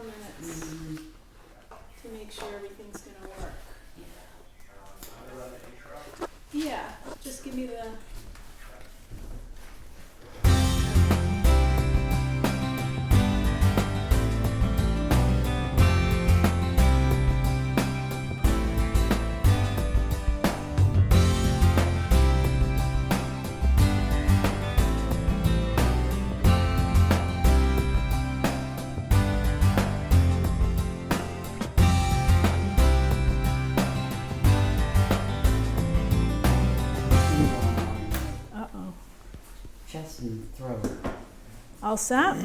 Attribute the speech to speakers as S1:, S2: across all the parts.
S1: minutes to make sure everything's gonna work. Yeah, just give me the.
S2: Chest and throat.
S1: All set?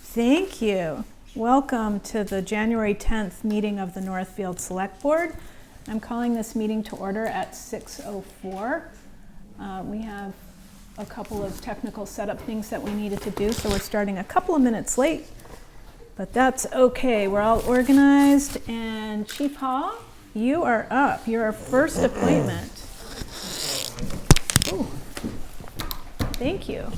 S1: Thank you. Welcome to the January 10th meeting of the Northfield Selectboard. I'm calling this meeting to order at 6:04. We have a couple of technical setup things that we needed to do, so we're starting a couple of minutes late, but that's okay. We're all organized, and Chief Hall, you are up. You're our first appointment. Ooh. Thank you.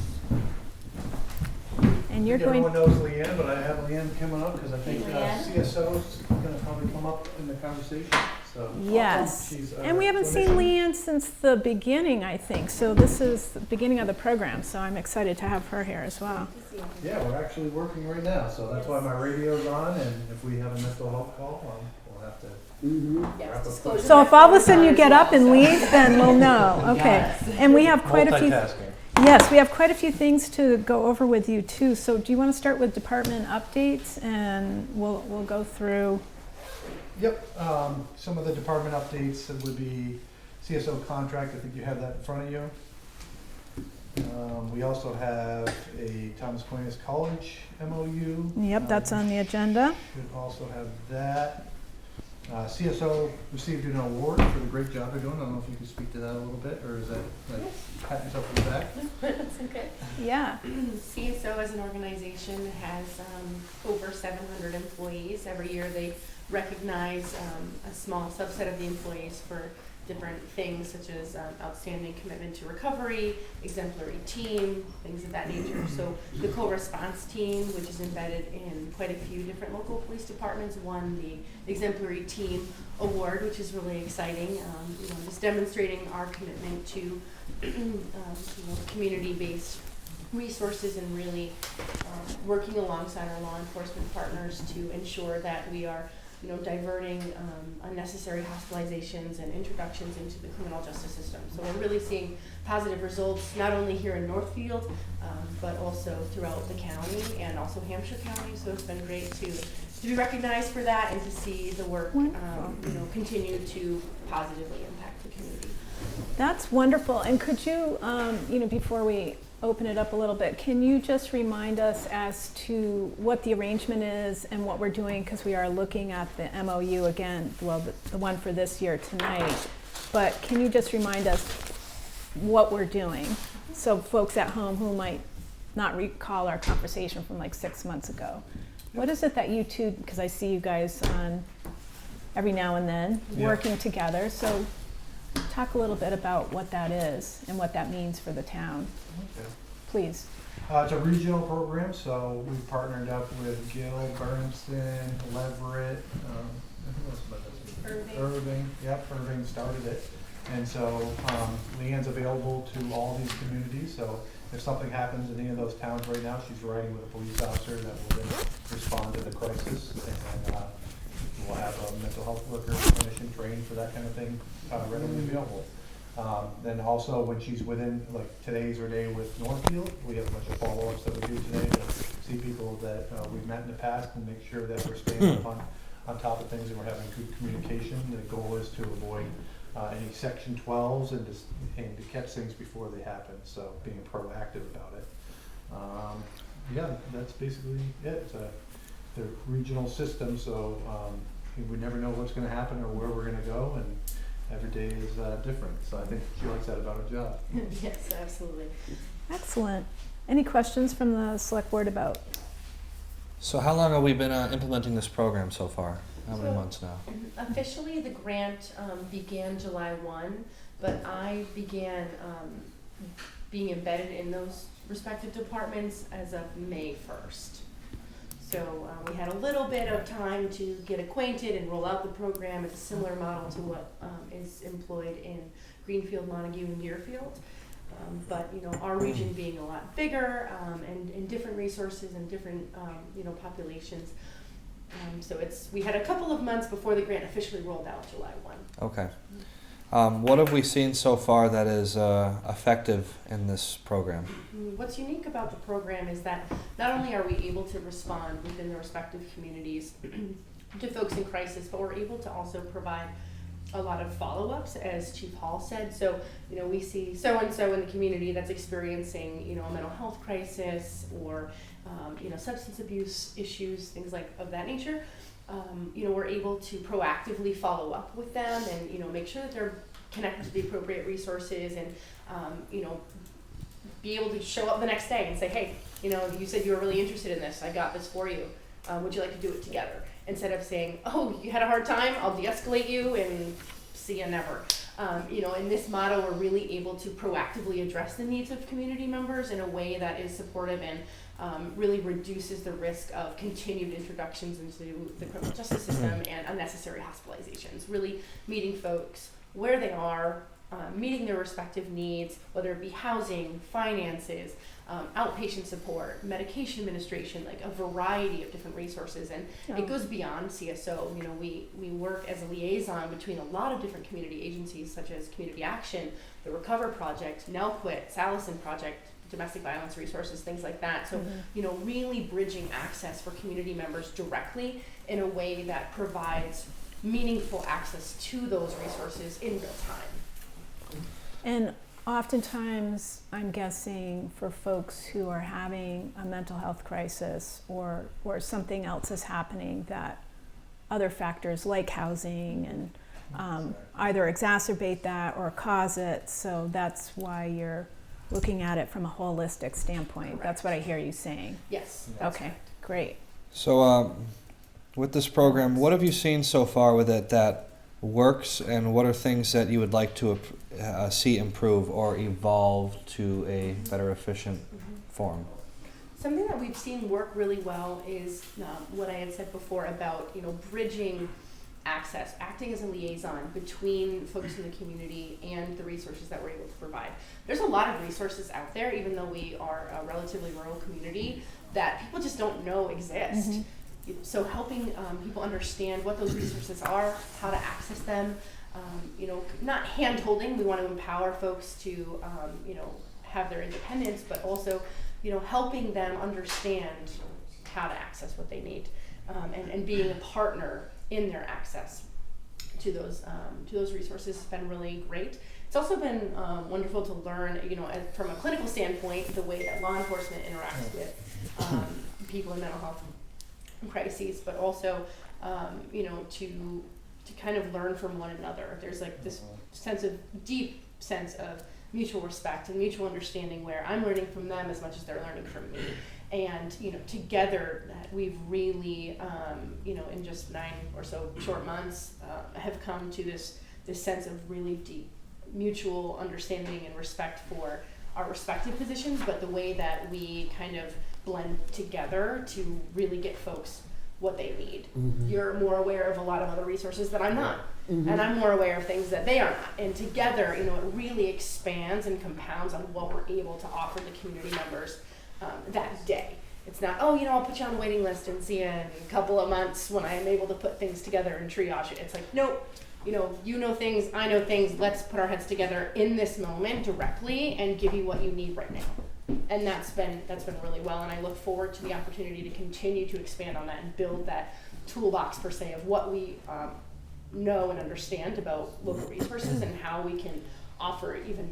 S1: And you're going.
S3: Everyone knows Leanne, but I have Leanne coming up because I think CSO is going to probably come up in the conversation. So
S1: Yes.
S3: She's,
S1: and we haven't seen Leanne since the beginning, I think. So this is the beginning of the program. So I'm excited to have her here as well.
S3: Yeah, we're actually working right now. So that's why my radio's on. And if we have a mental health call, we'll have to. Wrap up.
S1: So if all of a sudden you get up and leave, then we'll know. Okay. And we have quite a few. Yes, we have quite a few things to go over with you too. So do you want to start with department updates, and we'll go through?
S3: Yep. Some of the department updates would be CSO contract. I think you have that in front of you. We also have a Thomas Aquinas College MOU.
S1: Yep, that's on the agenda.
S3: Should also have that. CSO received an award for the great job they're doing. I don't know if you can speak to that a little bit, or is that like pat yourself on the back?
S4: That's okay.
S1: Yeah.
S4: CSO as an organization has over 700 employees. Every year they recognize a small subset of the employees for different things such as outstanding commitment to recovery, exemplary team, things of that nature. So the co-response team, which is embedded in quite a few different local police departments, won the exemplary team award, which is really exciting. Just demonstrating our commitment to community-based resources and really working alongside our law enforcement partners to ensure that we are diverting unnecessary hospitalizations and introductions into the criminal justice system. So we're really seeing positive results, not only here in Northfield, but also throughout the county and also Hampshire County. So it's been great to be recognized for that and to see the work continue to positively impact the community.
S1: That's wonderful. And could you, before we open it up a little bit, can you just remind us as to what the arrangement is and what we're doing? Because we are looking at the MOU again, well, the one for this year tonight. But can you just remind us what we're doing? So folks at home who might not recall our conversation from like 6 months ago. What is it that you two, because I see you guys on every now and then working together. So talk a little bit about what that is and what that means for the town.
S3: Okay.
S1: Please.
S3: It's a regional program, so we partnered up with Gill, Bernardston, Leverett, Irving. Yep, Irving started it. And so Leanne's available to all these communities. So if something happens in any of those towns right now, she's riding with a police officer that will then respond to the crisis. And we'll have a mental health worker, clinician trained for that kind of thing readily available. Then also when she's within, like today's her day with Northfield, we have a bunch of follow-ups that we do today to see people that we've met in the past and make sure that we're staying up on top of things and we're having good communication. The goal is to avoid any Section 12s and to catch things before they happen, so being proactive about it. That's basically it. It's the regional system, so we never know what's going to happen or where we're going to go, and every day is different. So I think she likes that about her job.
S4: Yes, absolutely.
S1: Excellent. Any questions from the select board about?
S5: So how long have we been implementing this program so far? How many months now?
S4: Officially, the grant began July 1, but I began being embedded in those respective departments as of May 1st. So we had a little bit of time to get acquainted and roll out the program. It's a similar model to what is employed in Greenfield, Montague, and Deerfield. But our region being a lot bigger and different resources and different populations. So we had a couple of months before the grant officially rolled out July 1.
S5: Okay. What have we seen so far that is effective in this program?
S4: What's unique about the program is that not only are we able to respond within the respective communities to folks in crisis, but we're able to also provide a lot of follow-ups, as Chief Hall said. So, we see so-and-so in the community that's experiencing, a mental health crisis or, substance abuse issues, things of that nature. We're able to proactively follow up with them and, make sure that they're connected to the appropriate resources and, be able to show up the next day and say, hey, you said you were really interested in this. I got this for you. Would you like to do it together? Instead of saying, oh, you had a hard time, I'll de-escalate you and see you never. In this model, we're really able to proactively address the needs of community members in a way that is supportive and really reduces the risk of continued introductions into the criminal justice system and unnecessary hospitalizations. Really meeting folks where they are, meeting their respective needs, whether it be housing, finances, outpatient support, medication administration, a variety of different resources. And it goes beyond CSO. We work as a liaison between a lot of different community agencies such as Community Action, the Recover Project, NELQUIT, Salison Project, domestic violence resources, things like that. So, really bridging access for community members directly in a way that provides meaningful access to those resources in real time.
S1: And oftentimes, I'm guessing for folks who are having a mental health crisis or something else is happening, that other factors like housing and either exacerbate that or cause it. So that's why you're looking at it from a holistic standpoint.
S4: Correct.
S1: That's what I hear you saying.
S4: Yes.
S1: Okay, great.
S5: So with this program, what have you seen so far with it that works, and what are things that you would like to see improve or evolve to a better efficient form?
S4: Something that we've seen work really well is what I had said before about bridging access, acting as a liaison between folks in the community and the resources that we're able to provide. There's a lot of resources out there, even though we are a relatively rural community, that people just don't know exist. So helping people understand what those resources are, how to access them, not hand-holding. We want to empower folks to, have their independence, but also, helping them understand how to access what they need, and being a partner in their access to those resources has been really great. It's also been wonderful to learn, from a clinical standpoint, the way that law enforcement interacts with people in mental health crises, but also, to kind of learn from one another. There's this deep sense of mutual respect and mutual understanding where I'm learning from them as much as they're learning from me. And, together we've really, in just 9 or so short months, have come to this sense of really deep mutual understanding and respect for our respective positions, but the way that we kind of blend together to really get folks what they need. You're more aware of a lot of other resources that I'm not, and I'm more aware of things that they are not. And together, it really expands and compounds on what we're able to offer the community members that day. It's not, I'll put you on a waiting list and see you in a couple of months when I am able to put things together and triage it. It's nope. You know things, I know things. Let's put our heads together in this moment directly and give you what you need right now. And that's been really well, and I look forward to the opportunity to continue to expand on that and build that toolbox per se of what we know and understand about local resources and how we can offer even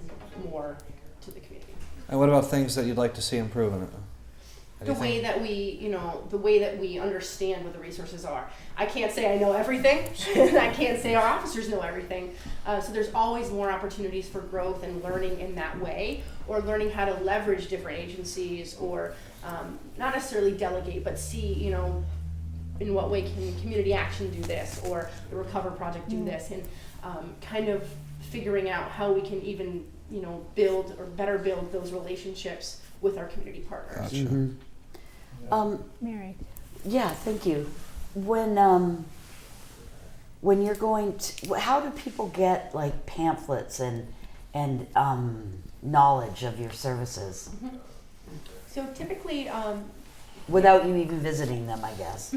S4: more to the community.
S5: And what about things that you'd like to see improve in it?
S4: The way that we understand what the resources are. I can't say I know everything, and I can't say our officers know everything. So there's always more opportunities for growth and learning in that way, or learning how to leverage different agencies, or not necessarily delegate, but see, in what way can Community Action do this, or the Recover Project do this, and kind of figuring out how we can even, build or better build those relationships with our community partners.
S5: Gotcha.
S1: Mary.
S2: Yeah, thank you. When you're going to, how do people get like pamphlets and knowledge of your services
S4: So typically,
S2: without you even visiting them, I guess?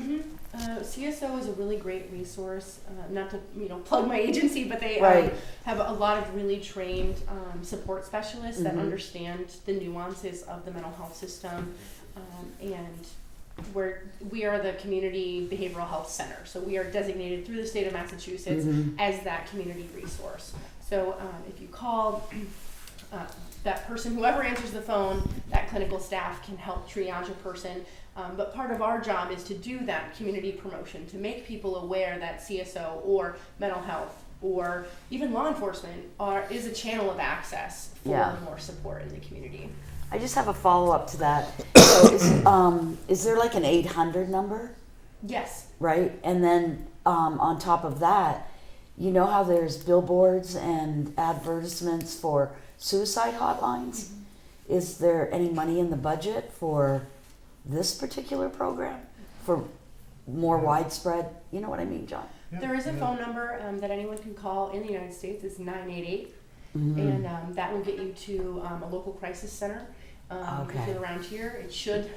S4: CSO is a really great resource. Not to plug my agency, but they
S2: Right.
S4: have a lot of really trained support specialists that
S2: Mhm.
S4: understand the nuances of the mental health system, and we are the community behavioral health center. So we are designated through the state of Massachusetts
S2: Mhm.
S4: as that community resource. So if you call that person, whoever answers the phone, that clinical staff can help triage a person. But part of our job is to do that community promotion, to make people aware that CSO or mental health or even law enforcement is a channel of access for
S2: Yeah.
S4: more support in the community.
S2: I just have a follow-up to that. So is there like an 800 number,
S4: Yes.
S2: right? And then on top of that, you know how there's billboards and advertisements for suicide hotlines? Is there any money in the budget for this particular program for more widespread? You know what I mean, John?
S3: Yeah,
S4: There is a
S3: yeah.
S4: phone number that anyone can call in the United States. It's 988,
S2: Mhm.
S4: and that will get you to a local crisis center. If
S2: Okay.
S4: you're around here, it should.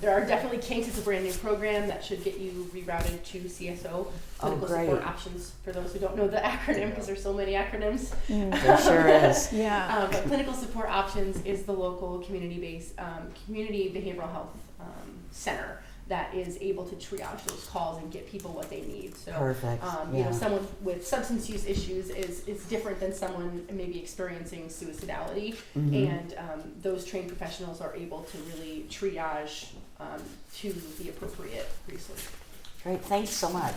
S4: There are definitely kinks. It's a brand new program that should get you rerouted to CSO, Clinical
S2: great.
S4: Support Options, for those who don't know the acronym, because there's so many acronyms.
S2: There sure is.
S1: Yeah.
S4: But Clinical Support Options is the local community-based community behavioral health center that is able to triage those calls and get people what they need. So,
S2: Perfect.
S4: you know, someone with substance use issues is different than someone maybe experiencing suicidality,
S2: Mhm.
S4: and those trained professionals are able to really triage to the appropriate resource.
S2: Great, thanks so much.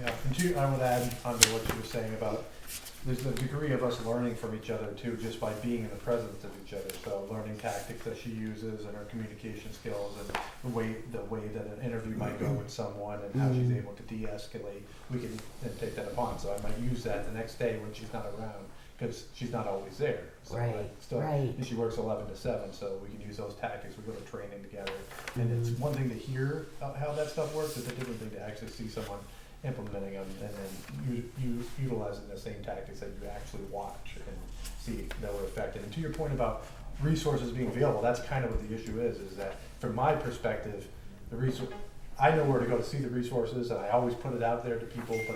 S3: Yeah, and I would add onto what you were saying about, there's a degree of us learning from each other too, just by being in the presence of each other. So learning tactics that she uses and her communication skills and the way that an interview might go with someone and how she's able to de-escalate, we can then take that upon. So I might use that the next day when she's not around, because she's not always there. So
S2: Right, right.
S3: And she works 11 to 7, so we can use those tactics. We go to training together. And it's one thing to hear how that stuff works, it's a different thing to actually see someone implementing them and then you utilizing the same tactics that you actually watch and see that were effective. And to your point about resources being available, that's kind of what the issue is that from my perspective, I know where to go to see the resources, and I always put it out there to people, but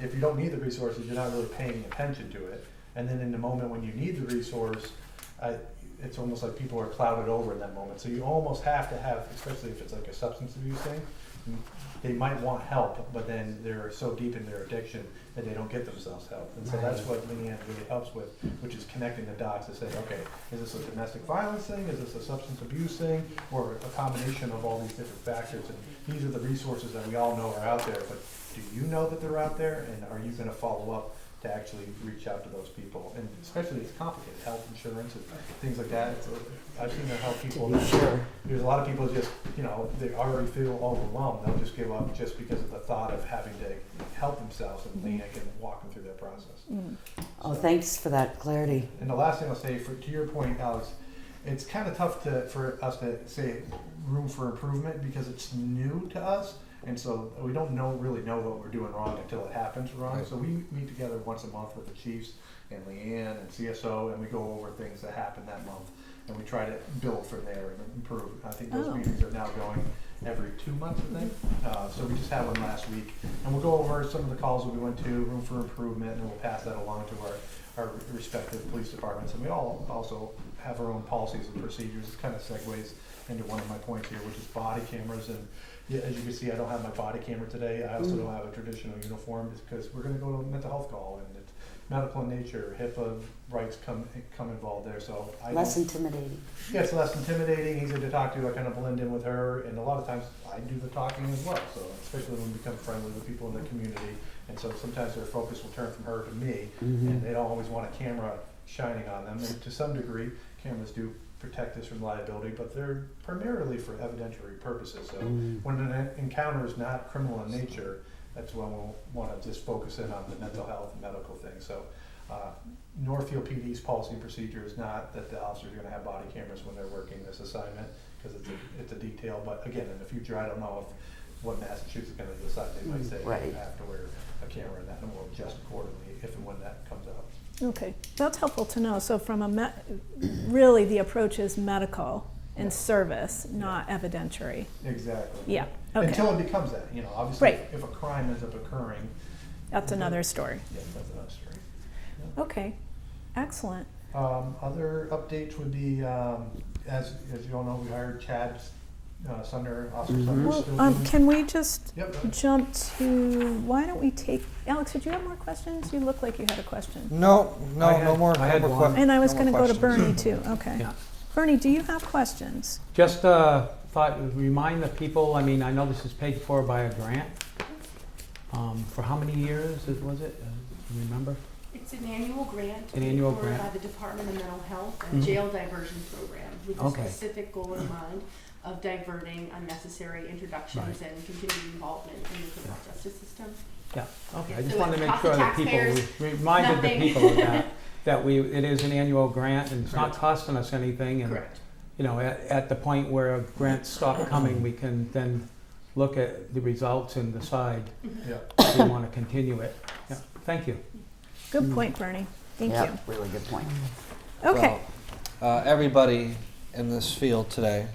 S3: if you don't need the resources, you're not really paying attention to it. And then in the moment when you need the resource, it's almost like people are clouded over in that moment. So you almost have to have, especially if it's like a substance abuse thing, they might want help, but then they're so deep in their addiction that they don't get themselves help. And so that's what Leanne really helps with, which is connecting the dots to say, okay, is this a domestic violence thing? Is this a substance abuse thing? Or a combination of all these different factors? And these are the resources that we all know are out there, but do you know that they're out there? And are you going to follow up to actually reach out to those people? And especially it's complicated, health insurance and things like that. So I've seen that help people. There's a lot of people just, they already feel overwhelmed. They'll just give up just because of the thought of having to help themselves, and Leanne can walk them through that process.
S2: Oh, thanks for that clarity.
S3: And the last thing I'll say, to your point, Alex, it's kind of tough for us to say room for improvement because it's new to us. And so we don't really know what we're doing wrong until it happens wrong.
S5: Right.
S3: So we meet together once a month with the chiefs and Leanne and CSO, and we go over things that happened that month. And we try to build from there and improve. I think those meetings are now going every 2 months, I think. So we just had one last week. And we'll go over some of the calls that we went to, room for improvement, and we'll pass that along to our respective police departments. And we all also have our own policies and procedures. It kind of segues into one of my points here, which is body cameras. And yeah, as you can see, I don't have my body camera today. I also don't have a traditional uniform because we're going to go to a mental health call, and it's medical in nature. HIPAA rights come involved there. So
S2: Less intimidating.
S3: Yeah, it's less intimidating, easier to talk to. I kind of blend in with her, and a lot of times I do the talking as well. So especially when we become friendly with people in the community, and so sometimes their focus will turn from her to me, and they don't always want a camera shining on them. And to some degree, cameras do protect us from liability, but they're primarily for evidentiary purposes. So when an encounter is not criminal in nature, that's when we'll want to just focus in on the mental health and medical things. So Northfield PD's policy and procedure is not that the officers are going to have body cameras when they're working this assignment, because it's a detail, but again, in the future, I don't know what Massachusetts is gonna decide. They might say
S2: Right.
S3: you have to wear a camera and that, and we'll adjust accordingly if and when that comes out.
S1: Okay, that's helpful to know. So from really the approach is medical and service, not evidentiary.
S3: Exactly.
S1: Yeah, okay.
S3: Until it becomes that, obviously,
S1: Right.
S3: if a crime ends up occurring,
S1: That's another story.
S3: yeah, that's another story.
S1: Okay, excellent.
S3: Other updates would be, as you all know, we hired Chad Sunder, Officer Sunder.
S1: Well,
S3: still doing-
S1: can we just
S3: Yep, go ahead.
S1: jump to, why don't we take, Alex, did you have more questions? You look like you had a question.
S5: No,
S6: I had-
S5: no more.
S6: I had
S5: no more
S6: one.
S5: que-
S1: And I was
S5: no more
S1: gonna go to
S5: questions.
S1: Bernie too, okay.
S6: Yeah.
S1: Bernie, do you have questions?
S6: Just thought, remind the people, I mean, I know this is paid for by a grant. For how many years was it? Do you remember?
S4: It's an annual grant.
S6: An annual
S4: for,
S6: grant.
S4: the Department of Mental Health
S6: Mhm.
S4: and Jail Diversion Program with a
S6: Okay.
S4: specific goal in mind of diverting unnecessary introductions
S6: Right.
S4: and continued involvement in the criminal justice system.
S6: Yeah, okay,
S4: Yeah,
S6: I just
S4: so
S6: wanted to
S4: it
S6: make
S4: costs
S6: sure
S4: the
S6: that people,
S4: taxpayers
S6: we reminded the
S4: nothing.
S6: people of that, it is an annual grant and it's not costing us anything. And,
S4: Correct.
S6: at the point where grants stop coming, we can then look at the results and decide
S3: Yeah.
S6: if we want to continue it. Yeah, thank you.
S1: Good point, Bernie. Thank you.
S2: Yep, really good point.
S1: Okay,
S5: Well, everybody in this field today,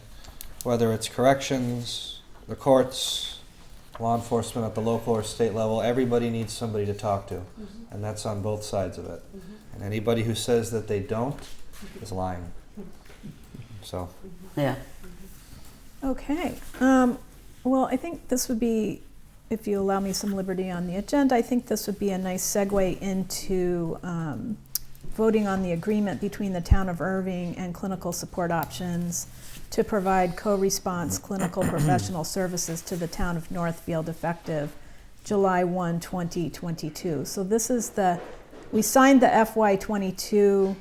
S5: whether it's corrections, the courts, law enforcement at the local or state level, everybody needs somebody to talk to. And that's on both sides of it. And anybody who says that they don't is lying. So,
S2: Yeah.
S1: okay. Well, I think this would be, if you allow me some liberty on the agenda, I think this would be a nice segue into voting on the agreement between the town of Irving and Clinical Support Options to provide co-response clinical professional services to the town of Northfield effective July 1, 2022. So this is we signed the FY22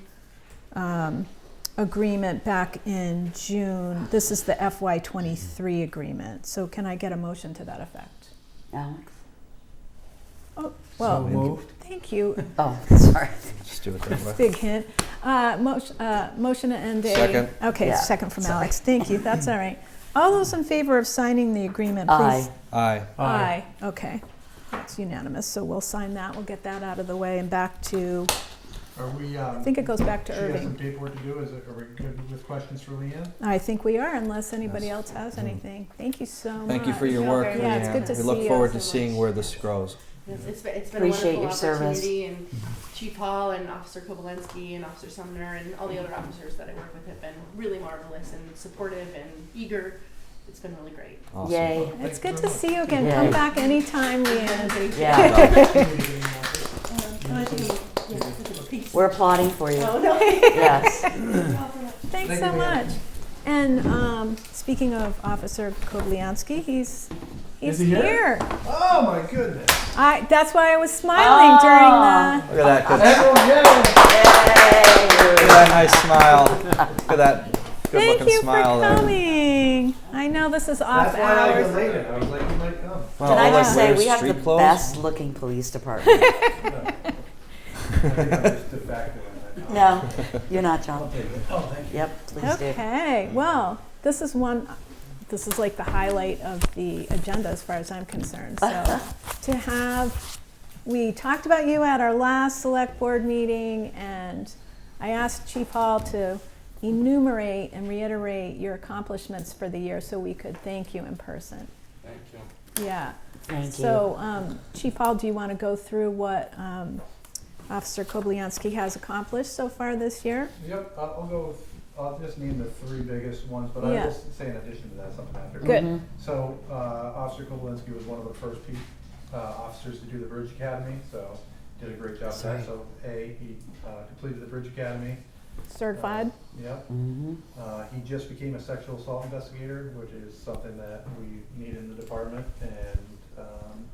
S1: agreement back in June. This is the FY23 agreement. So can I get a motion to that effect?
S2: Alex?
S1: Oh, well,
S6: So moved.
S1: thank you.
S2: Oh, sorry.
S5: just do it that way.
S1: Big hint. Motion to end a.
S5: Second.
S1: Okay,
S2: Yeah,
S1: second from
S2: sorry.
S1: Alex. Thank you. That's all right. All those in favor of signing the agreement,
S2: Aye.
S1: please.
S5: Aye.
S1: Aye. Okay. That's unanimous. So we'll sign that. We'll get that out of the way and back to,
S3: Are we,
S1: I think it goes back to
S3: she has some
S1: Irving.
S3: paperwork to do. Are we good with questions for Leanne?
S1: I think we are, unless anybody
S5: Yes.
S1: else has anything. Thank you so much.
S5: Thank you for your
S4: No,
S5: work,
S4: very
S1: much. Yeah, it's good
S5: Leanne.
S1: to
S5: We look
S1: see you
S5: forward
S4: so
S5: to seeing
S4: much.
S5: where this grows.
S4: Yes, it's been a
S2: Appreciate
S4: wonderful
S2: your service.
S4: opportunity, and Chief Hall and Officer Kovalensky and Officer Sumner and all the other officers that I work with have been really marvelous and supportive and eager. It's been really great.
S5: Awesome.
S2: Yay.
S1: It's good to see you again.
S2: Yeah.
S1: Come back anytime, Leanne.
S2: Yeah.
S3: Yeah.
S2: We're applauding for you.
S4: Oh, no.
S2: Yes.
S1: Thanks
S3: Thank
S1: so
S3: you,
S1: much. And speaking of Officer Kobliansky, he's
S3: Is he here?
S1: here.
S3: Oh, my goodness.
S1: That's why I was smiling during
S5: Look at that. Good,
S3: Everyone, yeah.
S5: look at that nice smile. Look at that
S1: the.
S5: good
S1: Thank
S5: looking
S1: you for
S5: smile there.
S1: coming. I know this is off
S3: That's why I was
S1: hours.
S3: late. I was like, you might come.
S5: Well,
S2: Can I
S5: all
S2: just
S5: that
S2: say,
S5: wears
S2: we have the
S5: street clothes.
S2: best looking police department.
S3: I think I'm just de facto in that.
S2: No, you're not, John.
S3: Oh, thank you.
S2: Yep, please do.
S1: Okay, well, this is like the highlight of the agenda as far as I'm concerned. So we talked about you at our last select board meeting, and I asked Chief Hall to enumerate and reiterate your accomplishments for the year so we could thank you in person.
S6: Thank you.
S1: Yeah.
S2: Thank you.
S1: So, Chief Hall, do you want to go through what Officer Kobliansky has accomplished so far this year?
S3: Yep, I'll go with, I'll just name the three biggest ones, but I
S1: Yeah.
S3: will say in addition to that something after.
S1: Good.
S2: Mhm.
S3: So, Officer Kovalensky was one of the first officers to do the Bridge Academy, so did a great job with that. So, he completed the Bridge Academy.
S1: Certified?
S3: Yep.
S2: Mhm.
S3: He just became a sexual assault investigator, which is something that we need in the department. And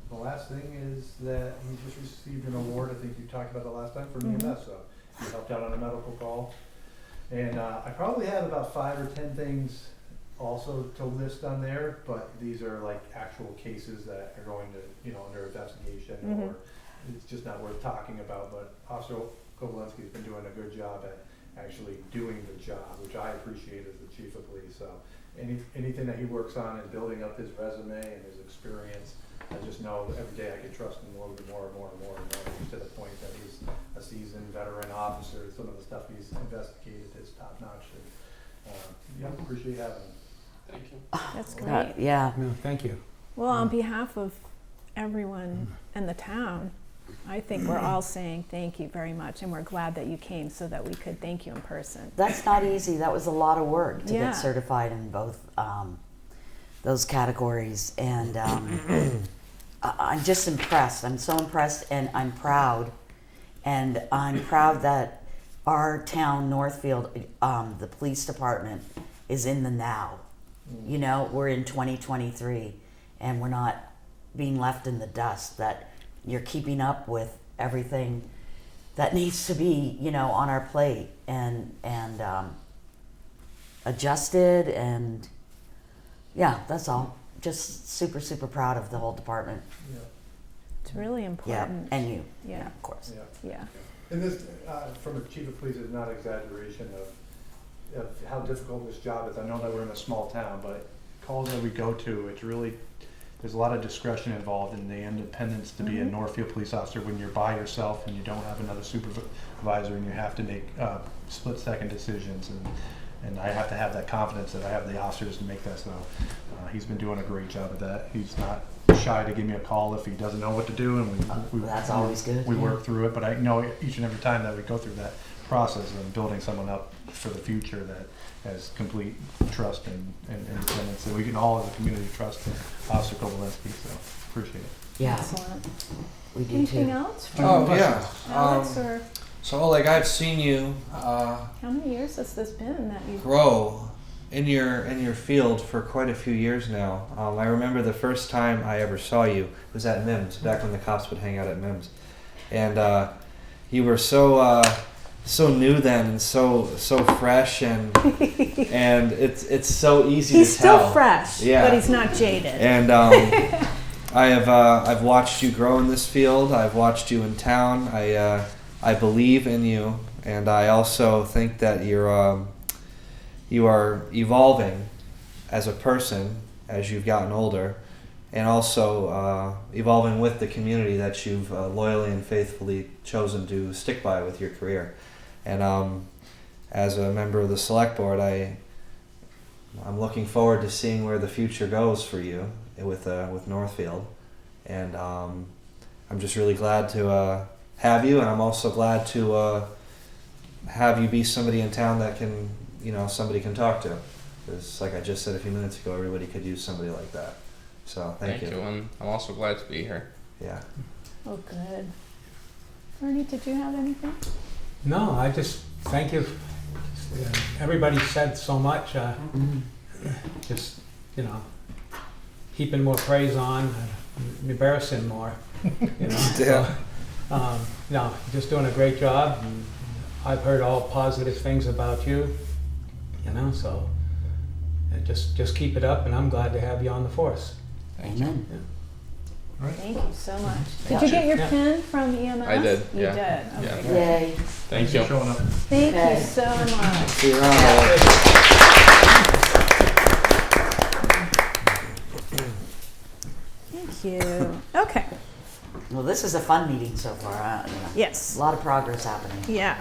S3: the last thing is that he just received an award, I think you talked about the last time, from EMS. So he helped out on a medical call. And I probably have about 5 or 10 things also to list on there, but these are like actual cases that are going to, under investigation, or it's just not worth talking about. But Officer Kovalensky's been doing a good job at actually doing the job, which I appreciate as the chief of police. So, anything that he works on is building up his resume and his experience. I just know every day I can trust him a little bit more and more and more and more, to the point that he's a seasoned veteran officer. Some of the stuff he's investigated is top notch. Yeah, appreciate having him.
S7: Thank you.
S1: That's great.
S2: Yeah.
S6: No, thank you.
S1: Well, on behalf of everyone in the town, I think we're all saying thank you very much, and we're glad that you came so that we could thank you in person.
S2: That's not easy. That was a lot of work to
S1: Yeah.
S2: get certified in both those categories. And I'm just impressed. I'm so impressed, and I'm proud. And I'm proud that our town, Northfield, the police department, is in the now. You know, we're in 2023, and we're not being left in the dust, that you're keeping up with everything that needs to be, you know, on our plate, and adjusted, and yeah, that's all. Just super, super proud of the whole department.
S3: Yeah.
S1: It's really
S2: Yeah,
S1: important.
S2: and you.
S1: Yeah.
S2: Of course.
S3: Yeah.
S1: Yeah.
S3: And this, from a chief of police, is not exaggeration of how difficult this job is. I know that we're in a small town, but calls that we go to, it's really, there's a lot of discretion involved in the independence to be a Northfield police officer when you're by yourself and you don't have another supervisor, and you have to make split-second decisions. And I have to have that confidence that I have the officers to make that. So he's been doing a great job of that. He's not shy to give me a call if he doesn't know what to do, and we
S2: That's always good.
S3: We
S2: Yeah.
S3: work through it, but I know each and every time that we go through that process of building someone up for the future that has complete trust and independence, and we can all as a community trust Officer Kowalski, so appreciate it.
S2: Yeah,
S1: Excellent.
S2: we do
S1: Anything
S2: too.
S1: else?
S5: Oh yeah.
S1: Alex, or
S5: So like I've seen you
S1: how many years has this been that you've
S5: grow in your field for quite a few years now. I remember the first time I ever saw you was at MIMS, back when the cops would hang out at MIMS, and you were so new then, and so fresh, and and it's so easy
S1: He's
S5: to tell.
S1: still fresh,
S5: Yeah.
S1: but he's not jaded.
S5: And I've watched you grow in this field. I've watched you in town. I believe in you, and I also think that you are evolving as a person as you've gotten older, and also evolving with the community that you've loyally and faithfully chosen to stick by with your career. And as a member of the Selectboard, I'm looking forward to seeing where the future goes for you with Northfield, and I'm just really glad to have you, and I'm also glad to have you be somebody in town that can, somebody can talk to. Because like I just said a few minutes ago, everybody could use somebody like that. So thank you.
S7: And I'm also glad to be here.
S5: Yeah.
S1: Oh, good. Ernie, did you have anything?
S6: No, I just thank you. Everybody said so much. Just, heaping more praise on, embarrassing more.
S5: Yeah.
S6: So, no, just doing a great job. And I've heard all positive things about you. So and just keep it up, and I'm glad to have you on the force.
S2: Amen.
S1: Thank you so much.
S2: Yeah.
S1: Did you get your
S6: Yeah.
S1: pin from EMS?
S7: I did,
S1: You
S7: yeah.
S1: did.
S7: Yeah.
S1: Okay, good.
S2: Yay.
S7: Thank you.
S3: for showing up.
S1: Thank
S2: Okay.
S1: you so much.
S5: See you around. Alex.
S1: Thank you. Okay.
S2: Well, this is a fun meeting so far. A
S1: Yes.
S2: lot of progress happening.
S1: Yeah.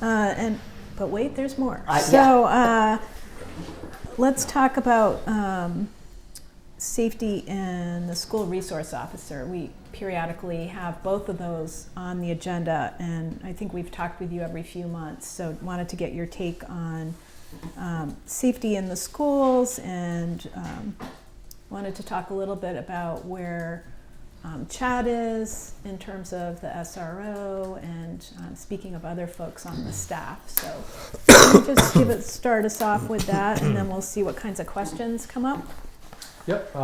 S1: But wait, there's more.
S2: Yeah.
S1: So let's talk about safety and the school resource officer. We periodically have both of those on the agenda, and I think we've talked with you every few months. So wanted to get your take on safety in the schools, and wanted to talk a little bit about where Chad is in terms of the SRO, and speaking of other folks on the staff. So let me just start us off with that, and then we'll see what kinds of questions come up.
S3: Yep.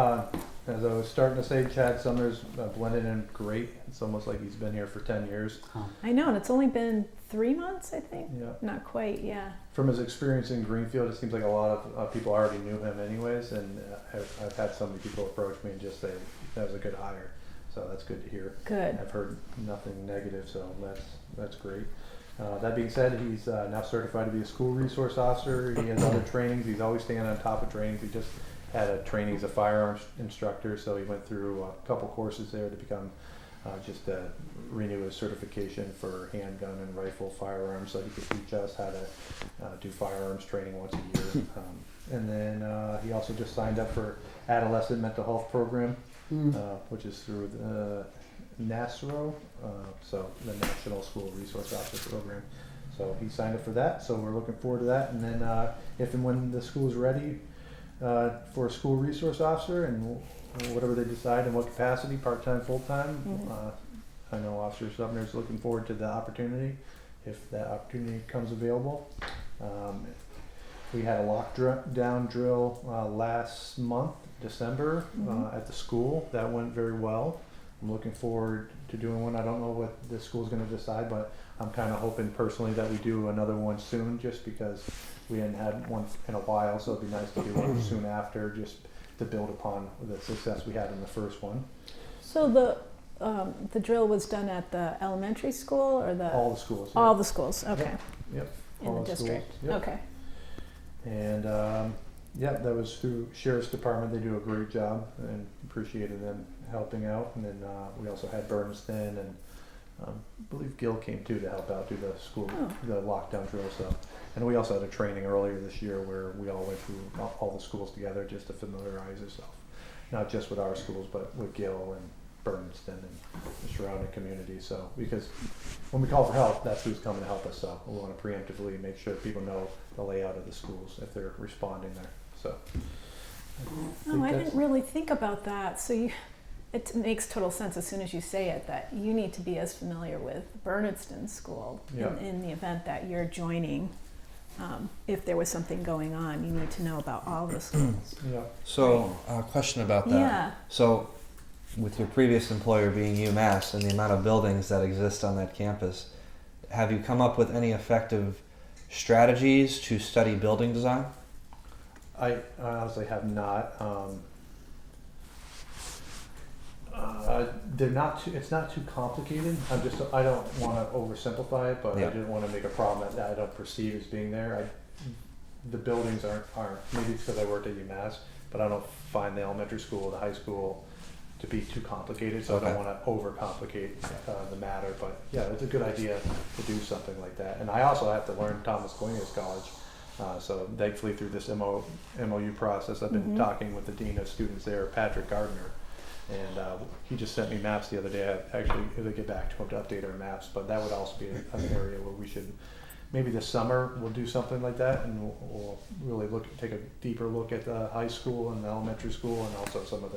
S3: As I was starting to say, Chad Summers blended in great. It's almost like he's been here for 10 years.
S1: I know, and it's only been 3 months, I think.
S3: Yeah.
S1: Not quite, yeah.
S3: From his experience in Greenfield, it seems like a lot of people already knew him anyways, and I've had so many people approach me and just say that was a good hire. So that's good to hear.
S1: Good.
S3: I've heard nothing negative, so that's great. That being said, he's now certified to be a school resource officer. He has other trainings. He's always staying on top of trainings. He just had a training as a firearms instructor, so he went through a couple courses there to become renew his certification for handgun and rifle firearms, so he could teach us how to do firearms training once a year. And then he also just signed up for adolescent mental health program, which is through the NASRO, so the National School Resource Officer Program. So he signed up for that, so we're looking forward to that. And then if and when the school is ready for a school resource officer, and whatever they decide in what capacity, part-time, full-time, I know Officer Sumner is looking forward to the opportunity, if that opportunity comes available. We had a lockdown drill last month, December, at the school. That went very well. I'm looking forward to doing one. I don't know what the school's going to decide, but I'm kind of hoping personally that we do another one soon, just because we hadn't had one in a while, so it'd be nice to do one soon after, just to build upon the success we had in the first one.
S1: So the drill was done at the elementary school or the
S3: All the schools. Yeah.
S1: all the schools? Okay.
S3: Yep.
S1: In
S3: All
S1: the district.
S3: schools. Yep.
S1: Okay.
S3: And that was through Sheriff's Department. They do a great job, and appreciated them helping out. And then we also had Bernardston, and I believe Gill came too to help out do the school, the lockdown drill. So, and we also had a training earlier this year where we all went through all the schools together just to familiarize ourselves, not just with our schools, but with Gill and Bernardston and the surrounding community. So, because when we call for help, that's who's coming to help us. So we want to preemptively make sure people know the layout of the schools if they're responding there. So.
S1: I didn't really think about that. So it makes total sense as soon as you say it that you need to be as familiar with Bernardston School in the event that you're joining. If there was something going on, you need to know about all the schools.
S3: Yeah.
S5: So, question about that.
S1: Yeah.
S5: So, with your previous employer being UMass and the amount of buildings that exist on that campus, have you come up with any effective strategies to study building design?
S3: I honestly have not. They're not too. It's not too complicated. I don't want to oversimplify it, but I didn't want to make a problem that I don't perceive as being there. The buildings aren't. Maybe it's because I worked at UMass, but I don't find the elementary school, the high school, to be too complicated. So I don't want to overcomplicate the matter. But yeah, it's a good idea to do something like that. And I also have to learn Thomas Aquinas College. So thankfully through this MOU process, I've been talking with the Dean of Students there, Patrick Gardner, and he just sent me maps the other day. I actually got to get back to him to update our maps, but that would also be an area where we should, maybe this summer we'll do something like that, and we'll really take a deeper look at the high school and the elementary school, and also some of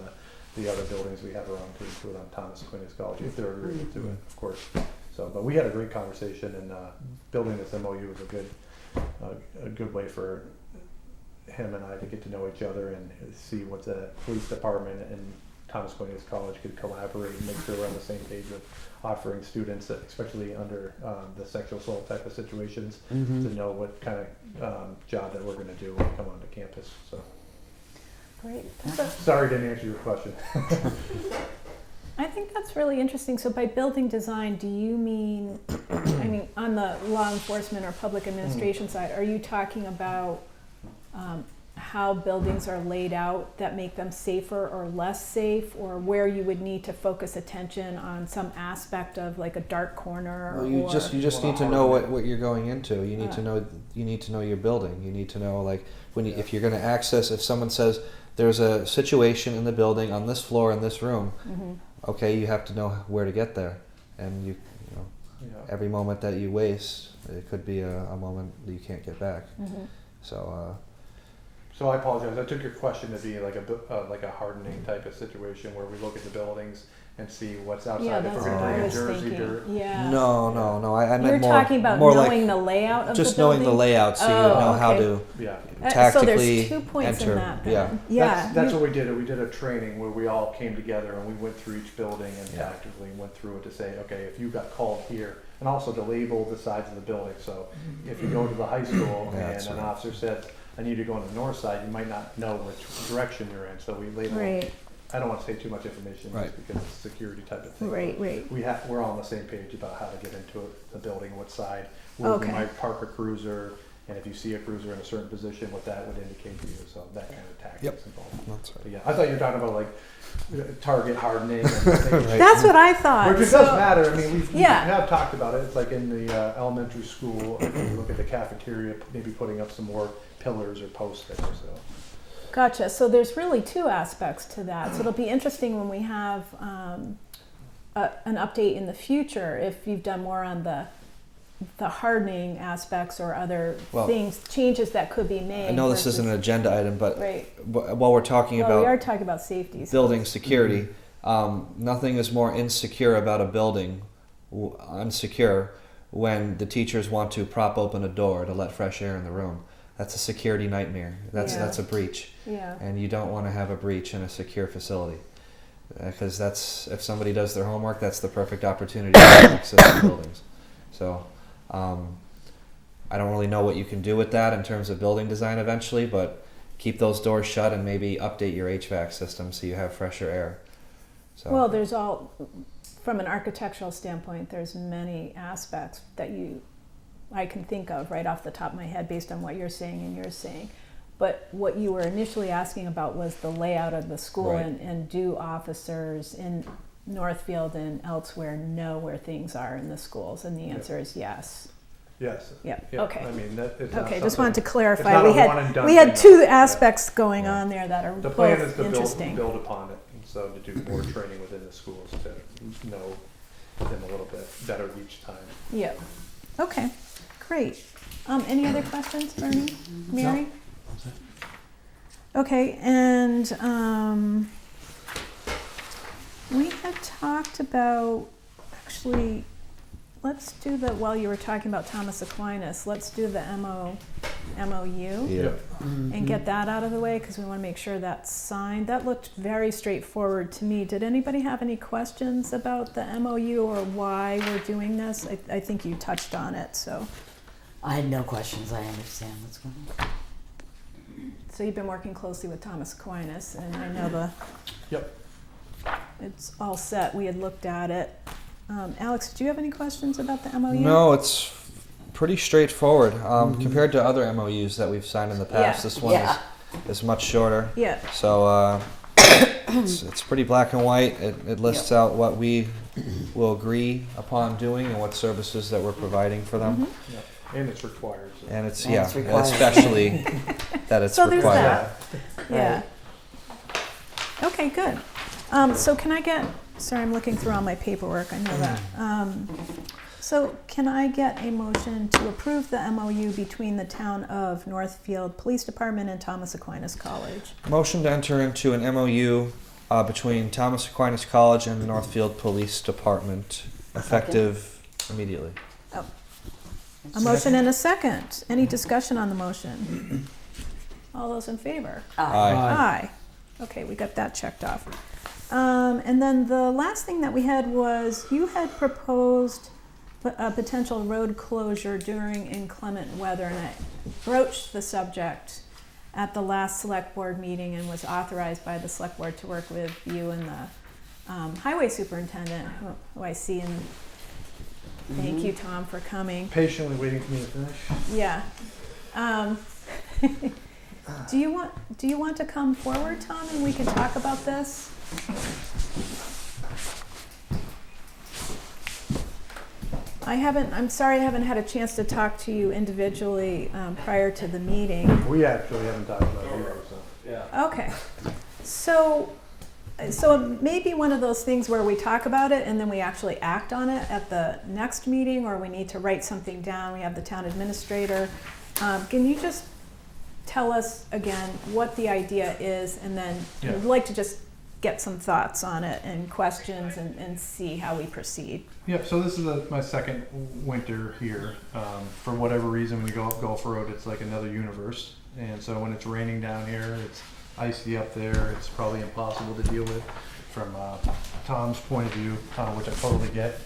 S3: the other buildings we have around to include on Thomas Aquinas College, if they're agreeable to it, of course. So, but we had a great conversation, and building this MOU was a good way for him and I to get to know each other and see what the police department and Thomas Aquinas College could collaborate and make sure we're on the same page of offering students, especially under the sexual assault type of situations, to know what kind of job that we're going to do when we come onto campus. So,
S1: Great.
S3: sorry I didn't answer your question.
S1: I think that's really interesting. So by building design, do you mean, I mean, on the law enforcement or public administration side, are you talking about how buildings are laid out that make them safer or less safe, or where you would need to focus attention on some aspect of like a dark corner?
S5: Well, you just need to know what you're going into. You need to know your building. You need to know, like, if you're going to access, if someone says there's a situation in the building on this floor in this room, okay, you have to know where to get there, and every moment that you waste, it could be a moment that you can't get back.
S3: So I apologize. I took your question to be like a hardening type of situation where we look at the buildings and see what's outside.
S1: Yeah,
S3: if
S1: that's
S3: we're
S1: what
S3: going
S1: I
S3: to
S1: was
S3: bring in Jersey
S1: thinking.
S3: dirt.
S1: Yeah.
S5: No. I meant
S1: You're
S5: more.
S1: talking about
S5: more
S1: knowing
S5: like
S1: the layout of
S5: just
S1: the building?
S5: knowing the layout, so you know how to
S3: Yeah.
S5: tactically
S1: so there's 2 points
S5: enter.
S1: in that then.
S3: That's what we did. We did a training where we all came together and we went through each building and tactically went through it to say, okay, if you got called here, and also to label the sides of the building. So if you go to the high school and an officer said, I need to go on the north side, you might not know which direction you're in. So we label I don't want to say too much information
S5: Right.
S3: just because it's a security type of thing.
S1: Right, right.
S3: We're all on the same page about how to get into the building, what side, where
S1: Okay.
S3: we might park a cruiser, and if you see a cruiser in a certain position, what that would indicate to you, so that kind of tactics
S5: Yep.
S3: involved.
S5: That's right.
S3: But yeah, I thought you were talking about like target hardening and things.
S1: That's what I thought.
S3: Which it
S1: So-
S3: does matter. I mean, we
S1: Yeah.
S3: have talked about it. It's like in the elementary school, if you look at the cafeteria, maybe putting up some more pillars or posts there. So
S1: Gotcha. So there's really two aspects to that. So it'll be interesting when we have an update in the future if you've done more on the hardening aspects or other
S5: Well,
S1: things, changes that could be made.
S5: I know this
S1: versus-
S5: isn't an agenda item, but
S1: Right.
S5: while we're talking
S1: Well, we are
S5: about
S1: talking about safety. so-
S5: building security, nothing is more insecure about a building, unsecure, when the teachers want to prop open a door to let fresh air in the room. That's a security nightmare. That's
S1: Yeah.
S5: that's a breach,
S1: Yeah.
S5: and you don't want to have a breach in a secure facility, because that's if somebody does their homework, that's the perfect opportunity to access the buildings. So. I don't really know what you can do with that in terms of building design eventually, but keep those doors shut and maybe update your HVAC system so you have fresher air. So
S1: Well, there's all, from an architectural standpoint, there's many aspects that I can think of right off the top of my head based on what you're saying and you're saying. But what you were initially asking about was the layout of the school
S5: Right.
S1: and do officers in Northfield and elsewhere know where things are in the schools? And the answer is yes.
S3: yes.
S1: Yeah.
S3: Yeah,
S1: Okay.
S3: I mean, it's not
S1: Okay, just wanted to
S3: something-
S1: clarify.
S3: not
S1: We
S3: a
S1: had
S3: one-and-done
S1: we had
S3: thing,
S1: two
S3: though. Yeah.
S1: aspects going
S5: Yeah.
S1: on there that are
S3: The plan is
S1: both
S3: to
S1: interesting.
S3: build upon it, and so to do more training within the schools to know them a little bit better each time.
S1: Yeah. Okay. Great. Any other questions, Bernie? Mary? Okay, and we had talked about, actually, let's do while you were talking about Thomas Aquinas, let's do the MOU
S5: yeah.
S1: and get that out of the way because we want to make sure that's signed. That looked very straightforward to me. Did anybody have any questions about the MOU or why we're doing this? I think you touched on it, so.
S2: I had no questions. I understand what's going on.
S1: So you've been working closely with Thomas Aquinas, and I know
S3: Yep.
S1: it's all set. We had looked at it. Alex, did you have any questions about the MOU?
S5: No, it's pretty straightforward compared to other MOUs that we've signed in the past.
S1: Yeah.
S5: This one
S2: Yeah.
S5: is much shorter.
S1: Yeah.
S5: So it's pretty black and white. It lists out what we will agree upon doing and what services that we're providing for them.
S1: Mm-hmm.
S3: Yeah. And it's required. So.
S5: And it's
S2: And it's required.
S5: especially that it's
S1: So there's
S5: required.
S1: that. Yeah. Okay, good. So can I get, sorry, I'm looking through all my paperwork, I know that. So can I get a motion to approve the MOU between the town of Northfield Police Department and Thomas Aquinas College?
S5: Motion to enter into an MOU between Thomas Aquinas College and the Northfield Police Department, effective immediately.
S1: A motion and a second. Any discussion on the motion? All those in favor?
S5: Aye.
S1: Aye. Okay, we got that checked off. And then the last thing that we had was you had proposed a potential road closure during inclement weather, and I broached the subject at the last select board meeting and was authorized by the select board to work with you and the highway superintendent, who I see, and thank you, Tom, for coming.
S3: Patiently waiting for me to finish.
S1: Yeah. Do you want to come forward, Tom, and we can talk about this? I'm sorry I haven't had a chance to talk to you individually prior to the meeting.
S3: We actually haven't talked about it either, so. Yeah.
S1: Okay. So it may be one of those things where we talk about it and then we actually act on it at the next meeting, or we need to write something down. We have the town administrator. Can you just tell us again what the idea is, and then
S3: Yeah.
S1: I'd like to just get some thoughts on it and questions and see how we proceed.
S3: Yep, so this is my second winter here. For whatever reason, when you go up Gulf Road, it's like another universe. And so when it's raining down here, it's icy up there, it's probably impossible to deal with from Tom's point of view, which I totally get.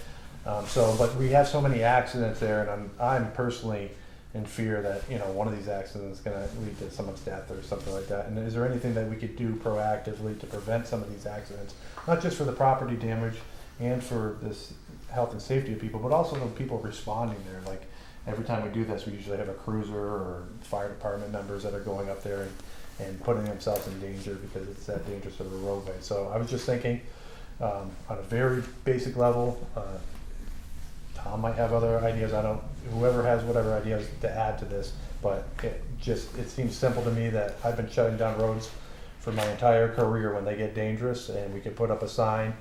S3: But we have so many accidents there, and I'm personally in fear that, you know, one of these accidents is gonna lead to someone's death or something like that. And is there anything that we could do proactively to prevent some of these accidents? Not just for the property damage and for this health and safety of people, but also the people responding there. Like, every time we do this, we usually have a cruiser or fire department members that are going up there and putting themselves in danger because it's that dangerous of a roadway. So I was just thinking, on a very basic level, Tom might have other ideas. Whoever has whatever ideas to add to this, but it seems simple to me that I've been shutting down roads for my entire career when they get dangerous, and we could put up a sign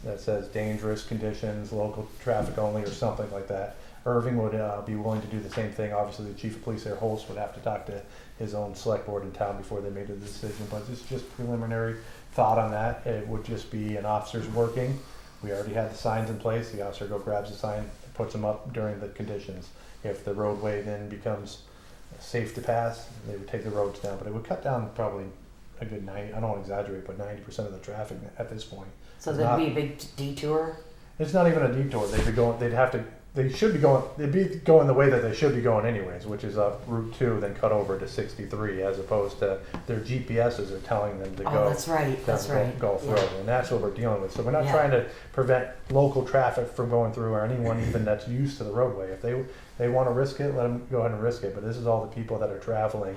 S3: that says dangerous conditions, local traffic only, or something like that. Irving would be willing to do the same thing. Obviously, the chief of police there, Holst, would have to talk to his own select board in town before they made a decision, but it's just preliminary thought on that. It would just be an officer's working. We already had the signs in place. The officer grabs the sign, puts them up during the conditions. If the roadway then becomes safe to pass, they would take the roads down, but it would cut down probably a good 90, I don't want to exaggerate, but 90% of the traffic at this point.
S2: So there'd be a big detour?
S3: It's not even a detour. They'd be going the way that they should be going anyways, which is up Route 2, then cut over to 63, as opposed to their GPSs are telling them to go.
S2: Oh, that's right, that's right.
S3: Gulf
S2: Yeah.
S3: Road, and that's what we're dealing with. So we're not
S2: Yeah.
S3: trying to prevent local traffic from going through, or anyone even that's used to the roadway. If they want to risk it, let them go ahead and risk it. But this is all the people that are traveling,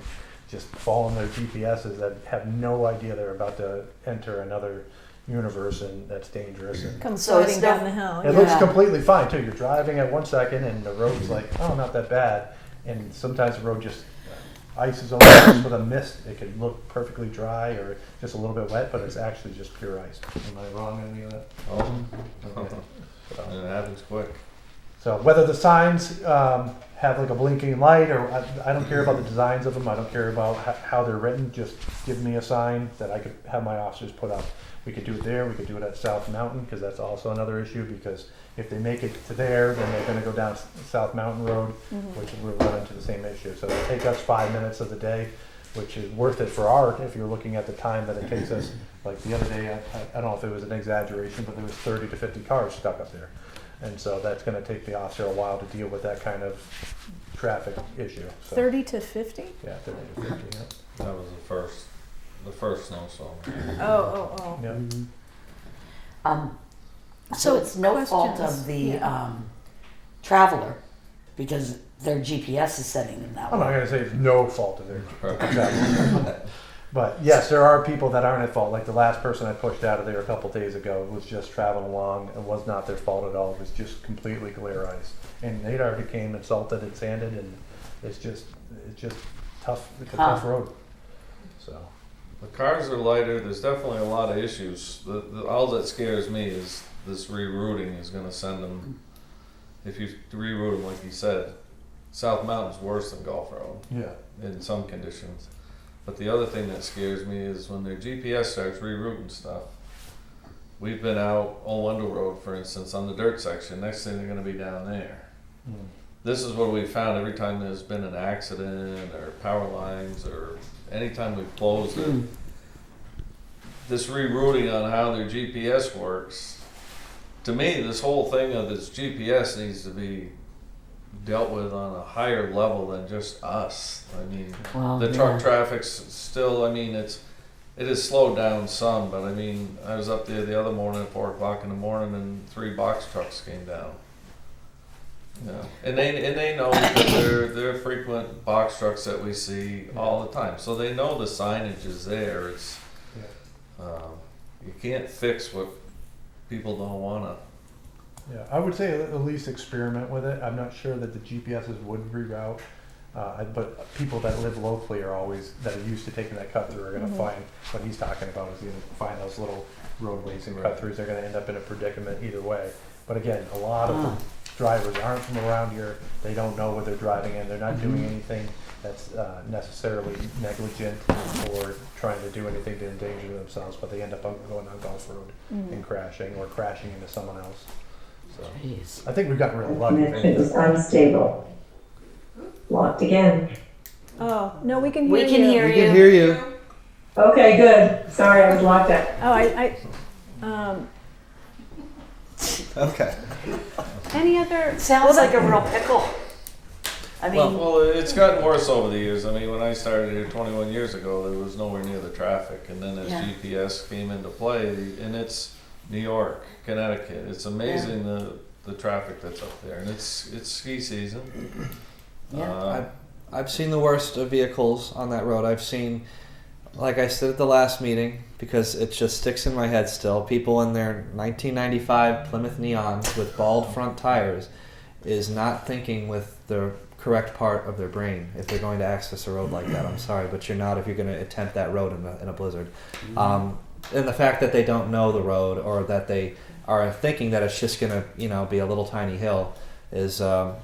S3: just following their GPSs, that have no idea they're about to enter another universe, and that's dangerous. And
S1: Come
S2: So it's
S1: sliding down the hill.
S3: it
S1: yeah.
S3: looks completely fine too. You're driving at 1 second and the road's like, oh, not that bad. And sometimes the road just, ice is only just with a mist. It could look perfectly dry or just a little bit wet, but it's actually just pure ice. Am I wrong on any of that?
S7: Oh,
S3: Okay. So,
S7: it happens quick.
S3: so whether the signs have like a blinking light, or I don't care about the designs of them. I don't care about how they're written. Just give me a sign that I could have my officers put up. We could do it there. We could do it at South Mountain, because that's also another issue, because if they make it to there, then they're going to go down South Mountain Road, which will run into the same issue. So it'll take us 5 minutes of the day, which is worth it for art if you're looking at the time that it takes us. Like the other day, I don't know if it was an exaggeration, but there was 30 to 50 cars stuck up there. And so that's going to take the officer a while to deal with that kind of traffic issue. So,
S1: 30 to 50?
S3: yeah, 30 to 50, yeah.
S7: That was the first snowstorm.
S1: Oh.
S3: Yeah.
S2: So it's no fault
S1: questions.
S2: of the
S1: Yeah.
S2: traveler, because their GPS is setting them that
S3: I'm not
S2: way.
S3: going to say it's no fault of their travel. But yes, there are people that aren't at fault. Like the last person I pushed out of there a couple days ago was just traveling along. It was not their fault at all. It was just completely glare ice. And they'd already came and salted and sanded, and it's just tough. It's a tough road. So.
S7: The cars are lighter. There's definitely a lot of issues. All that scares me is this rerouting is going to send them. If you reroute them, like you said, South Mountain's worse than Gulf Road
S3: Yeah.
S7: in some conditions. But the other thing that scares me is when their GPS starts rerouting stuff. We've been out Old Wendell Road, for instance, on the dirt section. Next thing they're going to be down there. This is what we found every time there's been an accident or power lines, or anytime we've closed it. This rerouting on how their GPS works, to me, this whole thing of this GPS needs to be dealt with on a higher level than just us. I mean,
S2: Well,
S7: the truck traffic's still, I mean, it has slowed down some, but I mean, I was up there the other morning at 4 o'clock in the morning and 3 box trucks came down. Yeah, and they know that they're frequent box trucks that we see all the time, so they know the signage is there. It's you can't fix what people don't wanna.
S3: Yeah, I would say at least experiment with it. I'm not sure that the GPSs would reroute, but people that live locally are always, that are used to taking that cut through, are going to find what he's talking about is going to find those little roadways and cut throughs. They're going to end up in a predicament either way. But again, a lot of the drivers aren't from around here. They don't know what they're driving in. They're not doing anything that's necessarily negligent or trying to do anything to endanger themselves, but they end up going on Gulf Road and crashing, or crashing into someone else. So
S2: Jeez.
S3: I think we've gotten really lucky.
S8: Connection is unstable. Locked again.
S1: Oh, no, we can hear
S2: We
S1: you.
S2: can hear
S5: We
S2: you.
S5: can hear you.
S8: Okay, good. Sorry, I was locked out.
S1: Oh,
S5: Okay.
S1: any other?
S2: Sounds like a real pickle. I mean,
S7: Well, it's gotten worse over the years. I mean, when I started here 21 years ago, there was nowhere near the traffic. And then as
S2: Yeah.
S7: GPS came into play, and it's New York, Connecticut, it's amazing the traffic that's up there. And it's ski season.
S2: Yeah.
S5: I've seen the worst of vehicles on that road. I've seen, like I said at the last meeting, because it just sticks in my head still, people in their 1995 Plymouth Neons with bald front tires is not thinking with the correct part of their brain if they're going to access a road like that. I'm sorry, but you're not if you're going to attempt that road in a blizzard. And the fact that they don't know the road, or that they are thinking that it's just going to, be a little tiny hill is, I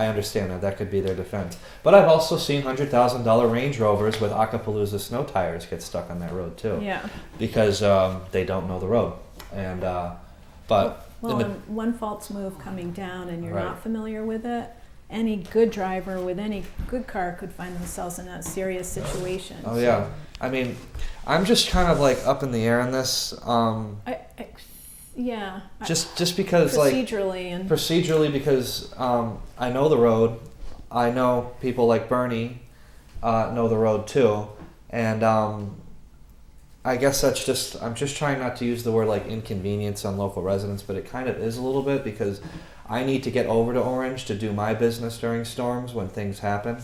S5: understand that could be their defense. But I've also seen $100,000 Range Rovers with Acapulco snow tires get stuck on that road too.
S1: Yeah.
S5: Because they don't know the road. And but
S1: Well, and one false move coming down and you're
S5: Right.
S1: not familiar with it, any good driver with any good car could find themselves in a serious situation.
S5: oh yeah, I mean, I'm just kind of like up in the air on this.
S1: Yeah.
S5: Just because like procedurally, because I know the road, I know people like Bernie know the road too, and I guess I'm just trying not to use the word like inconvenience on local residents, but it kind of is a little bit, because I need to get over to Orange to do my business during storms when things happen,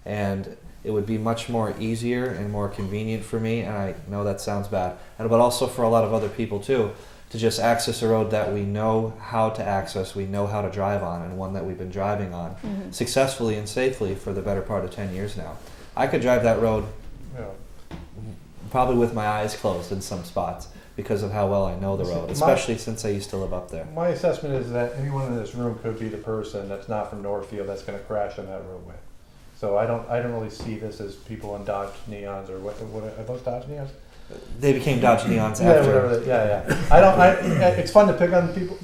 S5: and it would be much more easier and more convenient for me, and I know that sounds bad, but also for a lot of other people too, to just access a road that we know how to access, we know how to drive on, and one that we've been driving on successfully and safely for the better part of 10 years now. I could drive that road probably with my eyes closed in some spots because of how well I know the road, especially since I used to live up there.
S3: My assessment is that anyone in this room could be the person that's not from Northfield that's going to crash on that roadway. So I don't really see this as people in Dodge Neons, or what are those Dodge Neons?
S5: They became Dodge Neons
S3: Yeah,
S5: after.
S3: whatever. It's fun to pick on people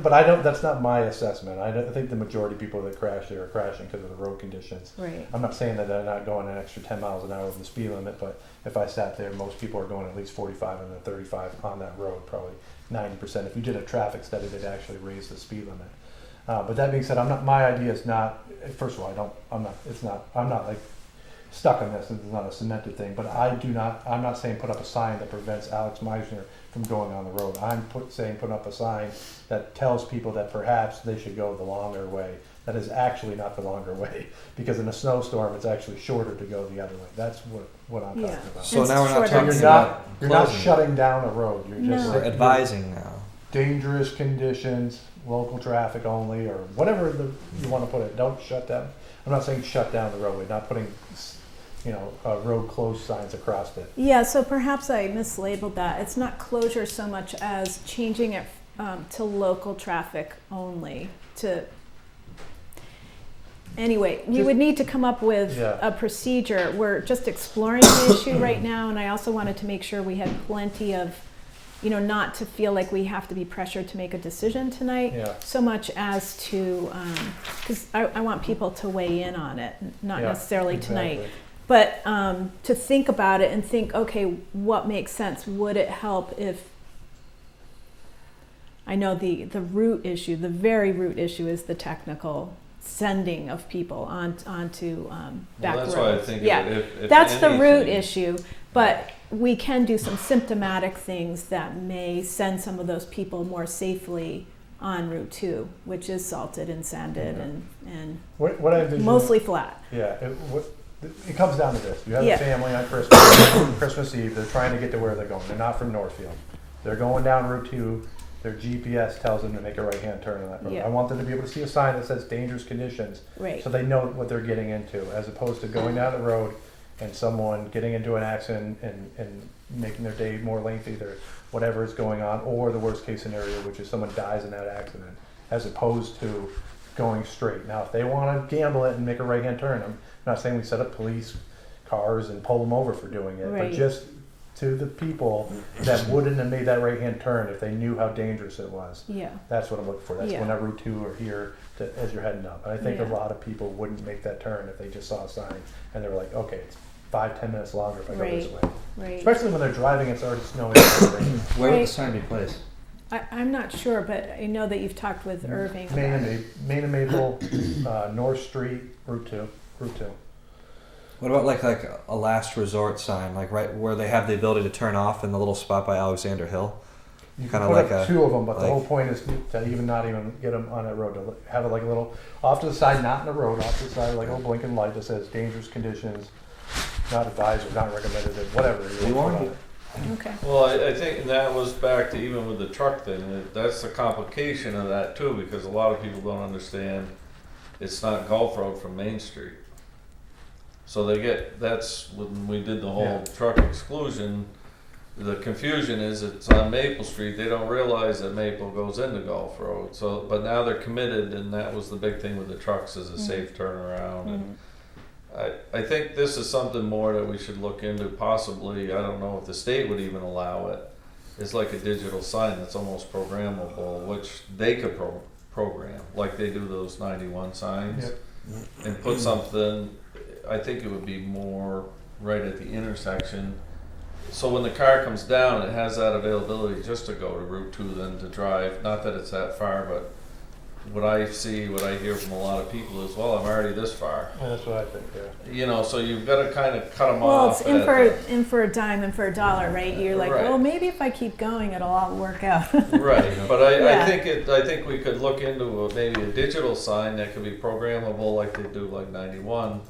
S3: but I don't. That's not my assessment. I think the majority of people that crash there are crashing because of the road conditions.
S1: Right.
S3: I'm not saying that they're not going an extra 10 miles an hour over the speed limit, but if I sat there, most people are going at least 45 and then 35 on that road, probably 90%. If you did a traffic study, they'd actually raise the speed limit. But that being said, my idea is not. First of all, I'm not like stuck on this. It's not a cemented thing. But I'm not saying put up a sign that prevents Alex Meisner from going on the road. I'm saying put up a sign that tells people that perhaps they should go the longer way. That is actually not the longer way, because in a snowstorm, it's actually shorter to go the other way. That's what I'm talking about.
S5: So
S1: It's
S5: now we're not
S1: shorter.
S5: talking
S3: You're
S5: about
S3: not
S5: closing it.
S3: shutting down a road. You're just
S5: We're advising now.
S3: dangerous conditions, local traffic only, or whatever you want to put it. Don't shut down. I'm not saying shut down the roadway, not putting, road closed signs across it.
S1: Yeah, so perhaps I mislabeled that. It's not closure so much as changing it to local traffic only. Anyway, you would need to come up with a procedure. We're just exploring the issue right now, and I also wanted to make sure we had plenty of, not to feel like we have to be pressured to make a decision tonight, so much as to, because I want people to weigh in on it, not necessarily tonight. But to think about it and think, okay, what makes sense? Would it help if, I know the root issue, the very root issue is the technical sending of people onto back roads.
S7: That's why I think if
S1: that's the root
S7: anything-
S1: issue. But we can do some symptomatic things that may send some of those people more safely on Route 2, which is salted and sanded and
S3: What I envision,
S1: mostly flat.
S3: Yeah, it comes down to this. You have a family on Christmas Eve. They're trying to get to where they're going. They're not from Northfield. They're going down Route 2. Their GPS tells them to make a right-hand turn on that road.
S1: Yeah.
S3: I want them to be able to see a sign that says dangerous conditions,
S1: Right.
S3: so they know what they're getting into, as opposed to going down the road and someone getting into an accident and making their day more lengthy, or whatever is going on, or the worst case scenario, which is someone dies in that accident, as opposed to going straight. Now, if they want to gamble it and make a right-hand turn, I'm not saying we set up police cars and pull them over for doing it,
S1: Right.
S3: but just to the people that wouldn't have made that right-hand turn if they knew how dangerous it was.
S1: Yeah.
S3: That's what I'm looking for. That's
S1: Yeah.
S3: when I Route 2 or here as you're heading up. And I think
S1: Yeah.
S3: a lot of people wouldn't make that turn if they just saw a sign and they were like, okay, it's 5-10 minutes longer if I go this way.
S1: Right.
S3: Especially when they're driving, it's already snowing.
S5: Where would
S1: Right.
S5: the sign be placed?
S1: I'm not sure, but I know that you've talked with Irving about it.
S3: Main and Maple, North Street, Route 2.
S5: What about like a last resort sign, like right where they have the ability to turn off in the little spot by Alexander Hill?
S3: You
S5: Kinda
S3: can put
S5: like
S3: up
S5: a-
S3: two of them, but the
S5: like-
S3: whole point is to not even get them on that road, to have it like a little, off to the side, not in the road, off to the side, like a little blinking light that says dangerous conditions, not advised or not recommended, whatever.
S5: We warned you.
S1: Okay.
S7: Well, I think that was back to even with the truck thing, that's the complication of that too, because a lot of people don't understand it's not Gulf Road from Main Street. So that's when we did the whole
S3: Yeah.
S7: truck exclusion, the confusion is it's on Maple Street, they don't realize that Maple goes into Gulf Road, so, but now they're committed, and that was the big thing with the trucks, is a safe turnaround. And I think this is something more that we should look into, possibly, I don't know if the state would even allow it. It's like a digital sign that's almost programmable, which they could program, like they do those 91 signs.
S3: Yep.
S7: And put something, I think it would be more right at the intersection. So when the car comes down, it has that availability just to go to Route 2 than to drive, not that it's that far, but what I hear from a lot of people is, well, I'm already this far.
S3: Yeah, that's what I think, yeah.
S7: You know, so you've got to kind of cut them
S1: Well,
S7: off.
S1: it's in for a dime and for a dollar, right? You're like,
S7: Right.
S1: well, maybe if I keep going, it'll all work out.
S7: Right, but
S1: Yeah.
S7: I think we could look into maybe a digital sign that could be programmable like they do like 91,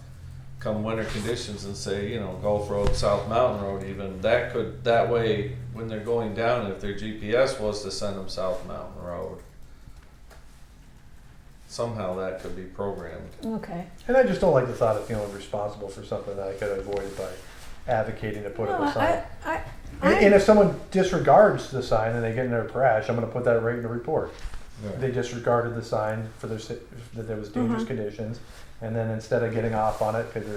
S7: come winter conditions, and say, you know, Gulf Road, South Mountain Road even, that way, when they're going down, if their GPS was to send them South Mountain Road, somehow that could be programmed.
S1: Okay.
S3: And I just don't like the thought of feeling responsible for something that I could have avoided by advocating to put up a sign. And if someone disregards the sign and they get in their crash, I'm gonna put that right in the report. They disregarded the sign for that there was dangerous conditions, and then instead of getting off on it, because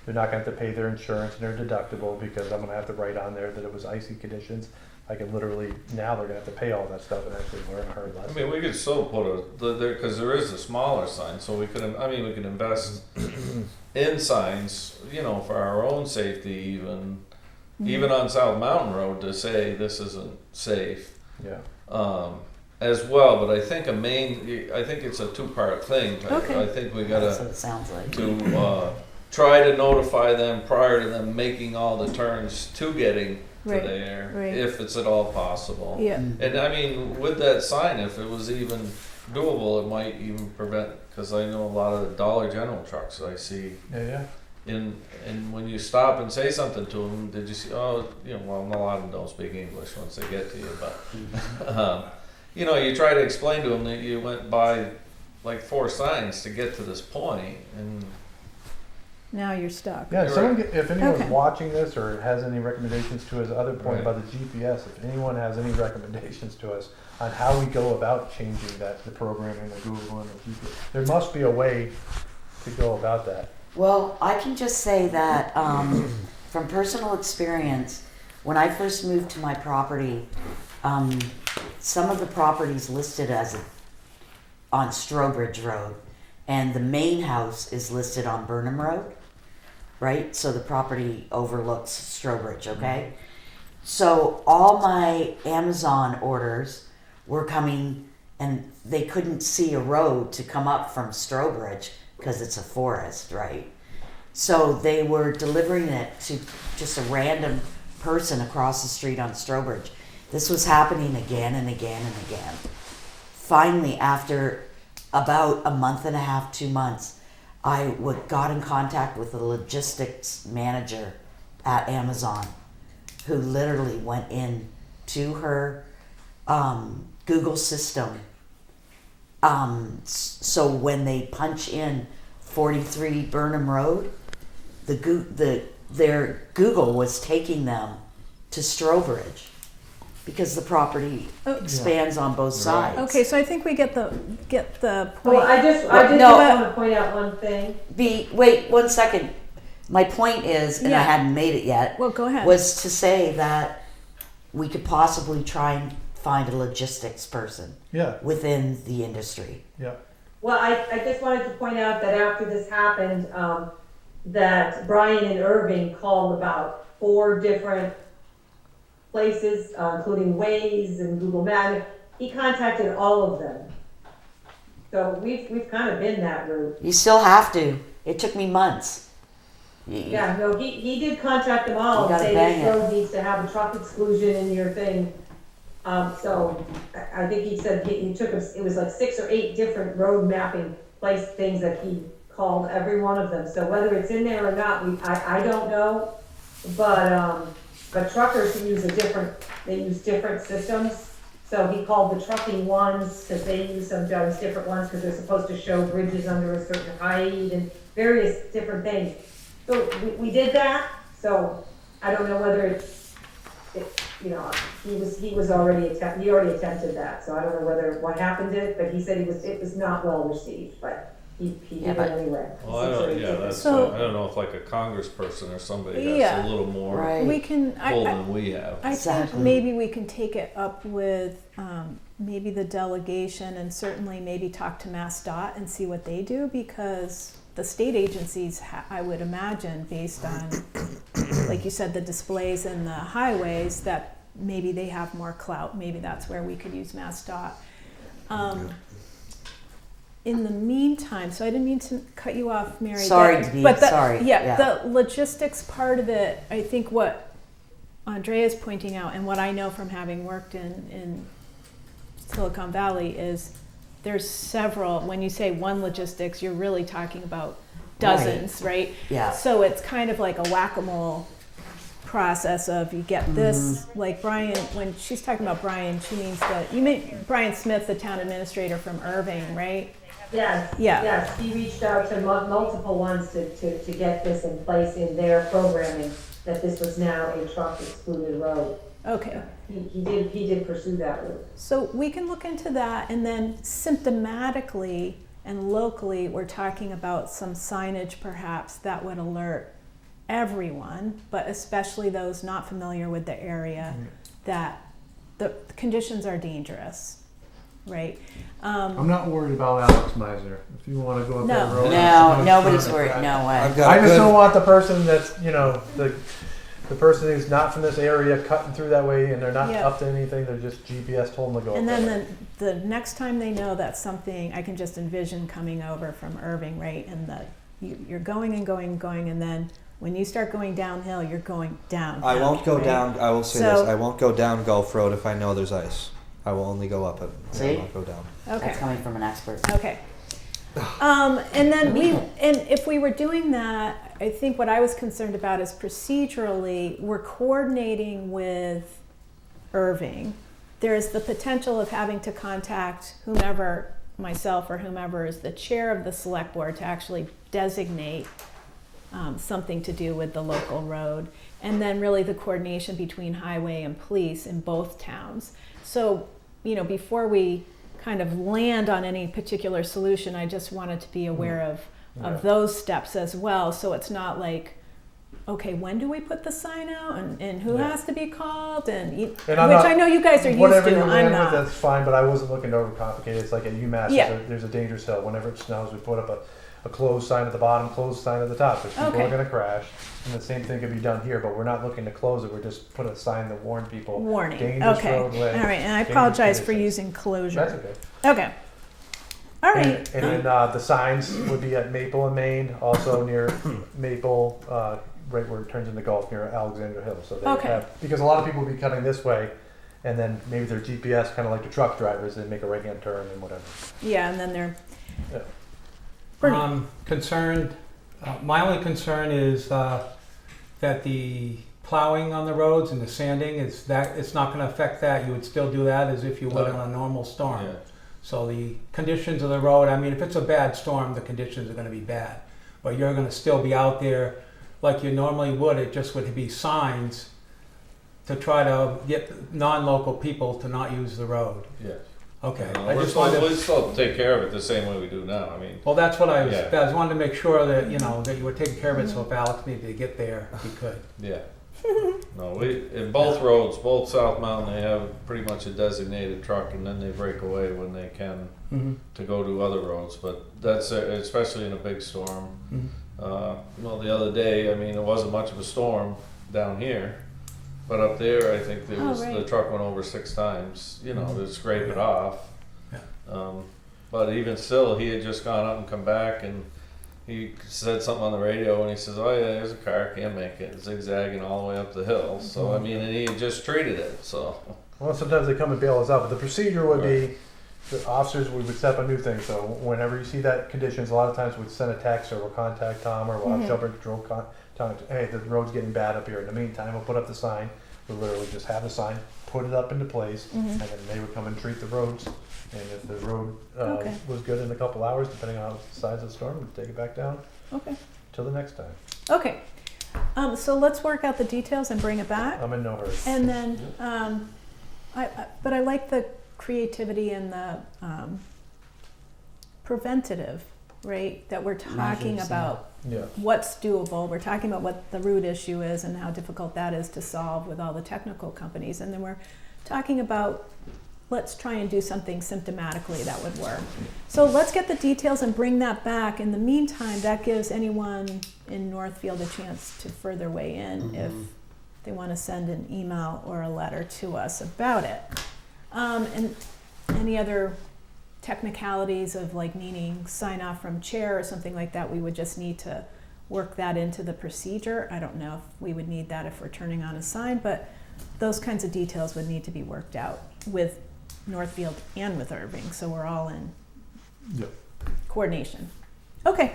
S3: they're not gonna have to pay their insurance and their deductible, because I'm gonna have to write on there that it was icy conditions, I can literally, now they're gonna have to pay all that stuff and actually learn a hard
S7: I
S3: lesson.
S7: mean, we could still put because there is a smaller sign, so we could invest in signs, you know, for our own safety, even on South Mountain Road, to say this isn't safe.
S3: Yeah.
S7: As well, but I think it's a two-part thing.
S1: Okay.
S7: I think we
S2: That's
S7: gotta
S2: what it sounds like.
S7: to try to notify them prior to them making all the turns to getting to
S1: Right,
S7: there,
S1: right.
S7: if it's at all possible.
S1: Yeah.
S7: And I mean, with that sign, if it was even doable, it might even prevent, because I know a lot of the Dollar General trucks I see
S3: Yeah.
S7: and when you stop and say something to them, did you see, well, a lot of them don't speak English once they get to you, but, you know, you try to explain to them that you went by like 4 signs to get to this point, and
S1: Now you're stuck.
S3: Yeah, if anyone's
S1: Okay.
S3: watching this or has any recommendations to his other point
S7: Right.
S3: about the GPS, if anyone has any recommendations to us on how we go about changing the programming, the Google and the GPS, there must be a way to go about that.
S2: Well, I can just say that from personal experience, when I first moved to my property, some of the properties listed on Strobridge Road, and the main house is listed on Burnham Road, right? So the property overlooks Strobridge, okay? So all my Amazon orders were coming, and they couldn't see a road to come up from Strobridge because it's a forest, right? So they were delivering it to just a random person across the street on Strobridge. This was happening again and again and again. Finally, after about a month and a half, 2 months, I got in contact with the logistics manager at Amazon, who literally went in to her Google system. So when they punch in 43 Burnham Road, their Google was taking them to Strobridge because the property expands on both sides.
S1: Okay, so I think we get the point.
S8: Well, I just
S2: No.
S8: want to point out one thing.
S2: Wait 1 second. My point is, and I
S1: Yeah.
S2: hadn't made it yet,
S1: Well, go ahead.
S2: was to say that we could possibly try and find a logistics person
S3: Yeah,
S2: within the industry.
S3: yeah.
S8: Well, I just wanted to point out that after this happened, that Brian and Irving called about 4 different places, including Waze and Google Maps, he contacted all of them. So we've kind of been that route.
S2: You still have to. It took me months.
S8: Yeah, no, he did contact them all
S2: You
S8: and
S2: gotta
S8: say
S2: bang
S8: this
S2: it.
S8: road needs to have a truck exclusion in your thing. So I think he said he took us, it was like 6 or 8 different road mapping place things that he called every one of them. So whether it's in there or not, I don't know. But truckers use they use different systems. So he called the trucking ones, because they use sometimes different ones, because they're supposed to show bridges under a certain height and various different things. So we did that, so I don't know whether he already attempted that, so I don't know what happened to it, but he said it was not well received, but he did it anyway.
S7: Well, I don't,
S1: So-
S7: I don't know if like a congressperson or somebody
S1: Yeah.
S7: has a little more
S2: Right.
S1: We can,
S7: pull than we have.
S1: I think
S2: Exactly.
S1: maybe we can take it up with maybe the delegation and certainly maybe talk to MassDOT and see what they do, because the state agencies, I would imagine, based on, like you said, the displays and the highways, that maybe they have more clout. Maybe that's where we could use MassDOT. In the meantime, so I didn't mean to cut you off, Mary.
S2: Sorry, Dee,
S1: but
S2: sorry, yeah.
S1: the logistics part of it, I think what Andrea is pointing out, and what I know from having worked in Silicon Valley, is there's several. When you say one logistics, you're really talking about dozens, right?
S2: Yeah.
S1: So it's kind of like a whack-a-mole process of you get this, like Brian, when she's talking about Brian, she means you mean Brian Smith, the town administrator from Irving, right?
S8: Yes,
S1: Yeah.
S8: yes, he reached out to multiple ones to get this in place in their programming, that this was now a truck excluded road.
S1: Okay.
S8: He did pursue that route.
S1: So we can look into that, and then symptomatically and locally, we're talking about some signage perhaps that would alert everyone, but especially those not familiar with the area, that the conditions are dangerous, right?
S3: I'm not worried about Alex Miser. If you want to go up that
S1: No.
S3: road.
S2: No, nobody's worried. No way.
S5: I've got
S3: I
S5: a
S3: just
S5: good-
S3: don't want the person that's, the person who's not from this area cutting through that way, and they're not
S1: Yeah.
S3: up to anything, they're just GPS told them to go
S1: And
S3: up that way.
S1: then the next time they know that something, I can just envision coming over from Irving, right? And you're going and going and going, and then when you start going downhill, you're going down.
S5: I won't go
S1: right?
S5: down. I will say
S1: So-
S5: this: I won't go down Gulf Road if I know there's ice. I will only go up it. I
S2: See?
S5: won't go down.
S1: Okay.
S2: That's coming from an expert.
S1: Okay. And then if we were doing that, I think what I was concerned about is procedurally, we're coordinating with Irving. There's the potential of having to contact whomever, myself or whomever is the chair of the select board, to actually designate something to do with the local road. And then really the coordination between highway and police in both towns. So, before we kind of land on any particular solution, I just wanted to be aware of those steps as well. So it's not like, okay, when do we put the sign out, and who has to be called, which I know you guys are used
S3: Whatever
S1: to.
S3: you
S1: I'm
S3: ran with,
S1: not.
S3: that's fine, but I wasn't looking to overcomplicate it. It's like at UMass,
S1: Yeah.
S3: there's a dangerous hill. Whenever it snows, we put up a closed sign at the bottom, closed sign at the top, because people
S1: Okay.
S3: are gonna crash. And the same thing could be done here, but we're not looking to close it, we're just putting a sign to warn people.
S1: Warning.
S3: Dangerous
S1: Okay.
S3: roadway.
S1: All right. And I
S3: dangerous
S1: apologize for
S3: conditions.
S1: using closure.
S3: That's okay.
S1: Okay. All right.
S3: And then the signs would be at Maple and Main, also near Maple, right where it turns into Gulf, near Alexandra Hill. So they
S1: Okay.
S3: have, because a lot of people will be cutting this way, and then maybe their GPS, kind of like the truck drivers, they make a right-hand turn and whatever.
S1: Yeah, and then they're
S3: Yeah.
S1: Bernie.
S6: Concerned, my only concern is that the plowing on the roads and the sanding, it's not going to affect that. You would still do that as if you would on a normal storm.
S7: Yeah.
S6: So the conditions of the road, I mean, if it's a bad storm, the conditions are going to be bad. But you're going to still be out there like you normally would. It just would be signs to try to get non-local people to not use the road.
S7: Yes.
S6: Okay.
S7: No,
S6: I
S7: we're
S6: just
S7: supposed
S6: wanted
S7: we still take care of it the same way we do now. I mean,
S6: Well, that's what I was.
S7: Yeah.
S6: I just wanted to make sure that that you were taking care of it. So if Alex needed to get there, he could.
S7: yeah. No, in both roads, both South Mountain, they have pretty much a designated truck, and then they break away when they can
S6: Mm-hmm.
S7: to go to other roads. But that's especially in a big storm.
S6: Mm-hmm.
S7: The other day, I mean, it wasn't much of a storm down here, But up there, I think there
S1: Oh,
S7: was, the
S1: right.
S7: truck went over 6 times, you know, to scrape it off.
S6: Yeah.
S7: But even still, he had just gone up and come back, and he said something on the radio, and he says, "Oh yeah, there's a car, can't make it, zigzagging all the way up the hill." So I mean, and he had just treated it. So
S3: Well, sometimes they come and bail us out, but the procedure would be, the officers, we would set up a new thing, so whenever you see that conditions, a lot of times we'd send a text, or we'll contact Tom, or we'll have shelter control contact, hey, the road's getting bad up here. In the meantime, we'll put up the sign, we'll literally just have the sign, put it up into place, and then they would come and treat the roads. And if the road
S1: Okay.
S3: was good in a couple hours, depending on the size of the storm, we'd take it back down
S1: Okay.
S3: till the next time.
S1: Okay. So let's work out the details and bring it back.
S3: I'm in no hurry.
S1: And then, but I like the creativity and the preventative, right? That we're talking
S2: Measures,
S1: about
S3: Yeah.
S1: what's doable. We're talking about what the root issue is and how difficult that is to solve with all the technical companies. And then we're talking about, let's try and do something symptomatically that would work. So let's get the details and bring that back. In the meantime, that gives anyone in Northfield a chance to further weigh in if they want to send an email or a letter to us about it. And any other technicalities of like needing sign off from chair or something like that, we would just need to work that into the procedure. I don't know if we would need that if we're turning on a sign, but those kinds of details would need to be worked out with Northfield and with Irving, so we're all in
S3: Yep.
S1: coordination. Okay,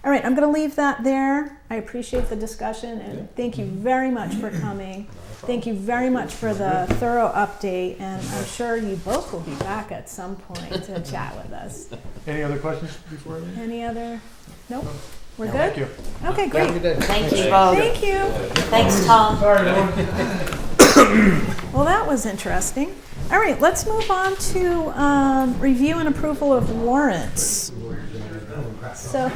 S1: all right, I'm gonna leave that there. I appreciate the discussion and thank you very much for coming. Thank you very much for the thorough update, and I'm sure you both will be back at some point to chat with us.
S3: Any other questions before I leave?
S1: Any other? Nope, we're
S3: No,
S1: good?
S3: Thank you.
S1: Okay, great.
S2: Thank you both.
S1: Thank you.
S2: Thanks, Tom.
S3: Sorry, everyone.
S1: Well, that was interesting. All right, let's move on to review and approval of warrants. So,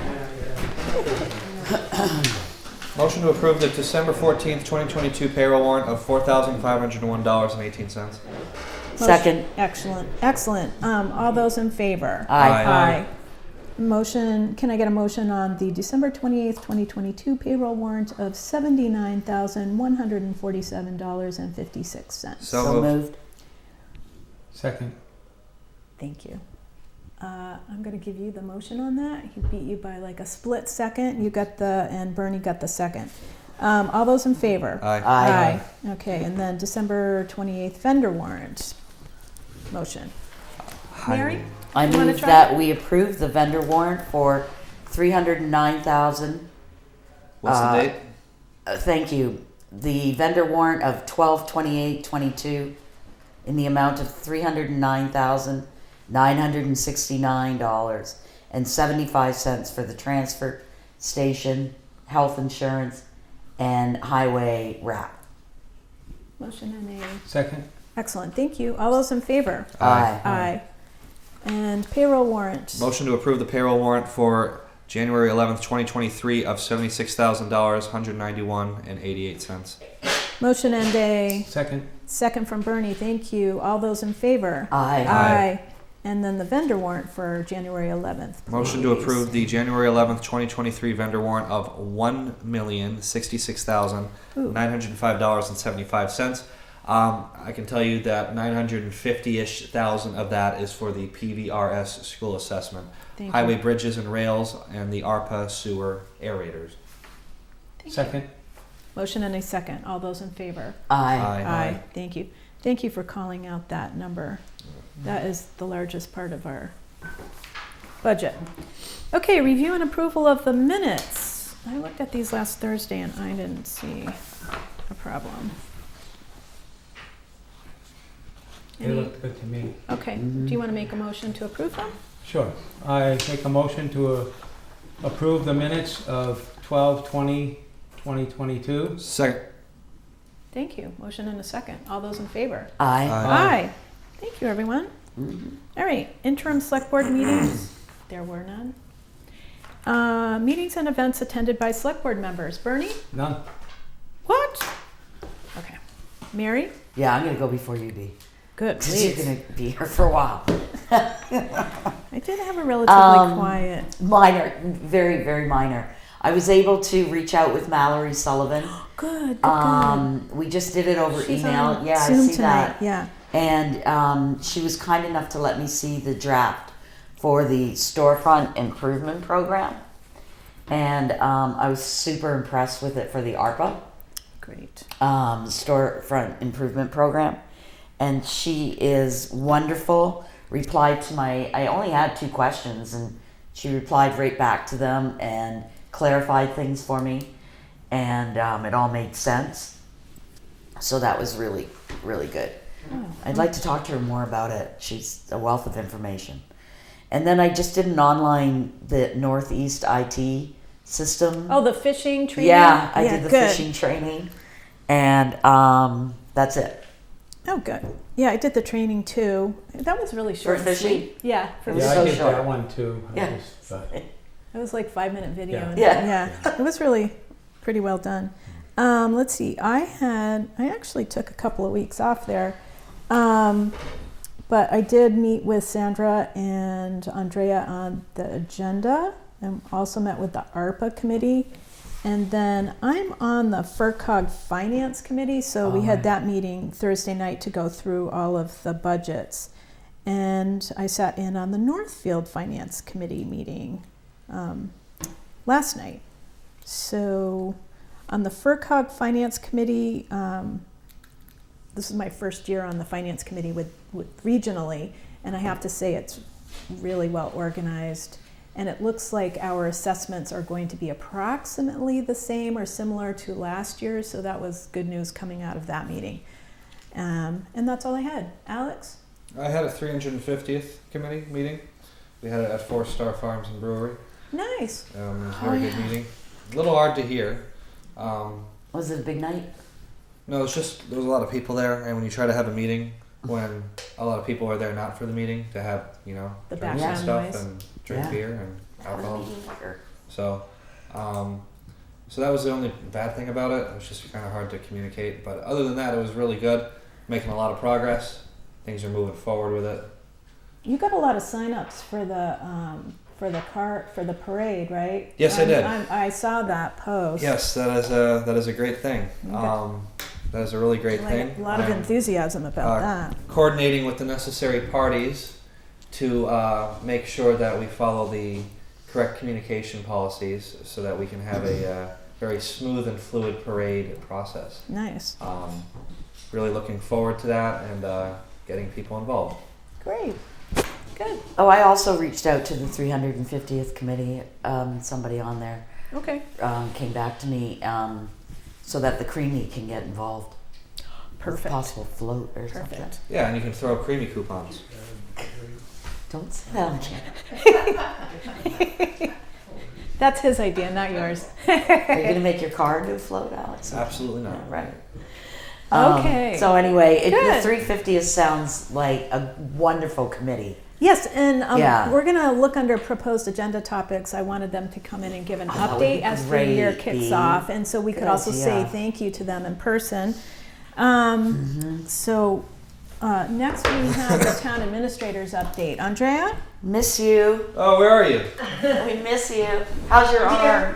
S5: Motion to approve the December 14th, 2022 payroll warrant of $4,501.18.
S2: Second.
S1: excellent, excellent. All those in favor?
S2: Aye.
S1: Aye. Motion, can I get a motion on the December 28th, 2022 payroll warrant of $79,147.56?
S2: So moved.
S6: Second.
S1: Thank you. I'm going to give you the motion on that. He beat you by like a split second. You got and Bernie got the second. All those in favor?
S5: Aye.
S2: Aye.
S1: Okay, and then December 28th vendor warrant. Motion. Mary?
S2: I
S1: You wanna
S2: move
S1: try?
S2: that we approve the vendor warrant for $309,000.
S5: What's the date?
S2: Thank you. The vendor warrant of 12/28/22 in the amount of $309,969.75 for the transfer station, health insurance, and highway wrap.
S1: Motion and a
S6: Second.
S1: excellent. Thank you. All those in favor?
S2: Aye.
S1: Aye. And payroll warrant.
S5: Motion to approve the payroll warrant for January 11th, 2023 of $76,000, $191.88.
S1: Motion and a
S6: Second.
S1: second from Bernie. Thank you. All those in favor?
S2: Aye.
S1: Aye. And then the vendor warrant for January 11th.
S5: Motion to
S1: please.
S5: approve the January 11th, 2023 vendor warrant of $1,066,905.75. I can tell you that 950-ish thousand of that is for the PVRS school assessment,
S1: Thank
S5: highway
S1: you.
S5: bridges and rails, and the ARPA sewer aerators.
S6: Second.
S1: Motion and a second. All those in favor?
S2: Aye.
S1: Aye. Thank you. Thank you for calling out that number. That is the largest part of our budget. Okay, review and approval of the minutes. I looked at these last Thursday and I didn't see a problem.
S6: They looked good to me.
S1: Okay, do you want to make a motion to approve them?
S6: Sure. I make a motion to approve the minutes of 12/20/2022.
S5: Second.
S1: Thank you. Motion and a second. All those in favor?
S2: Aye.
S1: Aye. Thank you, everyone. All right, interim select board meetings. There were none. Meetings and events attended by select board members. Bernie?
S6: None.
S1: What? Okay. Mary?
S2: Yeah, I'm gonna go before you be.
S1: Good,
S2: 'Cause you're
S1: please.
S2: gonna be here for a while.
S1: I did have a relatively quiet.
S2: Minor, very, very minor. I was able to reach out with Mallory Sullivan.
S1: Good, good.
S2: We just did it over
S1: She's
S2: email.
S1: on
S2: Yeah,
S1: Zoom
S2: I see
S1: tonight.
S2: that.
S1: Yeah.
S2: And she was kind enough to let me see the draft for the storefront improvement program. And I was super impressed with it for the ARPA
S1: Great.
S2: storefront improvement program. And she is wonderful. Replied to I only had 2 questions, and she replied right back to them and clarified things for me. And it all made sense. So that was really, really good.
S1: Oh,
S2: I'd like to talk to her more about it. She's a wealth of information. And then I just did an online, the Northeast IT system.
S1: Oh, the fishing training?
S2: Yeah, I did the
S1: good.
S2: fishing training. And that's it.
S1: Oh, good. Yeah, I did the training too. That was really short. and
S2: fishing?
S1: sweet. Yeah, for
S2: It was
S6: Yeah,
S2: so
S6: I did
S2: short.
S6: that one too. I
S2: Yeah.
S6: just,
S1: it was like 5-minute video.
S6: Yeah.
S1: and-
S2: Yeah.
S1: It was really pretty well done. Let's see. I actually took a couple of weeks off there. But I did meet with Sandra and Andrea on the agenda, and also met with the ARPA committee. And then I'm on the FERCog Finance Committee, so we had that meeting Thursday night to go through all of the budgets. And I sat in on the Northfield Finance Committee meeting last night. So on the FERCog Finance Committee, this is my first year on the Finance Committee with regionally, and I have to say it's really well organized. And it looks like our assessments are going to be approximately the same or similar to last year, so that was good news coming out of that meeting. And that's all I had. Alex?
S5: I had a 350th committee meeting. We had it at 4 Star Farms and Brewery.
S1: Nice.
S5: It was a very good meeting. A little hard to hear.
S2: Was it a big night?
S5: No, it's just there was a lot of people there, and when you try to have a meeting when a lot of people are there not for the meeting to have
S1: The
S5: drinks and
S1: background
S5: stuff
S1: noise.
S5: and drink
S2: Yeah.
S5: beer and alcohol.
S2: Sure.
S5: So, so that was the only bad thing about it. It was just kind of hard to communicate, but other than that, it was really good. Making a lot of progress. Things are moving forward with it.
S1: You got a lot of sign-ups for the parade, right?
S5: Yes, I did.
S1: I saw that post.
S5: Yes, that is a great thing.
S1: Okay.
S5: That is a really great thing.
S1: A lot of
S5: I'm,
S1: enthusiasm about that.
S5: coordinating with the necessary parties to make sure that we follow the correct communication policies so that we can have a very smooth and fluid parade process.
S1: Nice.
S5: Really looking forward to that and getting people involved.
S1: Great. Good.
S2: Oh, I also reached out to the 350th committee. Somebody on there
S1: Okay.
S2: came back to me so that the Creamy can get involved.
S1: Perfect.
S2: If possible float or something.
S1: Perfect.
S5: Yeah, and you can throw creamy coupons.
S2: Don't say that again.
S1: That's his idea, not yours.
S2: Are you going to make your car do float, Alex?
S5: Absolutely not.
S2: Yeah, right.
S1: Okay.
S2: So anyway,
S1: Good.
S2: the 350th sounds like a wonderful committee.
S1: Yes, and
S2: Yeah.
S1: we're going to look under proposed agenda topics. I wanted them to come in and give an
S2: that would be
S1: update as the year
S2: great,
S1: kicks
S2: Bea.
S1: off, and so we could
S2: Good
S1: also say
S2: idea.
S1: thank you to them in person. So next we have the town administrator's update. Andrea?
S2: Miss you.
S5: Oh, where are you?
S2: We miss you. How's your arm?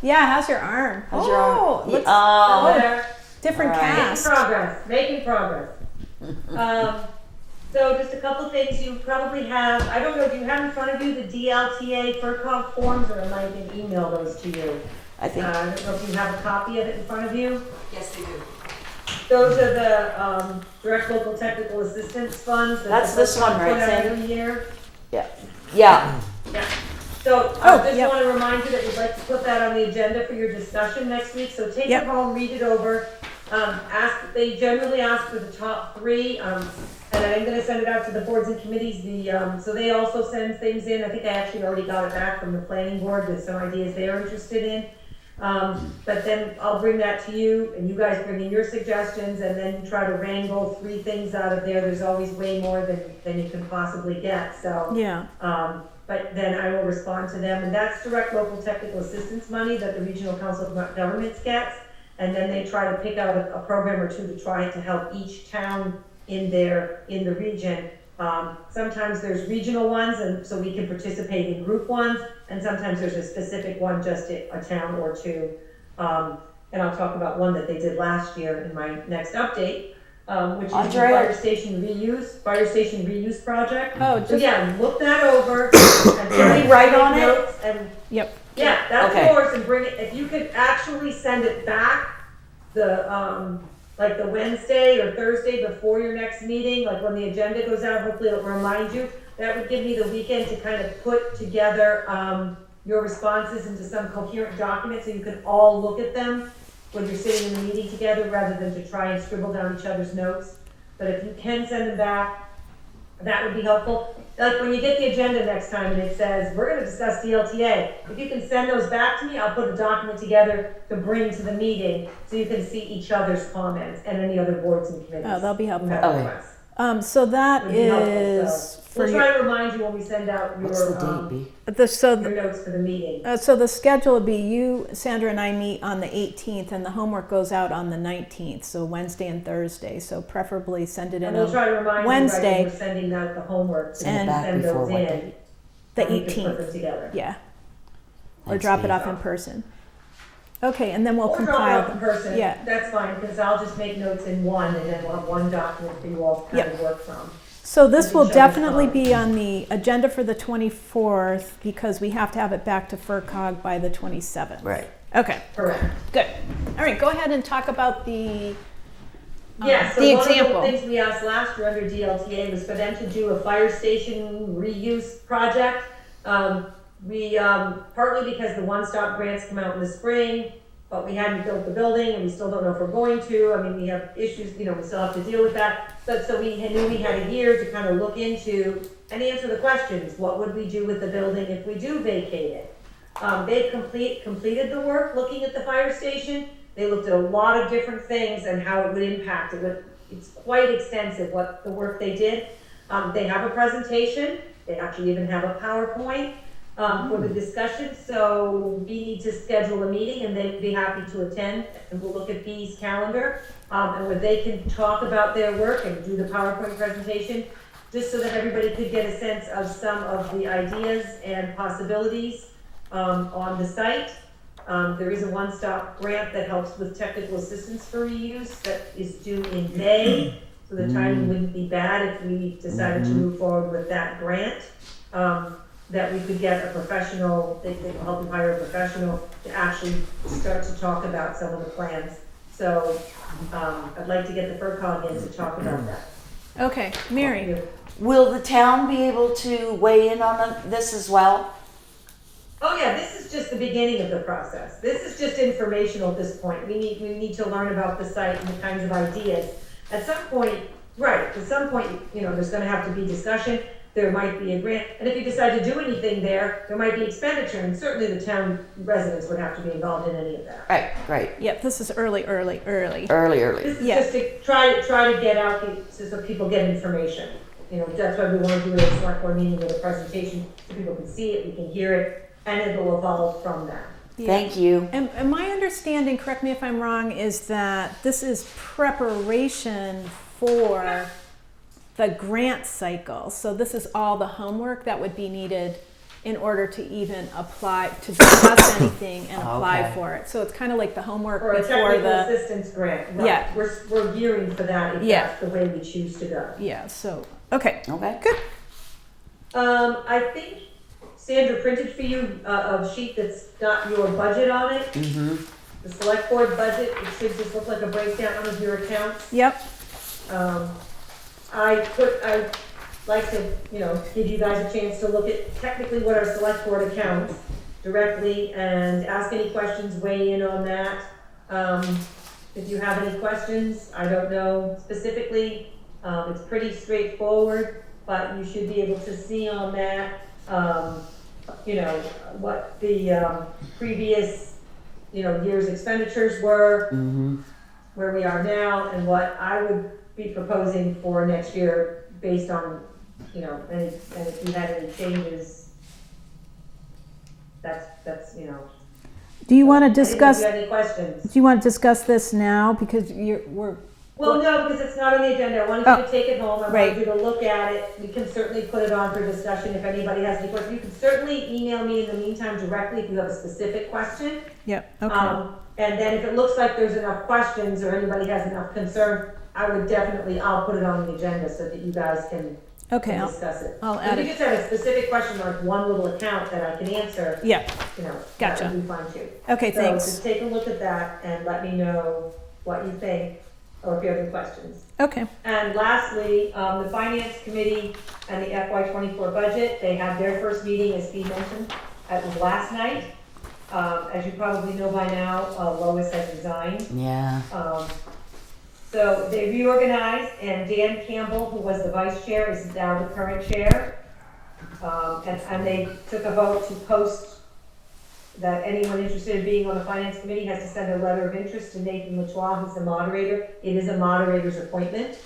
S1: Yeah, how's your arm?
S2: How's your arm?
S1: Looks
S2: Oh,
S1: different
S2: All right.
S1: cast.
S8: Making progress. So just a couple things you probably have, I don't know, do you have in front of you the DLTA FERCog forms, or am I going to email those to you?
S2: I think
S8: I don't know if you have a copy of it in front of you.
S9: Yes, they do.
S8: Those are the direct local technical assistance funds. that
S2: That's
S8: the
S2: this one,
S8: FERCog
S2: right,
S8: put out
S2: Sandy?
S8: every year.
S2: yeah.
S8: Yeah. So I
S1: Oh,
S8: just
S1: yep.
S8: want to remind you that we'd like to put that on the agenda for your discussion next week. So take
S1: Yep.
S8: it home, read it over. They generally ask for the top 3, and I'm going to send it out to the boards and committees. So they also send things in. I think I actually already got it back from the planning board with some ideas they're interested in. But then I'll bring that to you, and you guys bring in your suggestions, and then try to wrangle 3 things out of there. There's always way more than you can possibly get. So.
S1: Yeah.
S8: But then I will respond to them, and that's direct local technical assistance money that the Regional Council of Governments gets. And then they try to pick out a program or 2 to try to help each town in the region Sometimes there's regional ones, and so we can participate in group ones, and sometimes there's a specific one, just a town or two. And I'll talk about one that they did last year in my next update, which is the
S2: Andrea?
S8: fire station reuse project.
S1: Oh,
S8: So
S1: just,
S8: yeah, look that over. And
S2: Can we write on it?
S8: notes and
S1: yep.
S8: yeah, that's
S2: Okay.
S8: yours, and bring it, if you could actually send it back, like the Wednesday or Thursday before your next meeting, like when the agenda goes out, hopefully it'll remind you. That would give me the weekend to kind of put together, your responses into some coherent document, so you can all look at them when you're sitting in the meeting together, rather than to try and scribble down each other's notes. But if you can send them back, that would be helpful. Like when you get the agenda next time and it says, we're gonna discuss DLTA, if you can send those back to me, I'll put a document together to bring to the meeting so you can see each other's comments and any other boards and committees.
S1: Oh, that'll be helpful.
S8: who have
S2: Okay.
S8: requests.
S1: So that
S8: Would be helpful,
S1: is
S8: so
S1: for
S8: we'll try to remind you when we send out
S2: What's the
S8: your,
S2: date, B?
S1: your
S8: notes for the meeting.
S1: so the schedule would be you, Sandra, and I meet on the 18th, and the homework goes out on the 19th, so Wednesday and Thursday. So preferably send it in
S8: And we'll
S1: on
S8: try to remind you
S1: Wednesday.
S8: right when we're sending out the homework to
S2: Send it back
S8: send
S2: before
S8: those
S2: what
S8: in.
S2: date?
S1: the
S8: and we can put
S1: 18th.
S8: them together.
S1: Yeah, or
S2: Thanks,
S1: drop it
S2: Dave.
S1: off in person. Okay, and then we'll
S8: Or drop it
S1: compile
S8: off in
S1: them.
S8: person,
S1: Yeah.
S8: that's fine, because I'll just make notes in one, and then we'll have one document for you all to kind of work from.
S1: So this
S8: With
S1: will
S8: each other's
S1: definitely
S8: comments.
S1: be on the agenda for the 24th, because we have to have it back to FERCog by the 27th.
S2: Right.
S1: Okay,
S8: Correct.
S1: good. All right, go ahead and talk about the
S8: Yeah, so
S1: the
S8: one
S1: example.
S8: of the things we asked last year under DLTA was for them to do a fire station reuse project. Partly because the one-stop grants come out in the spring, but we hadn't built the building, and we still don't know if we're going to. I mean, we have issues, we still have to deal with that. But so we knew we had a year to kind of look into and answer the questions. What would we do with the building if we do vacate it? They've completed the work looking at the fire station. They looked at a lot of different things and how it would impact it. It's quite extensive, what the work they did. They have a presentation. They actually even have a PowerPoint for the discussion. So we need to schedule a meeting, and they'd be happy to attend. And we'll look at Bee's calendar, and where they can talk about their work and do the PowerPoint presentation, just so that everybody could get a sense of some of the ideas and possibilities on the site. There is a one-stop grant that helps with technical assistance for reuse that is due in May, so the timing wouldn't be bad if we decided to move forward with that grant. That we could get a professional, they will help you hire a professional to actually start to talk about some of the plans. So I'd like to get the FERCog in to talk about that.
S1: Okay, Mary.
S2: Will the town be able to weigh in on this as well?
S8: Oh yeah, this is just the beginning of the process. This is just informational at this point. We need to learn about the site and the kinds of ideas. At some point, there's gonna have to be discussion. There might be a grant, and if you decide to do anything there might be expenditure, and certainly the town residents would have to be involved in any of that.
S2: Right.
S1: Yep, this is early.
S2: Early.
S8: This is
S1: Yeah.
S8: just to try to get out, so people get information. That's why we wanna do a select board meeting with a presentation, so people can see it, we can hear it, and it will evolve from that.
S1: Yeah.
S2: Thank you.
S1: And my understanding, correct me if I'm wrong, is that this is preparation for the grant cycle. So this is all the homework that would be needed in order to even apply, to discuss anything and apply
S2: Okay.
S1: for it. So it's kind of like the homework
S8: Or a
S1: before
S8: technical
S1: the,
S8: assistance grant, right?
S1: Yeah.
S8: We're gearing for that if
S1: Yeah.
S8: that's the way we choose to go.
S1: yeah, so, okay.
S2: Okay.
S8: I think Sandra printed for you a sheet that's got your budget on it,
S2: Mm-hmm.
S8: the select board budget. It should just look like a breakdown of your accounts.
S1: Yep,
S8: I'd like to, give you guys a chance to look at technically what are select board accounts directly and ask any questions, weigh in on that. If you have any questions, I don't know specifically, it's pretty straightforward, but you should be able to see on that, what the previous, year's expenditures were,
S2: Mm-hmm.
S8: where we are now, and what I would be proposing for next year based on, and if you had any changes, that's.
S1: do you want to
S8: I didn't know if
S1: discuss,
S8: you had any questions?
S1: do you want to discuss this now? Because we're
S8: Well, no, because it's not on the agenda. I wanted you to take it home. I
S1: right.
S8: wanted you to look at it. We can certainly put it on for discussion if anybody has any questions. You can certainly email me in the meantime directly if you have a specific question.
S1: Yep, okay.
S8: And then if it looks like there's enough questions or anybody has enough concern, I'll put it on the agenda so that you guys can
S1: Okay,
S8: can discuss it.
S1: I'll
S8: If
S1: add
S8: you
S1: it.
S8: just have a specific question, like one little account that I can answer,
S1: Yeah,
S8: you know,
S1: Gotcha.
S8: that would be fine too.
S1: okay,
S8: So
S1: thanks.
S8: just take a look at that and let me know what you think, or if you have any questions.
S1: Okay,
S8: And lastly, the finance committee and the FY '24 budget, they had their first meeting, as Steve mentioned, it was last night. As you probably know by now, Lois has resigned.
S2: Yeah.
S8: So they reorganized, and Dan Campbell, who was the vice chair, is now the current chair. And they took a vote to post that anyone interested in being on the finance committee has to send a letter of interest to Nathan Latois, who's the moderator. It is a moderator's appointment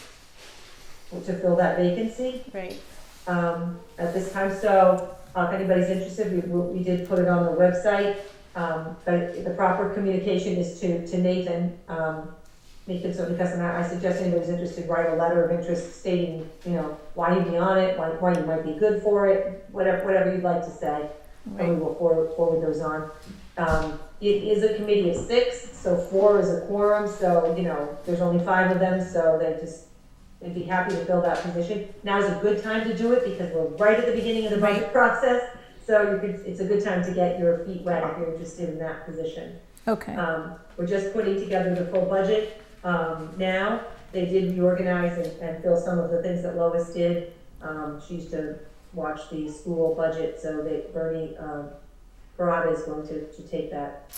S8: to fill that vacancy
S1: right.
S8: at this time. So if anybody's interested, we did put it on the website. But the proper communication is to Nathan. Nathan, so because I suggest anybody's interested, write a letter of interest stating, you know, why you'd be on it, why you might be good for it, whatever you'd like to say. And we will forward those on. It is a committee of 6, so 4 is a quorum, so, you know, there's only 5 of them, so they'd be happy to fill that position. Now is a good time to do it because we're right at the beginning of the budget process, so it's a good time to get your feet wet if you're interested in that position.
S1: Okay,
S8: We're just putting together the full budget now. They did reorganize and fill some of the things that Lois did. She used to watch the school budget, so Bernie Barada is going to take that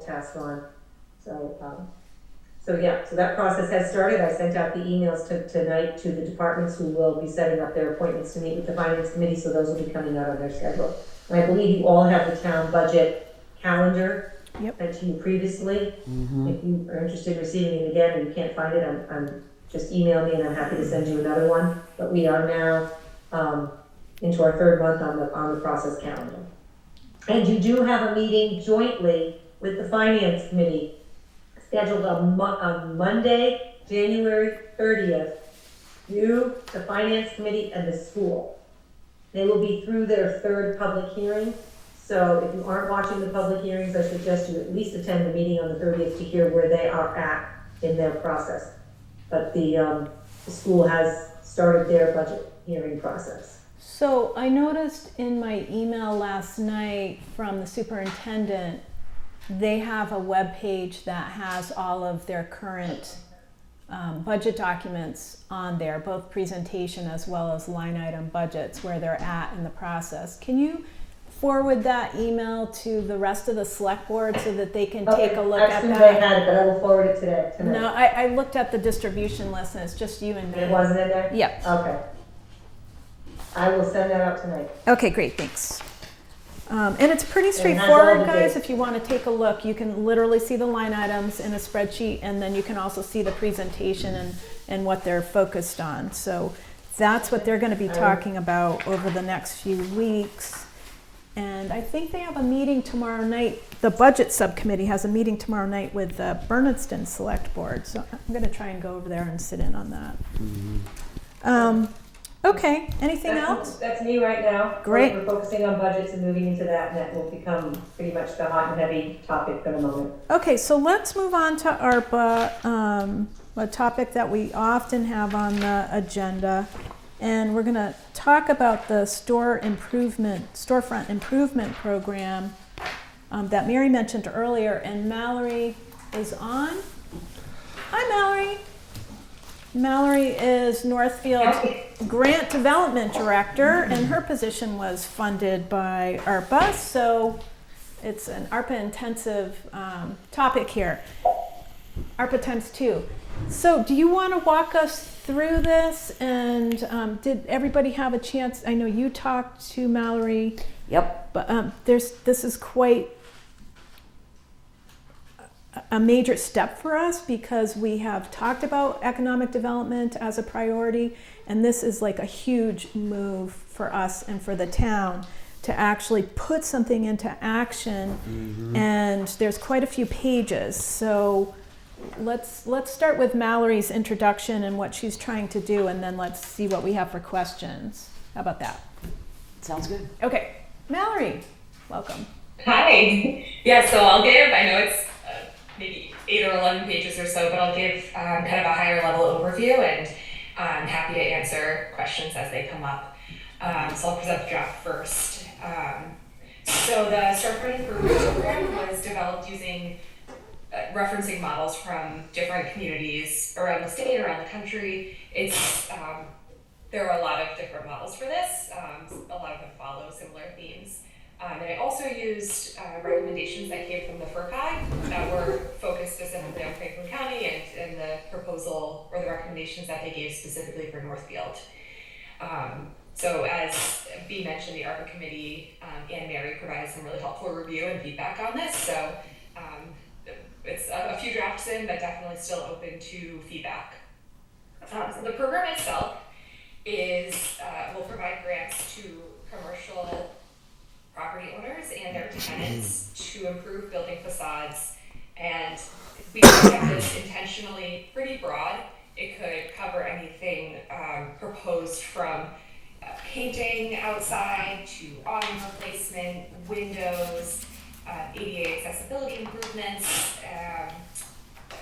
S8: task on. So that process has started. I sent out the emails tonight to the departments who will be setting up their appointments to meet with the finance committee, so those will be coming out on their schedule. And I believe you all have the town budget calendar sent to you previously. If you are interested in receiving it again and you can't find it, I'm just email me and I'm happy to send you another one. But we are now into our 3rd month on the process calendar. And you do have a meeting jointly with the finance committee scheduled on Monday, January 30th, you, the finance committee, and the school. They will be through their 3rd public hearing. So if you aren't watching the public hearings, I suggest you at least attend the meeting on the 30th to hear where they are at in their process. But the school has started their budget hearing process.
S1: so I noticed in my email last night from the superintendent, they have a web page that has all of their current budget documents on there, both presentation as well as line item budgets, where they're at in the process. Can you forward that email to the rest of the select board so that they can take a look at
S8: As soon as
S1: that?
S8: I had it, but I will forward it tonight.
S1: No, I looked at the distribution list and it's just you and me.
S8: It wasn't in there?
S1: Yep.
S8: Okay. I will send that out tonight.
S1: Okay, great, thanks. And it's pretty
S8: has all
S1: straightforward,
S8: the
S1: guys.
S8: dates.
S1: If you want to take a look, you can literally see the line items in a spreadsheet, and then you can also see the presentation and what they're focused on. So that's what they're going to be talking about over the next few weeks. And I think they have a meeting tomorrow night. The budget subcommittee has a meeting tomorrow night with the Bernardston Select Board. So I'm going to try and go over there and sit in on that. Okay, anything else?
S8: That's me right now.
S1: Great.
S8: We're focusing on budgets and moving into that, and that will become pretty much the hot and heavy topic for the moment.
S1: Okay, so let's move on to ARPA, a topic that we often have on the agenda. And we're gonna talk about the storefront improvement program that Mary mentioned earlier, and Mallory is on. Hi, Mallory. Mallory is Northfield's Grant Development Director, and her position was funded by ARPA, so it's an ARPA-intensive topic here. ARPA times 2. So do you want to walk us through this, and did everybody have a chance? I know you talked to Mallory.
S2: Yep.
S1: But this is quite a major step for us because we have talked about economic development as a priority, and this is like a huge move for us and for the town to actually put something into action. And there's quite a few pages. So let's start with Mallory's introduction and what she's trying to do, and then let's see what we have for questions. How about that?
S2: Sounds good.
S1: Okay, Mallory, welcome.
S9: Hi. Yeah, so I'll give, I know it's maybe 8 or 11 pages or so, but I'll give kind of a higher level overview, and I'm happy to answer questions as they come up. So I'll present the draft first. So the Storefront Improvement Program was developed using referencing models from different communities around the state, around the country. It's there are a lot of different models for this. A lot of them follow similar themes. And I also used recommendations that came from the FERCI that were focused specifically on Franklin County and the proposal or the recommendations that they gave specifically for Northfield. So as B mentioned, the ARPA committee and Mary provided some really helpful review and feedback on this. So it's a few drafts in, but definitely still open to feedback. So the program itself is will provide grants to commercial property owners and their tenants to improve building facades, and we kept this intentionally pretty broad. It could cover anything proposed from painting outside to awning replacement, windows, ADA accessibility improvements,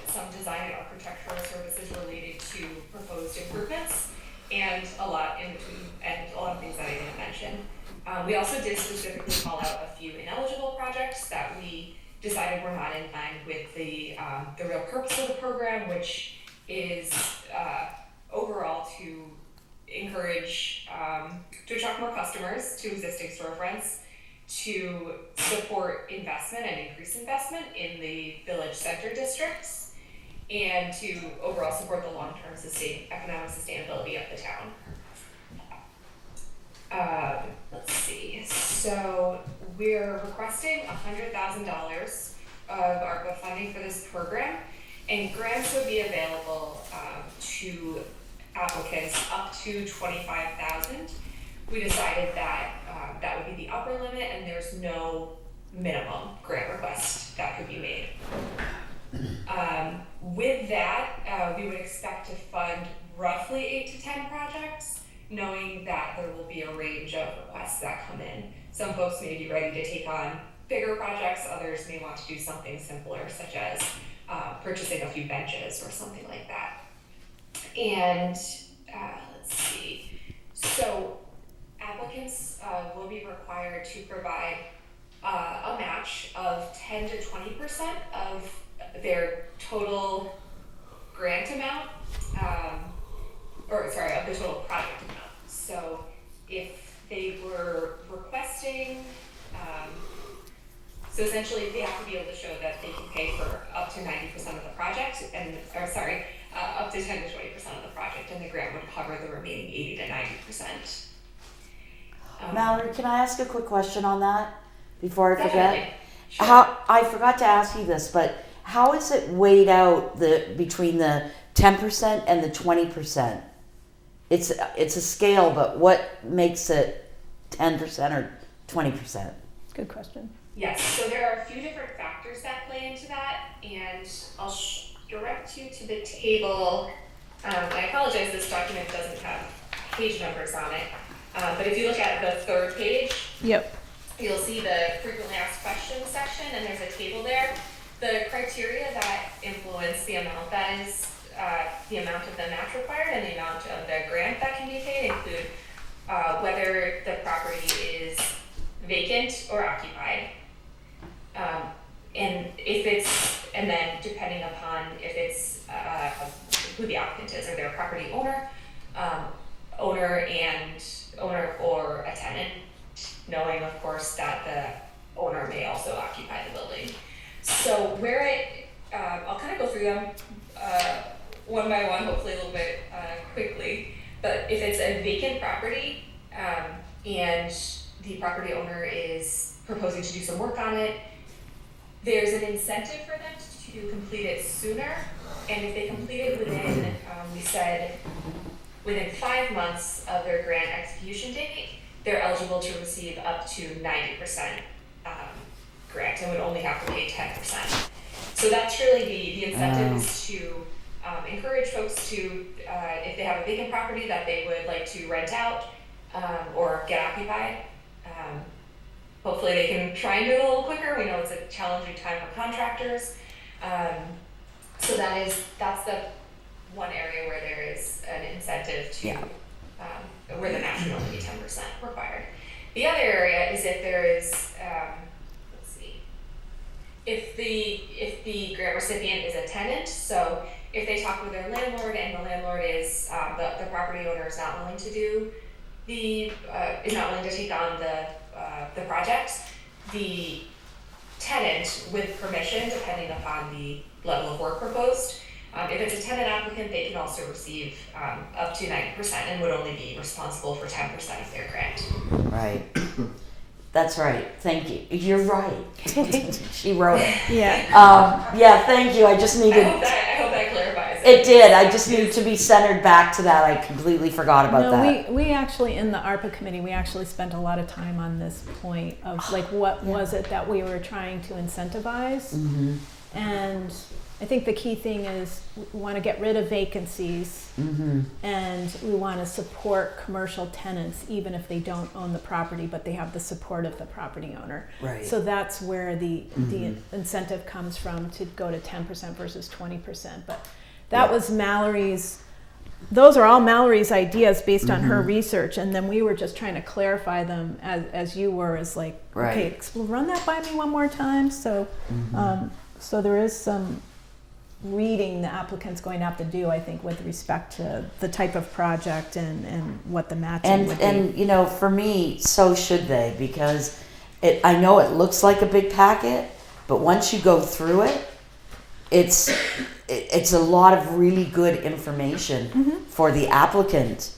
S9: some design and architectural services related to proposed improvements, and a lot in between, and a lot of things that I didn't mention. We also did specifically call out a few ineligible projects that we decided were not in line with the real purpose of the program, which is overall to encourage, to attract more customers to existing storefronts, to support investment and increase investment in the village center districts, and to overall support the long-term economic sustainability of the town. Let's see, so we're requesting $100,000 of ARPA funding for this program, and grants will be available to applicants up to $25,000. We decided that that would be the upper limit, and there's no minimum grant request that could be made. With that, we would expect to fund roughly 8 to 10 projects, knowing that there will be a range of requests that come in. Some folks may be ready to take on bigger projects, others may want to do something simpler, such as purchasing a few benches or something like that. And let's see, so applicants will be required to provide a match of 10 to 20% of their total grant amount, of the total project amount. So if they were requesting, so essentially they have to be able to show that they can pay for up to 90% of the project, up to 10 to 20% of the project, and the grant would cover the remaining 80 to 90%.
S2: Mallory, can I ask a quick question on that before I forget?
S9: Definitely. Sure.
S2: I forgot to ask you this, but how is it weighed out between the 10% and the 20%? It's a scale, but what makes it 10% or 20%?
S1: Good question.
S9: Yes, so there are a few different factors that play into that, and I'll direct you to the table. I apologize, this document doesn't have page numbers on it, but if you look at the third page,
S1: Yep.
S9: you'll see the frequently asked questions section, and there's a table there. The criteria that influence the amount that is the amount of the match required and the amount of the grant that can be paid include whether the property is vacant or occupied, and then depending upon if it's who the applicant is, or they're a property owner or a tenant, knowing of course that the owner may also occupy the building. So I'll kind of go through them one by one, hopefully a little bit quickly, but if it's a vacant property and the property owner is proposing to do some work on it, there's an incentive for them to complete it sooner, and if they complete it within, we said, within 5 months of their grant execution date, they're eligible to receive up to 90% grant and would only have to pay 10%. So that's really the incentive is to encourage folks to, if they have a vacant property that they would like to rent out or get occupied. Hopefully they can try and do it a little quicker. We know it's a challenging time for contractors. So that's the one area where there is an incentive to, where the match would only be 10% required. The other area is if there is, if the grant recipient is a tenant, so if they talk with their landlord and the landlord is, the property owner is not willing to do is not willing to take on the project, the tenant, with permission, depending upon the level of work proposed, if it's a tenant applicant, they can also receive up to 90% and would only be responsible for 10% of their grant.
S2: Right. That's right. Thank you. You're right. She wrote it.
S1: Yeah.
S2: Yeah, thank you. I just needed.
S9: I hope that clarifies it.
S2: It did. I just needed to be centered back to that. I completely forgot about that.
S1: No, we actually, in the ARPA committee, we actually spent a lot of time on this point of like, what was it that we were trying to incentivize?
S2: Mm-hmm.
S1: And I think the key thing is we want to get rid of vacancies,
S2: Mm-hmm.
S1: and we want to support commercial tenants even if they don't own the property, but they have the support of the property owner.
S2: Right.
S1: So that's where the incentive comes from, to go to 10% versus 20%. But that was Mallory's. Those are all Mallory's ideas based on her research, and then we were just trying to clarify them as you were, as like, okay, run that by me one more time. So, so there is some reading the applicant's going to have to do, I think, with respect to the type of project and what the matching would be.
S2: And you know, for me, so should they, because I know it looks like a big packet, but once you go through it, it's a lot of really good information for the applicant.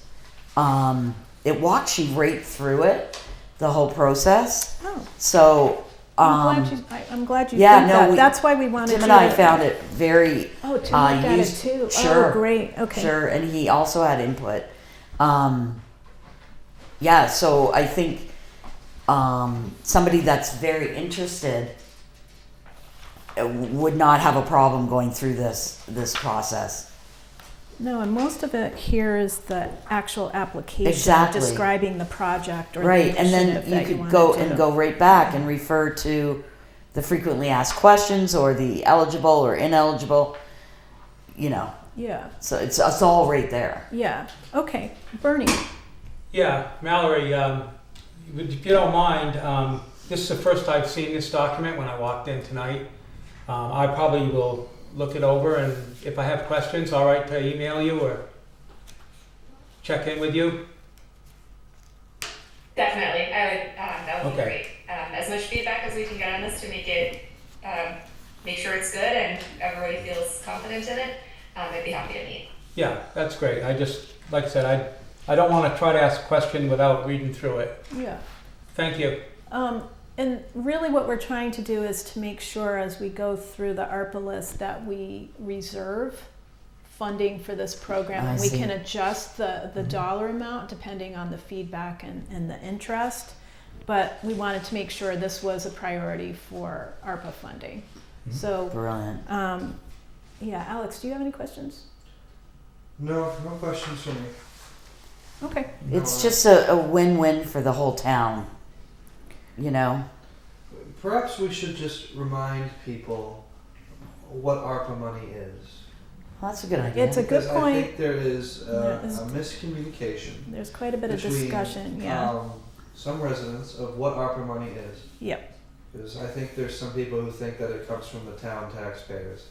S2: It walks you right through it, the whole process.
S1: Oh.
S2: So
S1: I'm glad you think that. That's why we wanted
S2: Tim and I found it very
S1: Tim looked at it too.
S2: Sure.
S1: Oh, great. Okay.
S2: Sure, and he also had input. Yeah, so I think somebody that's very interested would not have a problem going through this process.
S1: No, and most of it here is the actual application,
S2: Exactly.
S1: describing the project or
S2: Right,
S1: the
S2: and then
S1: initiative that
S2: you
S1: you
S2: could go
S1: wanted to
S2: and
S1: do.
S2: go right back and refer to the frequently asked questions or the eligible or ineligible, you know.
S1: Yeah,
S2: So it's all right there.
S1: yeah. Okay, Bernie.
S6: Yeah, Mallory, if you don't mind, this is the first I've seen this document when I walked in tonight. I probably will look it over, and if I have questions, all right to email you or check in with you.
S9: Definitely, I would. That would be
S6: Okay.
S9: great. As much feedback as we can get on this to make it, make sure it's good and everybody feels confident in it. I'd be happy to meet.
S6: Yeah, that's great. I just, like I said, I don't want to try to ask a question without reading through it.
S1: Yeah.
S6: Thank you.
S1: And really what we're trying to do is to make sure as we go through the ARPA list that we reserve funding for this program.
S2: I
S1: And we
S2: see.
S1: can adjust the dollar amount depending on the feedback and the interest. But we wanted to make sure this was a priority for ARPA funding. So,
S2: Brilliant.
S1: yeah, Alex, do you have any questions?
S5: No questions for me.
S1: Okay.
S2: It's just a win-win for the whole town, you know?
S5: Perhaps we should just remind people what ARPA money is.
S2: Well, that's a good idea.
S1: It's a good
S5: Because
S1: point.
S5: I think there is
S1: There is-
S5: a miscommunication
S1: There's quite a bit of
S5: between
S1: discussion, yeah.
S5: some residents of what ARPA money is.
S1: Yep.
S5: Because I think there's some people who think that it comes from the town taxpayers,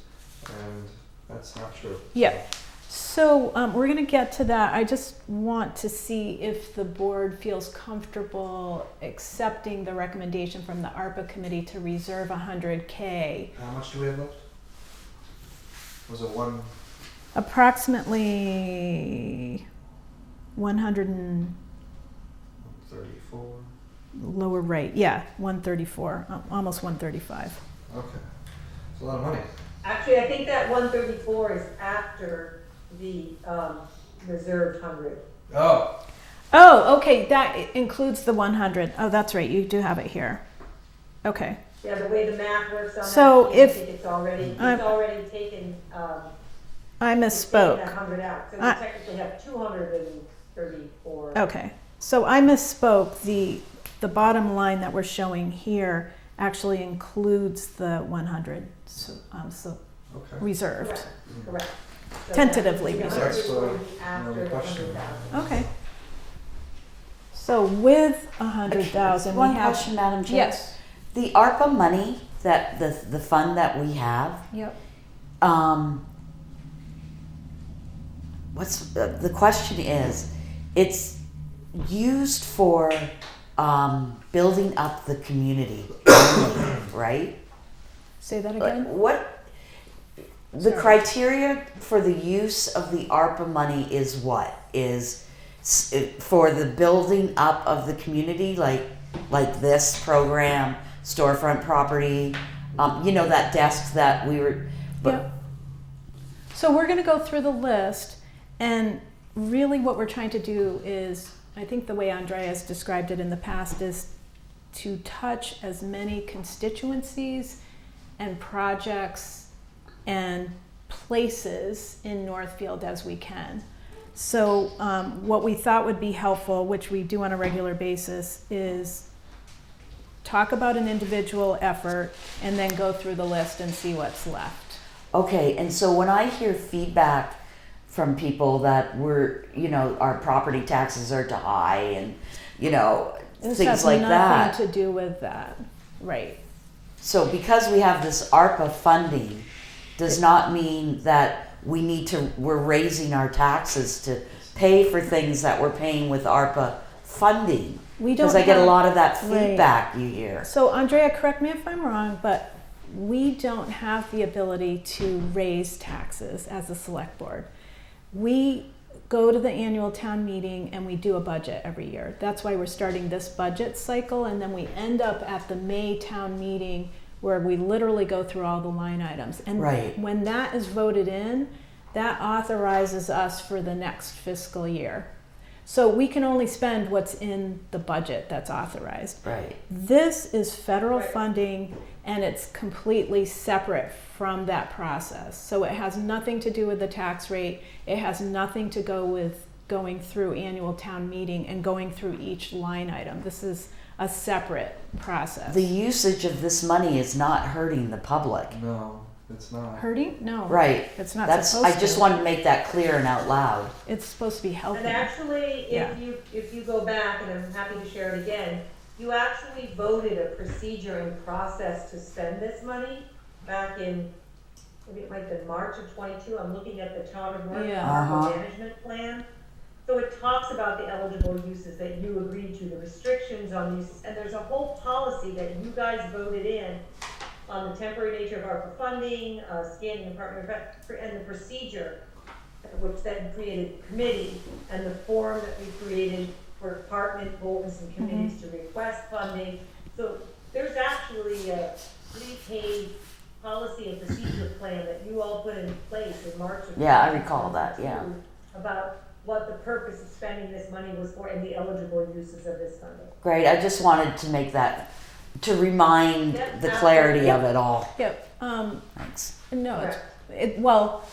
S5: and that's not true.
S1: Yep. So we're going to get to that. I just want to see if the board feels comfortable accepting the recommendation from the ARPA committee to reserve $100K.
S5: How much do we have left? Was it one?
S1: Approximately 100 and
S5: 34.
S1: lower right. Yeah, 134, almost 135.
S5: Okay, it's a lot of money.
S8: Actually, I think that 134 is after the reserved 100.
S5: Oh,
S1: Oh, okay, that includes the 100. Oh, that's right, you do have it here. Okay,
S8: Yeah, the way the math works on that.
S1: So
S8: I
S1: if-
S8: think it's already
S1: I'm-
S8: taken,
S1: I
S8: it's taken
S1: misspoke.
S8: 100 out. So we
S1: I-
S8: technically have 234.
S1: Okay, so I misspoke. The bottom line that we're showing here actually includes the 100, so
S7: Okay.
S1: reserved.
S8: Correct. So
S1: Tentatively
S8: that's
S1: reserved.
S8: 140 after
S7: Another
S8: the
S7: question.
S8: 100,000.
S1: Okay. So with 100,000, we
S2: One
S1: have.
S2: question, Madam Chair.
S1: Yes.
S2: The ARPA money, that the fund that we have,
S1: Yep.
S2: what's the question is, it's used for building up the community, right?
S1: Say that
S2: Like,
S1: again.
S2: what the criteria for the use of the ARPA money is? What is for the building up of the community, like this program, storefront property, that desk that we were.
S1: Yep. So we're going to go through the list, and really what we're trying to do is, I think the way Andreas described it in the past, is to touch as many constituencies and projects and places in Northfield as we can. So what we thought would be helpful, which we do on a regular basis, is talk about an individual effort and then go through the list and see what's left.
S2: Okay, and so when I hear feedback from people that our property taxes are too high and,
S1: This
S2: things
S1: has
S2: like that.
S1: nothing to do with that, right?
S2: So because we have this ARPA funding, does not mean that we're raising our taxes to pay for things that we're paying with ARPA funding.
S1: We don't
S2: Because I get a
S1: have-
S2: lot of that
S1: right.
S2: feedback you hear.
S1: So Andrea, correct me if I'm wrong, but we don't have the ability to raise taxes as a select board. We go to the annual town meeting and we do a budget every year. That's why we're starting this budget cycle, and then we end up at the May town meeting where we literally go through all the line items. And
S2: Right.
S1: when that is voted in, that authorizes us for the next fiscal year. So we can only spend what's in the budget that's authorized.
S2: Right.
S1: This is federal
S8: Right.
S1: funding, and it's completely separate from that process. So it has nothing to do with the tax rate. It has nothing to go with going through annual town meeting and going through each line item. This is a separate process.
S2: The usage of this money is not hurting the public.
S7: No, it's not.
S1: Hurting? No.
S2: Right.
S1: It's not
S2: That's.
S1: supposed
S2: I just
S1: to.
S2: wanted to make that clear and out loud.
S1: It's supposed to be helping.
S8: And actually,
S1: Yeah.
S8: if you go back, and I'm happy to share it again, you actually voted a procedure and process to spend this money back in, maybe it might have been March of 22. I'm looking at the Town of North
S1: Yeah.
S2: Uh-huh.
S8: management plan. So it talks about the eligible uses that you agreed to, the restrictions on uses, and there's a whole policy that you guys voted in on the temporary nature of ARPA funding, scanning Department of, and the procedure, which then created committee, and the form that we created for department bulletins and committees to request funding. So there's actually a 3-page policy and procedure plan that you all put in place in March of.
S2: Yeah, I recall that, yeah.
S8: About what the purpose of spending this money was for and the eligible uses of this funding.
S2: Great. I just wanted to make that, to remind
S8: Yep,
S2: the clarity of it all.
S1: Yep.
S2: Thanks.
S1: No, well,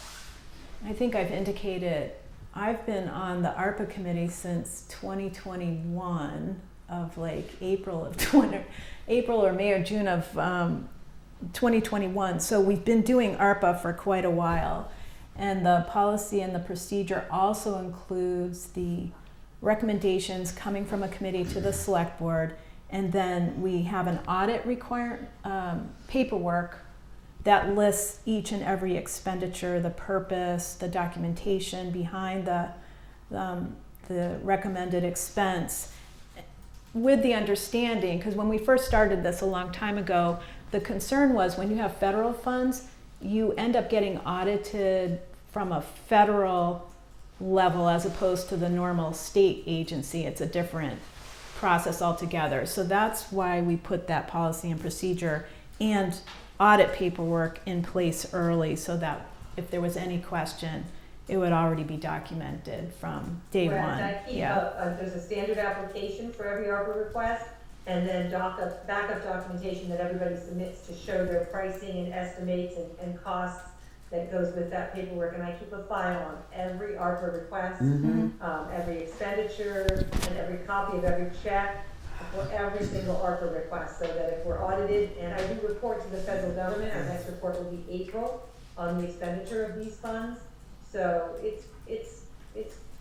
S1: I think I've indicated, I've been on the ARPA committee since 2021 of like April or May or June of 2021. So we've been doing ARPA for quite a while. And the policy and the procedure also includes the recommendations coming from a committee to the select board. And then we have an audit paperwork that lists each and every expenditure, the purpose, the documentation behind the recommended expense, with the understanding, because when we first started this a long time ago, the concern was when you have federal funds, you end up getting audited from a federal level as opposed to the normal state agency. It's a different process altogether. So that's why we put that policy and procedure and audit paperwork in place early, so that if there was any question, it would already be documented from day
S8: Correct.
S1: one.
S8: I keep there's a standard application for every ARPA request, and then backup documentation that everybody submits to show their pricing and estimates and costs that goes with that paperwork. And I keep a file on every ARPA request, every expenditure, and every copy of every check for every single ARPA request, so that if we're audited, and I do report to the federal government, our next report will be April on the expenditure of these funds. So it's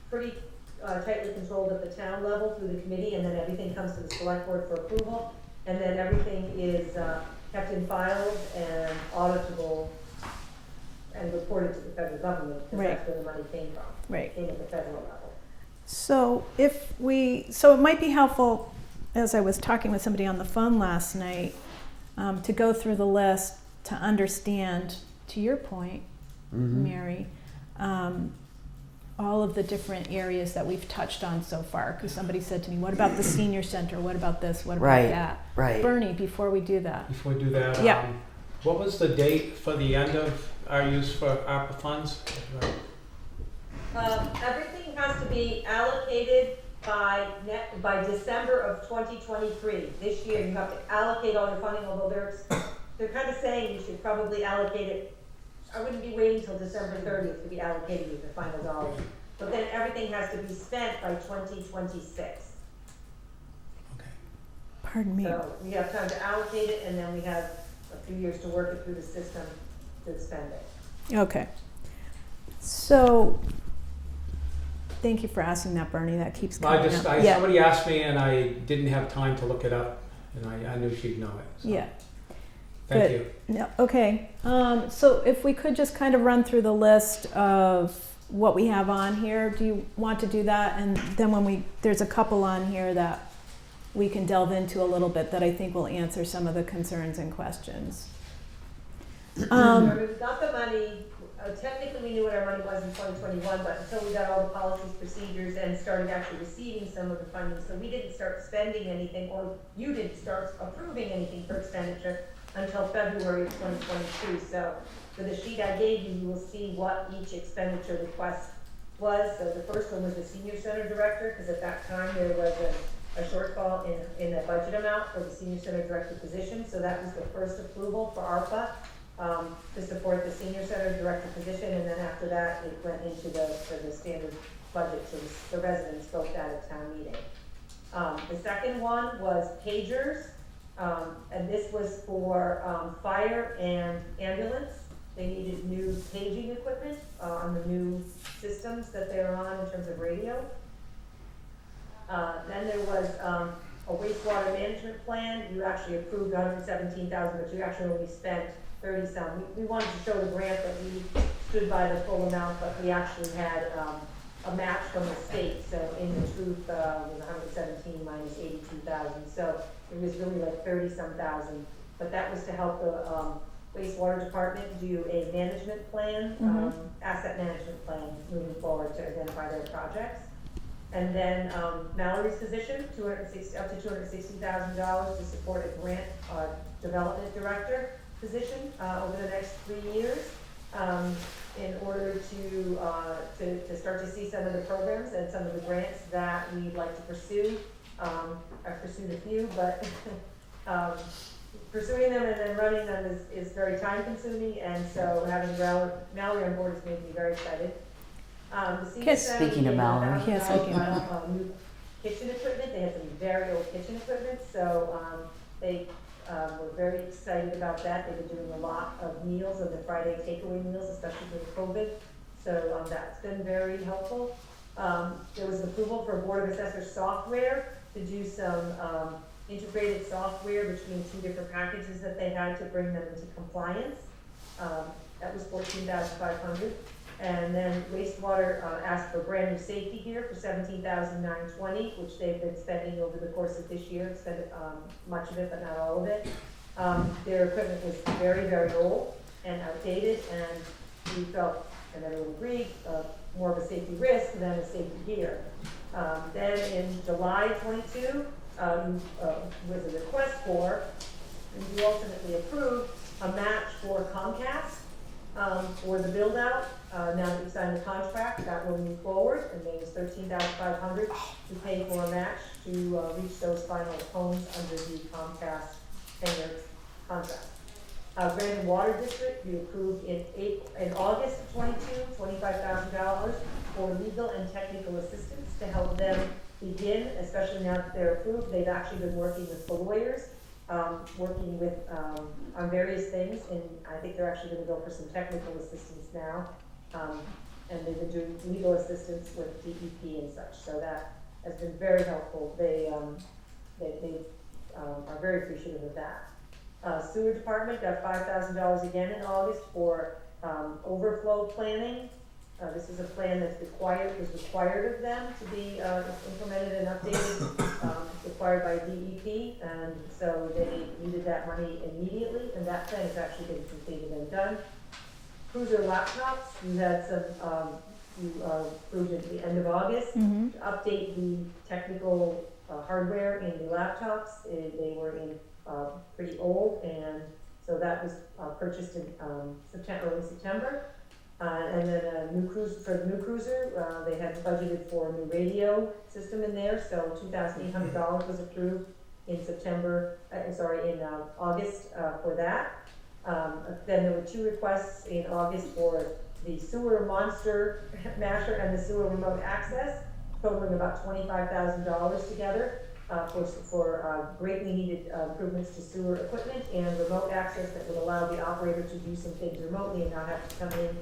S8: pretty tightly controlled at the town level through the committee, and then everything comes to the select board for approval, and then everything is kept in files and auditable and reported to the federal government, because
S1: Right.
S8: that's where the money came from.
S1: Right.
S8: It came at the federal level.
S1: So so it might be helpful, as I was talking with somebody on the phone last night, to go through the list to understand, to your point, Mary, all of the different areas that we've touched on so far. Because somebody said to me, what about the senior center? What about this? What about
S2: Right,
S1: that?
S2: right.
S1: Bernie, before we do that.
S6: Before we do that,
S1: Yeah.
S6: what was the date for the end of our use for ARPA funds?
S8: Everything has to be allocated by December of 2023. This year, you have to allocate all your funding, although they're kind of saying you should probably allocate it. I wouldn't be waiting till December 30th to be allocating you the final dollars. But then everything has to be spent by 2026.
S6: Okay.
S1: Pardon me.
S8: So we have time to allocate it, and then we have a few years to work it through the system to spend it.
S1: Okay. So, thank you for asking that, Bernie. That keeps coming up. Yeah.
S6: Somebody asked me and I didn't have time to look it up, and I knew she'd know it. So.
S1: Yeah.
S6: Thank
S1: Good.
S6: you.
S1: No, okay. So if we could just kind of run through the list of what we have on here, do you want to do that? And then there's a couple on here that we can delve into a little bit that I think will answer some of the concerns and questions.
S8: We got the money, technically we knew what our money was in 2021, but until we got all the policies, procedures, and started actually receiving some of the funding, so we didn't start spending anything, or you didn't start approving anything for expenditure until February of 2022. So for the sheet I gave you, you will see what each expenditure request was. So the first one was the senior center director, because at that time there was a shortfall in the budget amount for the senior center director position. So that was the first approval for ARPA to support the senior center director position. And then after that, it went into the standard budget, so the residents voted that at town meeting. The second one was pagers. And this was for fire and ambulance. They needed new paging equipment on the new systems that they're on in terms of radio. Then there was a wastewater management plan. You actually approved 117,000, but you actually only spent 30-some. We wanted to show the grant that we stood by the full amount, but we actually had a match from the state. So in the truth, it was 117 minus 82,000. So it was really like 30-some thousand, but that was to help the wastewater department do a management plan, asset management plan moving forward to identify their projects. And then Mallory's position, up to $260,000 to support a grant development director position over the next 3 years in order to start to see some of the programs and some of the grants that we'd like to pursue. I've pursued a few, but pursuing them and then running them is very time consuming, and so having Mallory on board has made me very excited. The senior center,
S2: Speaking of Mallory.
S1: Yes, speaking
S8: new kitchen equipment. They had some very old kitchen equipment, so they were very excited about that. They've been doing a lot of meals and the Friday takeaway meals, especially with COVID, so that's been very helpful. There was an approval for Board of Assessors software to do some integrated software between two different packages that they had to bring them into compliance. That was $14,500. And then wastewater asked for brand new safety gear for $17,920, which they've been spending over the course of this year. Spent much of it, but not all of it. Their equipment was very, very old and outdated, and we felt, and everyone agreed, more of a safety risk than a safety gear. Then in July 22, was a request for, and we ultimately approved, a match for Comcast for the build out. Now that we've signed the contract, that will move forward, and there was $13,500 to pay for a match to reach those final homes under the Comcast 10-year contract. Brandon Water District, we approved in August of 22, $25,000 for legal and technical assistance to help them begin, especially now that they're approved. They've actually been working with the lawyers, working with on various things, and I think they're actually going to go for some technical assistance now. And they've been doing legal assistance with DEP and such, so that has been very helpful. They are very appreciative of that. Sewer department got $5,000 again in August for overflow planning. This is a plan that's was required of them to be implemented and updated, required by DEP, and so they needed that money immediately, and that plan is actually getting completed and done. Cruiser laptops, we had some, approved at the end of August to update the technical hardware in the laptops. They were in pretty old, and so that was purchased in early September. And then a new cruiser, for the new cruiser, they had budgeted for a new radio system in there, so $2,800 was approved in August for that. Then there were 2 requests in August for the sewer monster masher and the sewer remote access, totaling about $25,000 together for greatly needed improvements to sewer equipment and remote access that would allow the operator to do some things remotely and not have to come in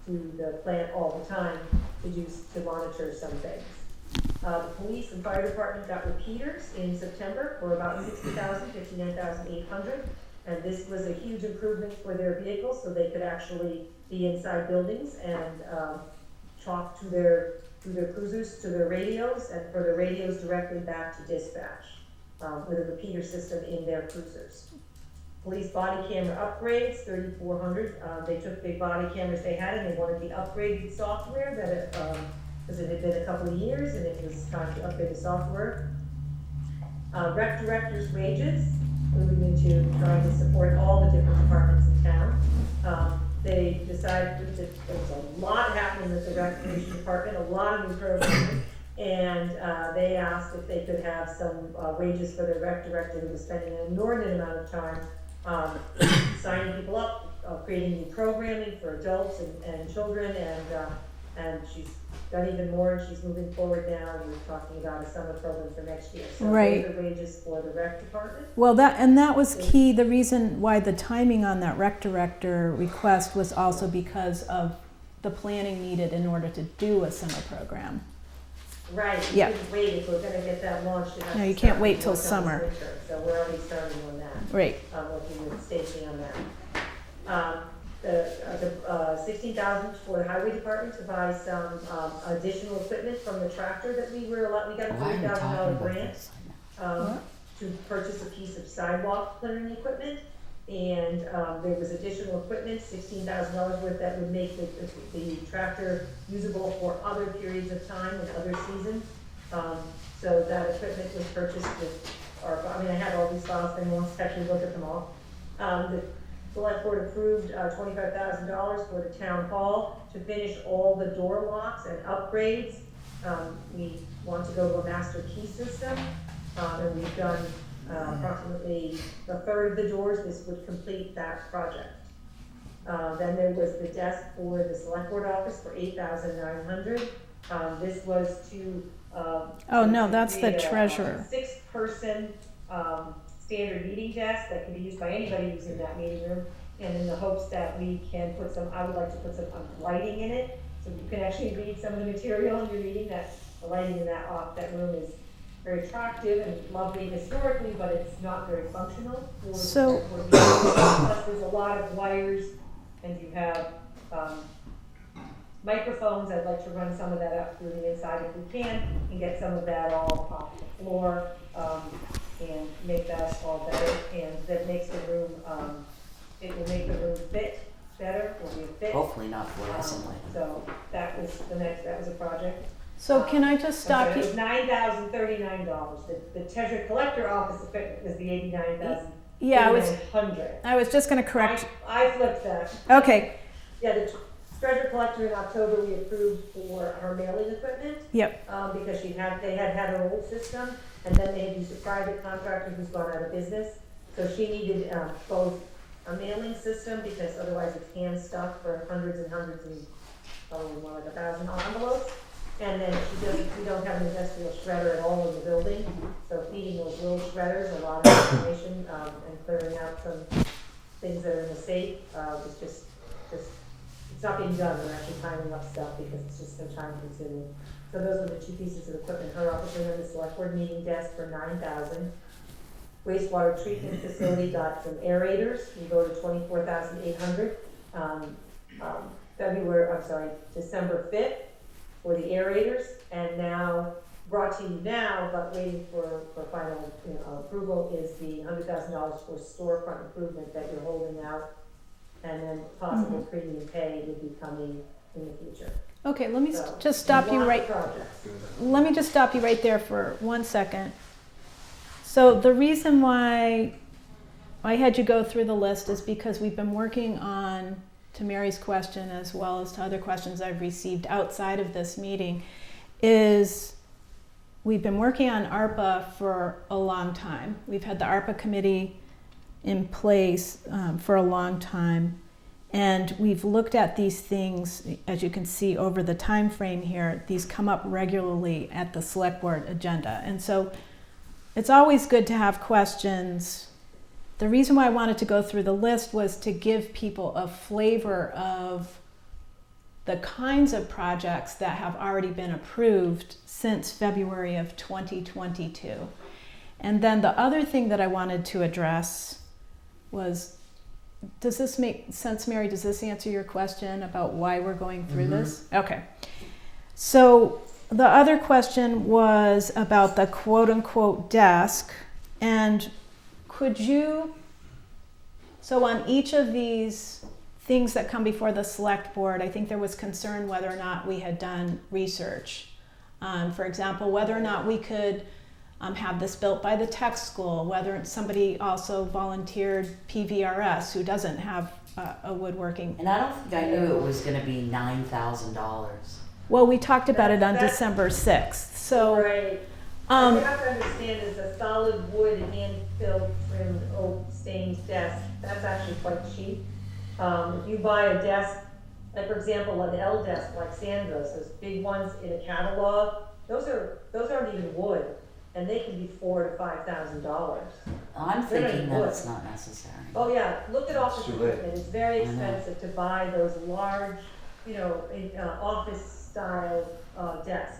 S8: to the plant all the time to monitor some things. The police and fire department got repeaters in September for about $59,800. And this was a huge improvement for their vehicles, so they could actually be inside buildings and talk to their cruisers, to their radios, and for the radios directly back to dispatch with a repeater system in their cruisers. Police body camera upgrades, $3,400. They took the body cameras they had and they wanted the upgraded software because it had been a couple of years and it was time to upgrade the software. Rec directors' wages, moving into trying to support all the different departments in town. They decided that there was a lot happening with the recreation department, a lot of new programs, and they asked if they could have some wages for the rec director who was spending an inordinate amount of time signing people up, creating new programming for adults and children, and she's done even more, and she's moving forward now, and we're talking about a summer program for next year. So
S1: Right.
S8: those are wages for the rec department.
S1: Well, that was key. The reason why the timing on that rec director request was also because of the planning needed in order to do a summer program.
S8: Right, we
S1: Yeah.
S8: couldn't wait if we're gonna get that launched. It has
S1: No,
S8: to
S1: you
S8: start
S1: can't wait
S8: before
S1: till
S8: it comes
S1: summer.
S8: winter, so we're already starting on that,
S1: Right.
S8: working with Stacy on that. The $16,000 for the highway department to buy some additional equipment from the tractor that we got a
S2: Why are you talking
S8: $3,000
S2: about
S8: grant
S2: this?
S8: to purchase a piece of sidewalk clearing equipment. And there was additional equipment, $16,000 worth, that would make the tractor usable for other periods of time and other seasons. So that equipment was purchased I had all these files, and wants to actually look at them all. The Selectboard approved $25,000 for the town hall to finish all the door locks and upgrades. We want to go to a master key system, and we've done approximately a third of the doors. This would complete that project. Then there was the desk for the Selectboard office for $8,900. This was to
S1: Oh, no, that's the
S8: create a
S1: treasurer.
S8: 6-person standard meeting desk that can be used by anybody who's in that meeting room, and in the hopes that we can I would like to put some lighting in it, so you can actually read some of the material in your meeting. That the lighting in that room is very attractive and lovely historically, but it's not very functional.
S1: So-
S8: Plus there's a lot of wires, and you have microphones. I'd like to run some of that up through the inside if we can, and get some of that all off the floor, and make that all better, and that makes the room, it will make the room fit better, will be a fit.
S2: Hopefully not fluorescently.
S8: So that was a project.
S1: So can I just stop
S8: It
S1: you?
S8: was $9,039. The treasurer collector office equipment was the $89,000.
S1: Yeah, I was just going to correct.
S8: I flipped that.
S1: Okay.
S8: Yeah, the treasure collector in October we approved for her mailing equipment.
S1: Yep.
S8: Because they had her old system, and then they had used a private contractor who's gone out of business. So she needed, both a mailing system, because otherwise it's hand stuffed for hundreds and probably more like 1,000 envelopes. And then we don't have an industrial shredder at all in the building, so feeding those little shredders a lot of information, and clearing out some things that are in the safe, is just, it's not being done, we're actually piling up stuff because it's just so time consuming. So those were the two pieces of equipment, her office and then the select board meeting desk for 9,000. Wastewater treatment facility got some aerators, we go to 24,800. December 5th for the aerators, and now, brought to you now, but waiting for final, approval, is the $100,000 for storefront improvement that you're holding out, and then possible premium pay would be coming in the future.
S1: Okay, let me
S8: So,
S1: just stop you
S8: lots of
S1: right.
S8: projects.
S1: Let me just stop you right there for 1 second. So the reason why I had you go through the list is because we've been working on, to Mary's question as well as to other questions I've received outside of this meeting, is we've been working on ARPA for a long time. We've had the ARPA committee in place for a long time, and we've looked at these things, as you can see over the time frame here, these come up regularly at the select board agenda. And so it's always good to have questions. The reason why I wanted to go through the list was to give people a flavor of the kinds of projects that have already been approved since February of 2022. And then the other thing that I wanted to address was, does this make sense, Mary? Does this answer your question about why we're going through this? Okay. So the other question was about the quote unquote desk, and could you, so on each of these things that come before the select board, I think there was concern whether or not we had done research. For example, whether or not we could have this built by the tech school, whether somebody also volunteered PVRS who doesn't have a woodworking.
S2: And I don't think I knew it was gonna be $9,000.
S1: Well, we talked about it on
S8: That's-
S1: December 6th, so.
S8: Right. What you have to understand is a solid wood hand-filled trimmed oak stained desk, that's actually quite cheap. If you buy a desk, like for example, an L desk like Sandra's, those big ones in a catalog, those aren't even wood, and they can be $4,000 to $5,000.
S2: I'm
S8: They're not
S2: thinking
S8: wood.
S2: that it's not necessary.
S8: Oh yeah, look at office
S3: Too late.
S8: equipment, it's very
S2: I know.
S8: expensive to buy those large, office style, desks.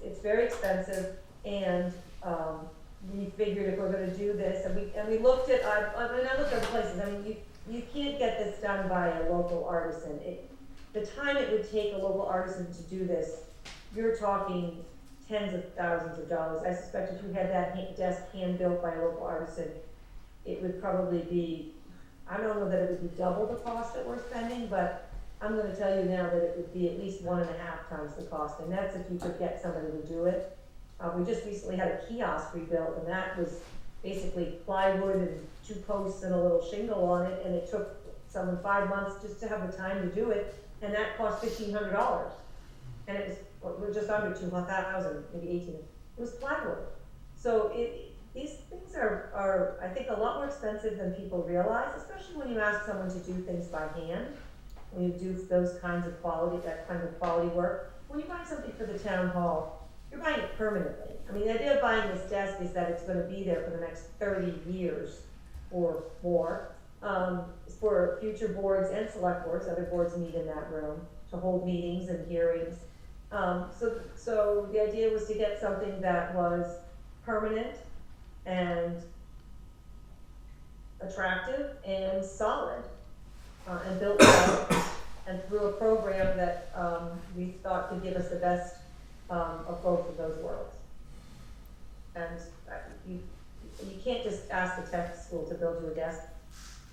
S8: It's very expensive, and, we figured if we're gonna do this, and we looked at, I looked at other places, I mean, you can't get this done by a local artisan. The time it would take a local artisan to do this, you're talking tens of thousands of dollars. I suspect if you had that desk hand-built by a local artisan, it would probably be, I don't know that it would be double the cost that we're spending, but I'm gonna tell you now that it would be at least 1.5 times the cost, and that's if you could get somebody to do it. We just recently had a kiosk rebuilt, and that was basically plywood and 2 posts and a little shingle on it, and it took someone 5 months just to have the time to do it, and that cost $1,500. And it was, we're just under 2,000, maybe 18. It was plywood. So these things are, I think, a lot more expensive than people realize, especially when you ask someone to do things by hand, when you do those kinds of quality, that kind of quality work. When you buy something for the town hall, you're buying it permanently. I mean, the idea of buying this desk is that it's gonna be there for the next 30 years or more. For future boards and select boards, other boards meet in that room to hold meetings and hearings. So the idea was to get something that was permanent and attractive and solid, and built well, and through a program that we thought could give us the best of both of those worlds. And you can't just ask the tech school to build you a desk.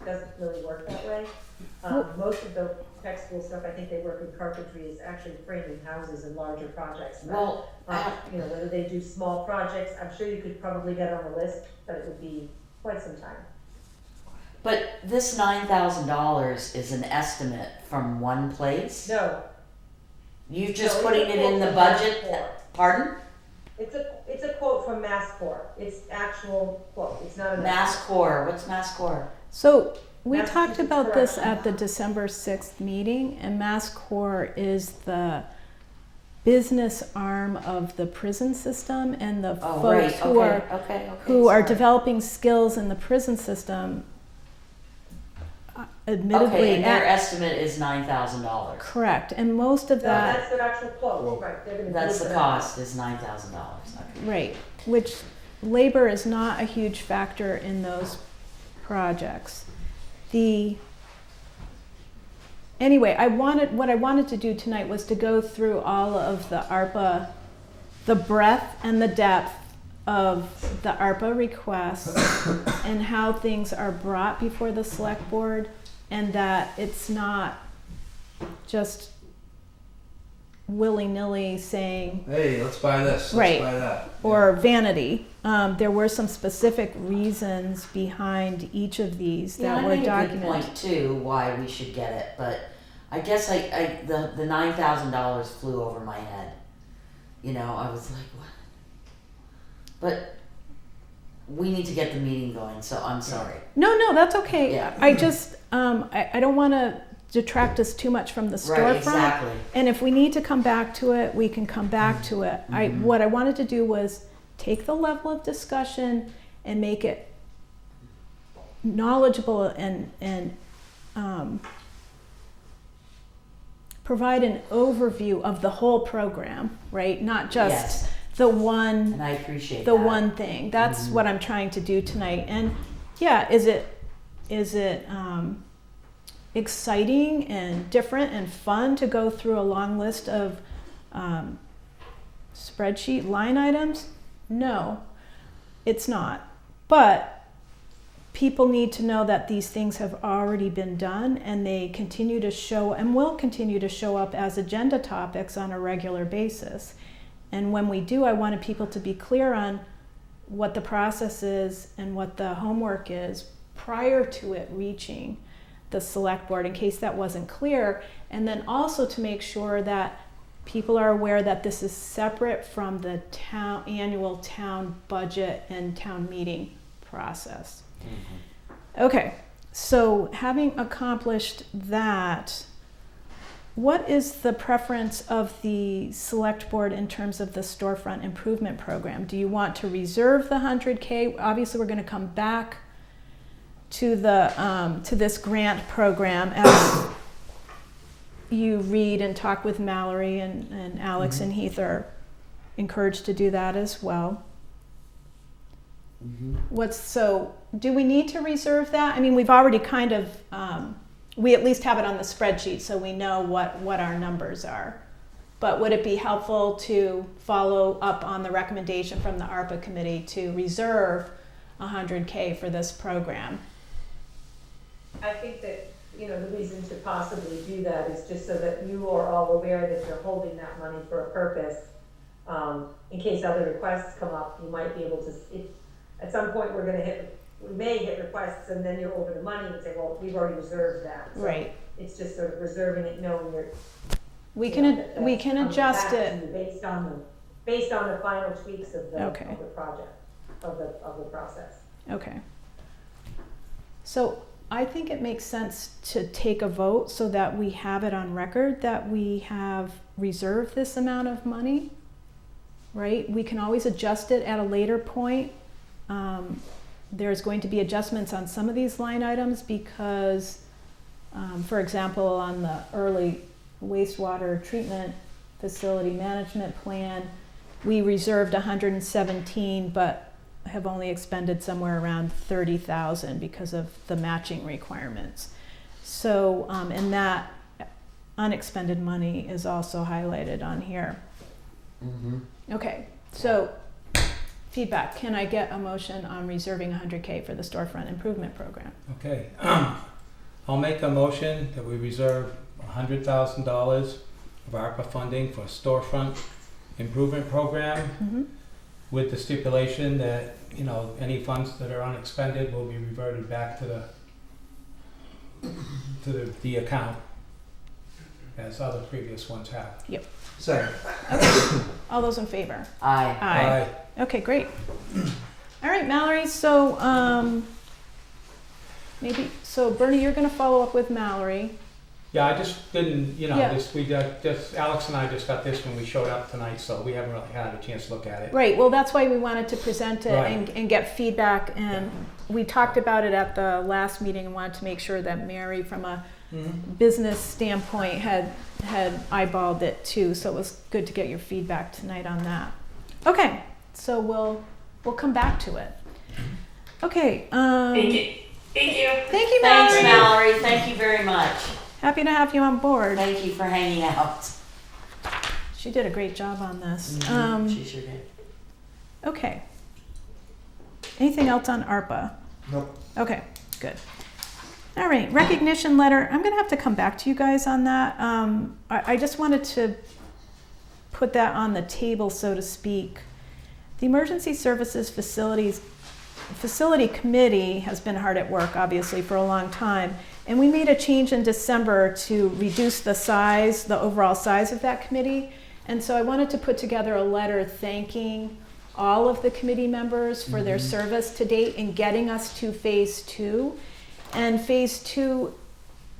S8: It doesn't really work that way. Most of the tech school stuff, I think they work in carpentry, is actually framing houses and larger projects.
S2: Well,
S8: Whether they do small projects, I'm sure you could probably get on the list, but it would be quite some time.
S2: But this $9,000 is an estimate from one place?
S8: No,
S2: You're just
S8: No, it's
S2: putting
S8: a
S2: it in
S8: quote
S2: the
S8: from
S2: budget?
S8: MassCore.
S2: Pardon?
S8: it's a quote from MassCore. It's actual quote. It's not an
S2: MassCore, what's MassCore?
S1: So we
S8: That's
S1: talked
S8: just
S1: about
S8: correct.
S1: this at the December 6th meeting, and MassCore is the business arm of the prison system, and the
S2: Oh,
S1: folks
S2: right,
S1: who
S2: okay,
S1: are
S2: okay,
S1: who are
S2: sorry.
S1: developing skills in the prison system, admittedly,
S2: Okay, and their estimate is $9,000.
S1: correct, and most of
S8: No,
S1: that,
S8: that's their actual quote, right, they're gonna
S2: That's
S8: do
S2: the
S8: that.
S2: cost, is $9,000. Okay.
S1: right, which labor is not a huge factor in those projects. Anyway, what I wanted to do tonight was to go through all of the ARPA, the breadth and the depth of the ARPA requests and how things are brought before the select board, and that it's not just willy-nilly saying,
S5: Hey, let's buy this.
S1: Right.
S5: Let's buy that.
S1: or vanity. There were some specific reasons behind each of these
S2: Yeah,
S1: that
S2: I
S1: were
S2: made a good
S1: documented.
S2: point too, why we should get it, but I guess the $9,000 flew over my head. You know, I was like, what? But we need to get the meeting going, so I'm sorry.
S1: No, that's okay.
S2: Yeah.
S1: I just, I don't want to detract us too much from the storefront.
S2: Right, exactly.
S1: And if we need to come back to it, we can come back to it. What I wanted to do was take the level of discussion and make it knowledgeable and provide an overview of the whole program, right? Not just
S2: Yes,
S1: the one
S2: and I appreciate
S1: the
S2: that.
S1: one thing. That's what I'm trying to do tonight. And yeah, is it exciting and different and fun to go through a long list of spreadsheet line items? No, it's not. But people need to know that these things have already been done, and they continue to show and will continue to show up as agenda topics on a regular basis. And when we do, I wanted people to be clear on what the process is and what the homework is prior to it reaching the select board, in case that wasn't clear. And then also to make sure that people are aware that this is separate from the annual town budget and town meeting process. Okay, so having accomplished that, what is the preference of the select board in terms of the storefront improvement program? Do you want to reserve the 100K? Obviously, we're going to come back to the to this grant program as you read and talk with Mallory, and Alex and Heath are encouraged to do that as well. So do we need to reserve that? I mean, we've already kind of we at least have it on the spreadsheet, so we know what our numbers are. But would it be helpful to follow up on the recommendation from the ARPA committee to reserve 100K for this program?
S8: I think that, you know, the reason to possibly do that is just so that you are all aware that you're holding that money for a purpose. In case other requests come up, you might be able to, at some point we may hit requests and then you're over the money and say, well, we've already reserved that. So
S1: Right.
S8: it's just sort of reserving it, knowing you're.
S1: We
S8: you
S1: can
S8: know, that
S1: we
S8: that's
S1: can
S8: coming
S1: adjust
S8: back to
S1: it.
S8: you based on the final tweaks of the
S1: Okay.
S8: project, of the process.
S1: Okay. So I think it makes sense to take a vote so that we have it on record that we have reserved this amount of money, right? We can always adjust it at a later point. There's going to be adjustments on some of these line items because, for example, on the early wastewater treatment facility management plan, we reserved 117, but have only expended somewhere around 30,000 because of the matching requirements. So, and that unexpended money is also highlighted on here. Okay, so feedback. Can I get a motion on reserving 100K for the storefront improvement program?
S6: Okay, I'll make a motion that we reserve $100,000 of ARPA funding for a storefront improvement program, with the stipulation that, you know, any funds that are unexpended will be reverted back to the to the account, as other previous ones have.
S5: Second.
S1: All those in favor?
S2: Aye.
S1: Aye. Okay, great. All right, Mallory, so, Bernie, you're gonna follow up with Mallory.
S6: Yeah, I just didn't,
S1: Yeah.
S6: Alex and I just got this when we showed up tonight, so we haven't really had a chance to look at it.
S1: Right, well, that's why we wanted to present it
S6: Right.
S1: and get feedback, and we talked about it at the last meeting and wanted to make sure that Mary, from a business standpoint, had eyeballed it too, so it was good to get your feedback tonight on that. Okay, so we'll come back to it. Okay,
S9: Thank you. Thank you.
S1: thank you,
S2: Thanks,
S1: Mallory.
S2: Mallory. Thank you very much.
S1: Happy to have you on board.
S2: Thank you for hanging out.
S1: She did a great job on this.
S2: She sure did.
S1: Okay. Anything else on ARPA?
S5: Nope.
S1: Okay, good. All right, recognition letter. I'm gonna have to come back to you guys on that. I just wanted to put that on the table, so to speak. The Emergency Services Facility Committee has been hard at work, obviously, for a long time. And we made a change in December to reduce the size, the overall size of that committee. And so I wanted to put together a letter thanking all of the committee members for their service to date in getting us to phase 2. And phase 2,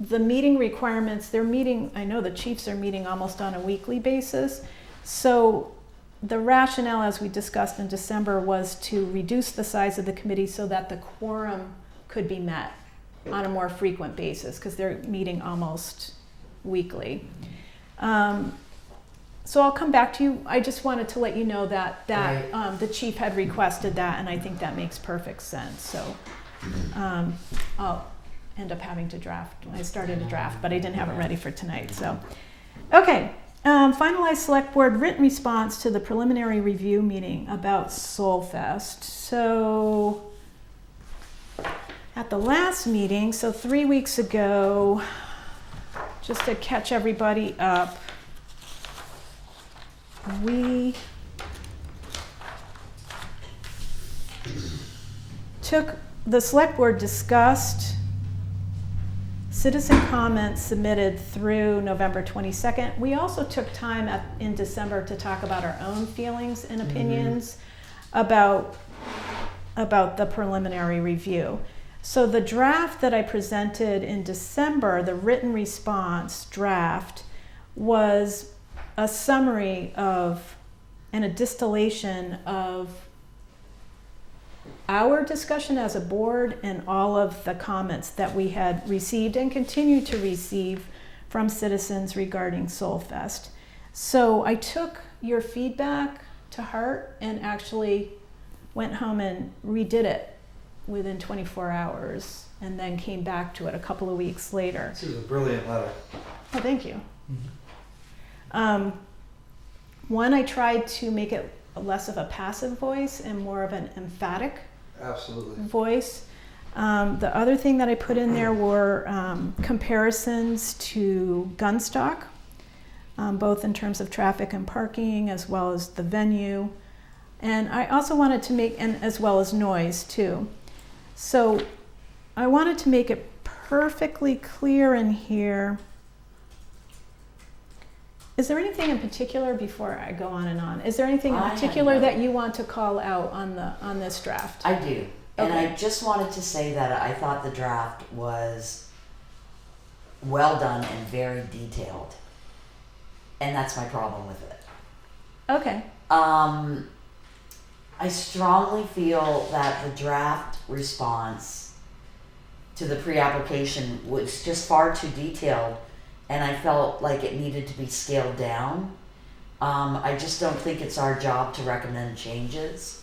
S1: the meeting requirements, they're meeting, I know the chiefs are meeting almost on a weekly basis. So the rationale, as we discussed in December, was to reduce the size of the committee so that the quorum could be met on a more frequent basis, because they're meeting almost weekly. So I'll come back to you. I just wanted to let you know that the chief had requested that, and I think that makes perfect sense. So I'll end up having to draft. I started a draft, but I didn't have it ready for tonight. So, okay. Finalized select board written response to the preliminary review meeting about Soulfest. So at the last meeting, so 3 weeks ago, just to catch everybody up, we the select board discussed citizen comments submitted through November 22nd. We also took time in December to talk about our own feelings and opinions about the preliminary review. So the draft that I presented in December, the written response draft, was a summary of and a distillation of our discussion as a board and all of the comments that we had received and continue to receive from citizens regarding Soulfest. So I took your feedback to heart and actually went home and redid it within 24 hours and then came back to it a couple of weeks later.
S5: This is a brilliant letter.
S1: Oh, thank you. One, I tried to make it less of a passive voice and more of an emphatic voice. The other thing that I put in there were comparisons to Gunstock, both in terms of traffic and parking, as well as the venue. And I also wanted to make, and as well as noise too. So I wanted to make it perfectly clear in here. Is there anything in particular, before I go on and on, is there anything in particular that you want to call out on this draft?
S2: I do. And
S1: Okay.
S2: I just wanted to say that I thought the draft was well done and very detailed. And that's my problem with it.
S1: Okay.
S2: I strongly feel that the draft response to the pre-application was just far too detailed, and I felt like it needed to be scaled down. I just don't think it's our job to recommend changes.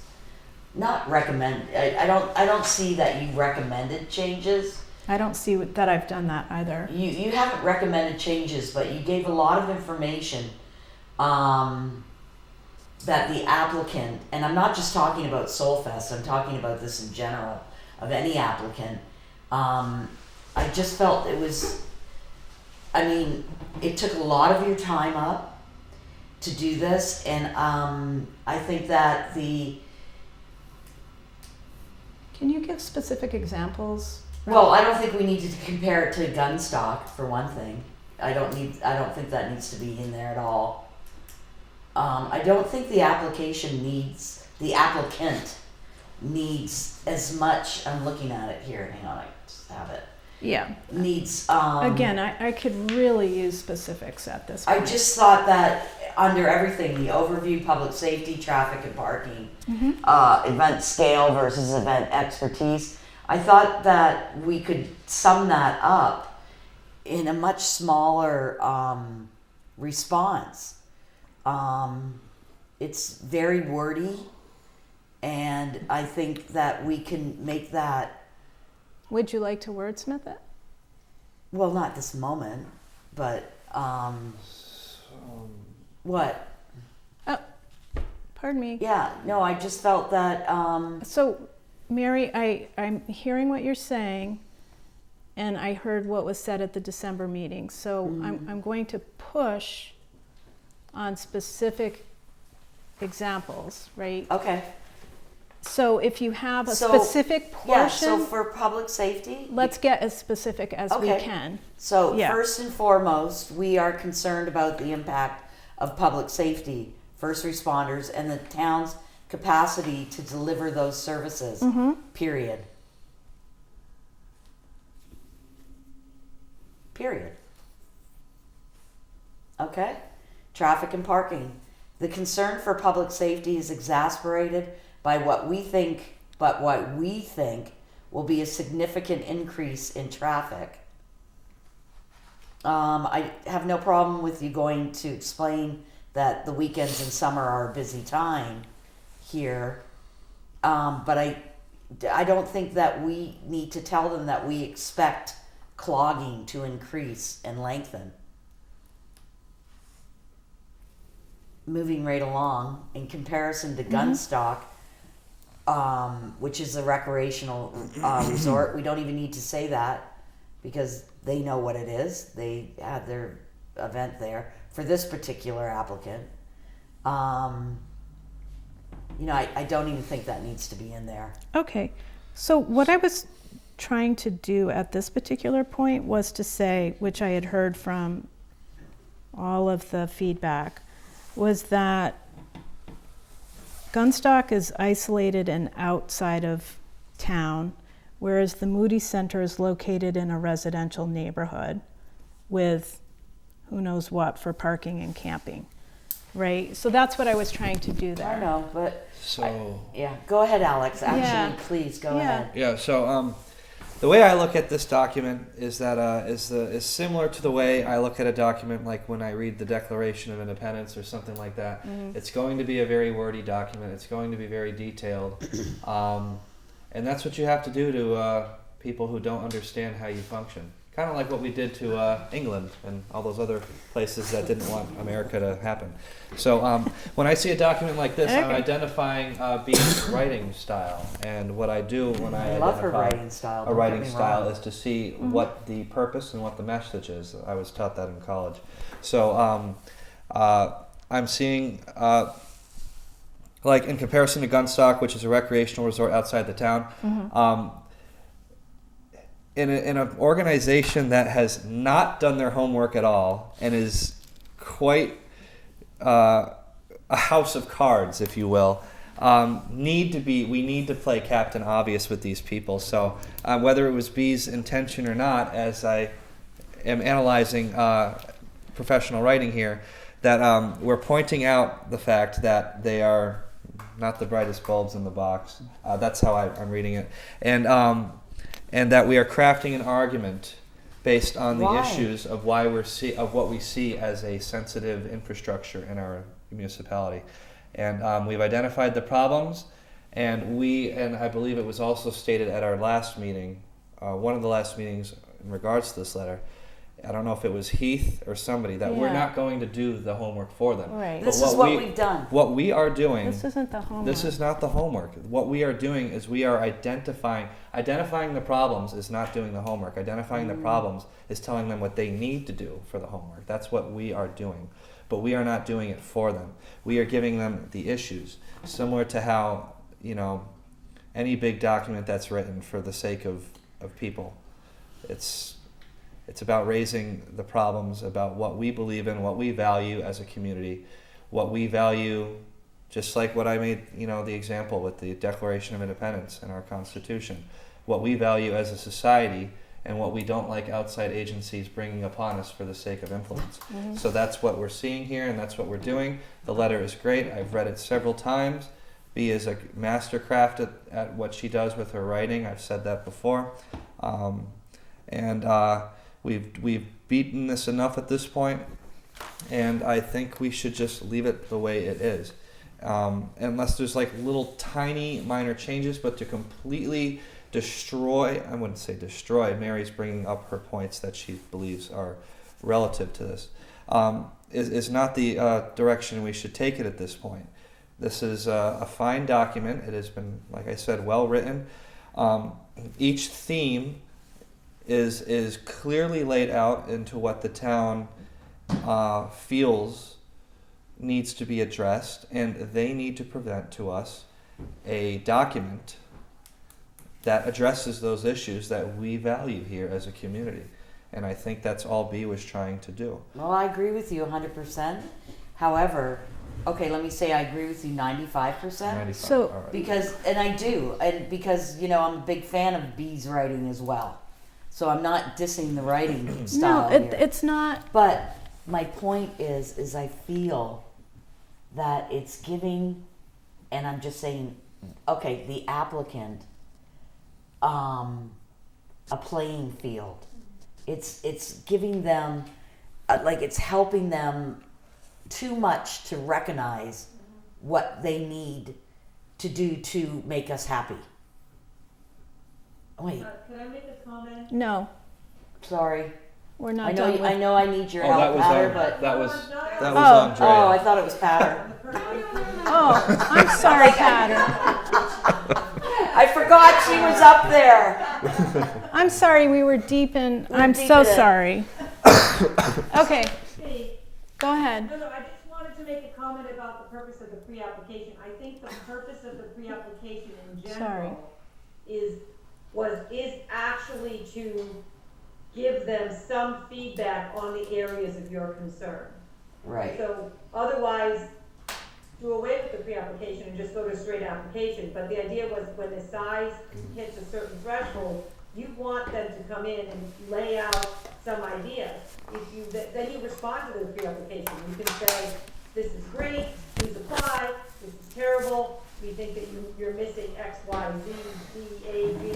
S2: Not recommend. I don't see that you recommended changes.
S1: I don't see that I've done that either.
S2: You haven't recommended changes, but you gave a lot of information that the applicant, and I'm not just talking about Soulfest, I'm talking about this in general, of any applicant. I just felt it was, it took a lot of your time up to do this, and I think that
S1: Can you give specific examples
S2: Well, I don't think we need to compare it to gun stock for one thing. I don't think that needs to be in there at all. I don't think the applicant needs as much. I'm looking at it here. Hang on, I just have it.
S1: Yeah.
S2: Needs.
S1: Again, I could really use specifics at this point.
S2: I just thought that under everything, the overview, public safety, traffic and parking, event scale versus event expertise, I thought that we could sum that up in a much smaller response. It's very wordy, and I think that we can make that.
S1: Would you like to wordsmith it?
S2: Well, not this moment, but what?
S1: Oh, pardon me.
S2: Yeah, no, I just felt that.
S1: So, Mary, I'm hearing what you're saying, and I heard what was said at the December meeting. So I'm going to push on specific examples, right?
S2: Okay.
S1: So if you have a
S2: So,
S1: specific portion,
S2: Yeah, so for public safety,
S1: let's get as specific as we
S2: Okay.
S1: can.
S2: so
S1: yeah.
S2: first and foremost, we are concerned about the impact of public safety, first responders, and the town's capacity to deliver those services, period. Period. Okay? Traffic and parking. The concern for public safety is exasperated by what we think will be a significant increase in traffic. I have no problem with you going to explain that the weekends and summer are a busy time here. But I don't think that we need to tell them that we expect clogging to increase and lengthen. Moving right along, in comparison to gun stock, which is a recreational resort, we don't even need to say that because they know what it is. They had their event there for this particular applicant. I don't even think that needs to be in there.
S1: Okay, so what I was trying to do at this particular point was to say, which I had heard from all of the feedback, was that Gunstock is isolated and outside of town, whereas the Moody Center is located in a residential neighborhood with who knows what for parking and camping, right? So that's what I was trying to do there.
S2: I know, but
S5: So
S2: yeah, go ahead, Alex. Actually,
S1: Yeah.
S2: please go
S1: Yeah.
S2: ahead.
S5: yeah, so the way I look at this document is that is similar to the way I look at a document like when I read the Declaration of Independence or something like that. It's going to be a very wordy document. It's going to be very detailed, and that's what you have to do to people who don't understand how you function. Kind of like what we did to England and all those other places that didn't want America to happen. So when I see a document like this, I'm identifying Bee's writing style. And what I do when I
S2: love her
S5: identify
S2: writing style.
S5: a
S2: don't
S5: writing
S2: get me
S5: style
S2: wrong.
S5: is to see what the purpose and what the message is. I was taught that in college. So I'm seeing, like in comparison to Gunstock, which is a recreational resort outside the town, in an organization that has not done their homework at all and is quite a house of cards, if you will, we need to play Captain Obvious with these people. So whether it was B's intention or not, as I am analyzing professional writing here, that we're pointing out the fact that they are not the brightest bulbs in the box. That's how I'm reading it. And that we are crafting an argument based on the
S2: Why?
S5: issues of what we see as a sensitive infrastructure in our municipality. And we've identified the problems, and I believe it was also stated at our last meeting, one of the last meetings in regards to this letter, I don't know if it was Heath or somebody, that we're
S1: Yeah.
S5: not going to do the homework for them.
S1: Right.
S5: But
S2: This is what we've done.
S5: What we are doing,
S1: This isn't the homework.
S5: this is not the homework. What we are doing is we are identifying the problems is not doing the homework. Identifying the problems is telling them what they need to do for the homework. That's what we are doing. But we are not doing it for them. We are giving them the issues, similar to how, any big document that's written for the sake of of people. It's about raising the problems about what we believe in, what we value as a community, what we value, just like what I made, the example with the Declaration of Independence and our Constitution, what we value as a society and what we don't like outside agencies bringing upon us for the sake of influence.
S1: Mm-hmm.
S5: So that's what we're seeing here, and that's what we're doing. The letter is great. I've read it several times. Bea is a mastercraft at what she does with her writing. I've said that before. We've beaten this enough at this point, and I think we should just leave it the way it is. Unless there's like little tiny minor changes, but to completely destroy, I wouldn't say destroy, Mary's bringing up her points that she believes are relative to this, is not the direction we should take it at this point. This is a fine document. It has been, like I said, well written. Each theme is clearly laid out into what the town feels needs to be addressed, and they need to present to us a document that addresses those issues that we value here as a community. And I think that's all Bea was trying to do.
S2: Well, I agree with you 100%. However, okay, let me say I agree with you 95%.
S5: 95.
S1: So-
S5: all right.
S2: Because I'm a big fan of Bea's writing as well. So I'm not dissing the writing style
S1: No,
S2: here.
S1: it's not.
S2: But my point is I feel that it's giving, and I'm just saying, okay, the applicant a playing field. It's giving them, it's helping them too much to recognize what they need to do to make us happy. Wait,
S8: Can I make a comment?
S1: No,
S2: sorry.
S1: we're not
S2: I know.
S1: done with.
S2: I know. I need your
S5: Oh, that
S2: help,
S5: was
S2: Patter,
S5: on-
S2: but
S5: that was
S1: Oh.
S5: Andrea.
S2: oh, I thought it was Patter.
S1: Oh, I'm sorry, Patter.
S2: I forgot she was up there.
S1: I'm sorry, we were deep in. I'm
S2: deep
S1: so
S2: in it.
S1: sorry. Okay,
S8: Hey,
S1: go ahead.
S8: no, I just wanted to make a comment about the purpose of the pre-application. I think the purpose of the pre-application in
S1: Sorry.
S8: general is actually to give them some feedback on the areas of your concern.
S2: Right.
S8: So otherwise, do away with the pre-application and just go to a straight application. But the idea was when the size hits a certain threshold, you want them to come in and lay out some ideas. Then you respond to the pre-application. You can say, this is great, please apply, this is terrible, we think that you're missing X, Y, Z, D, A, B,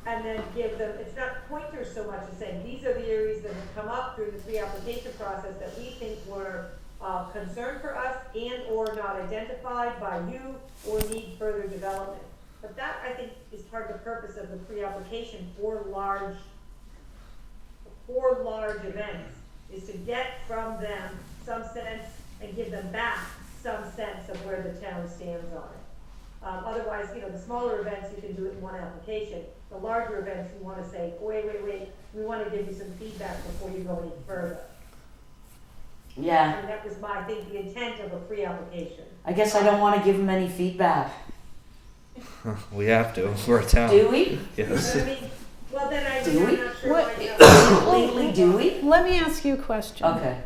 S8: and then give them, it's not pointers so much as saying, these are the areas that have come up through the pre-application process that we think were concern for us and or not identified by you or need further development. But that, I think, is part of the purpose of the pre-application for large events, is to get from them some sense and give them back some sense of where the town stands on it. Otherwise, the smaller events, you can do it in one application. The larger events, you want to say, wait, we want to give you some feedback before you go any further.
S2: Yeah.
S8: And that was I think, the intent of a pre-application.
S2: I guess I don't want to give them any feedback.
S5: We have to. We're a town.
S2: Do we?
S5: Yes.
S8: Well, then I'm
S2: Do we?
S8: not sure.
S1: What-
S2: Legally, do we?
S1: Let me ask you a question.
S2: Okay.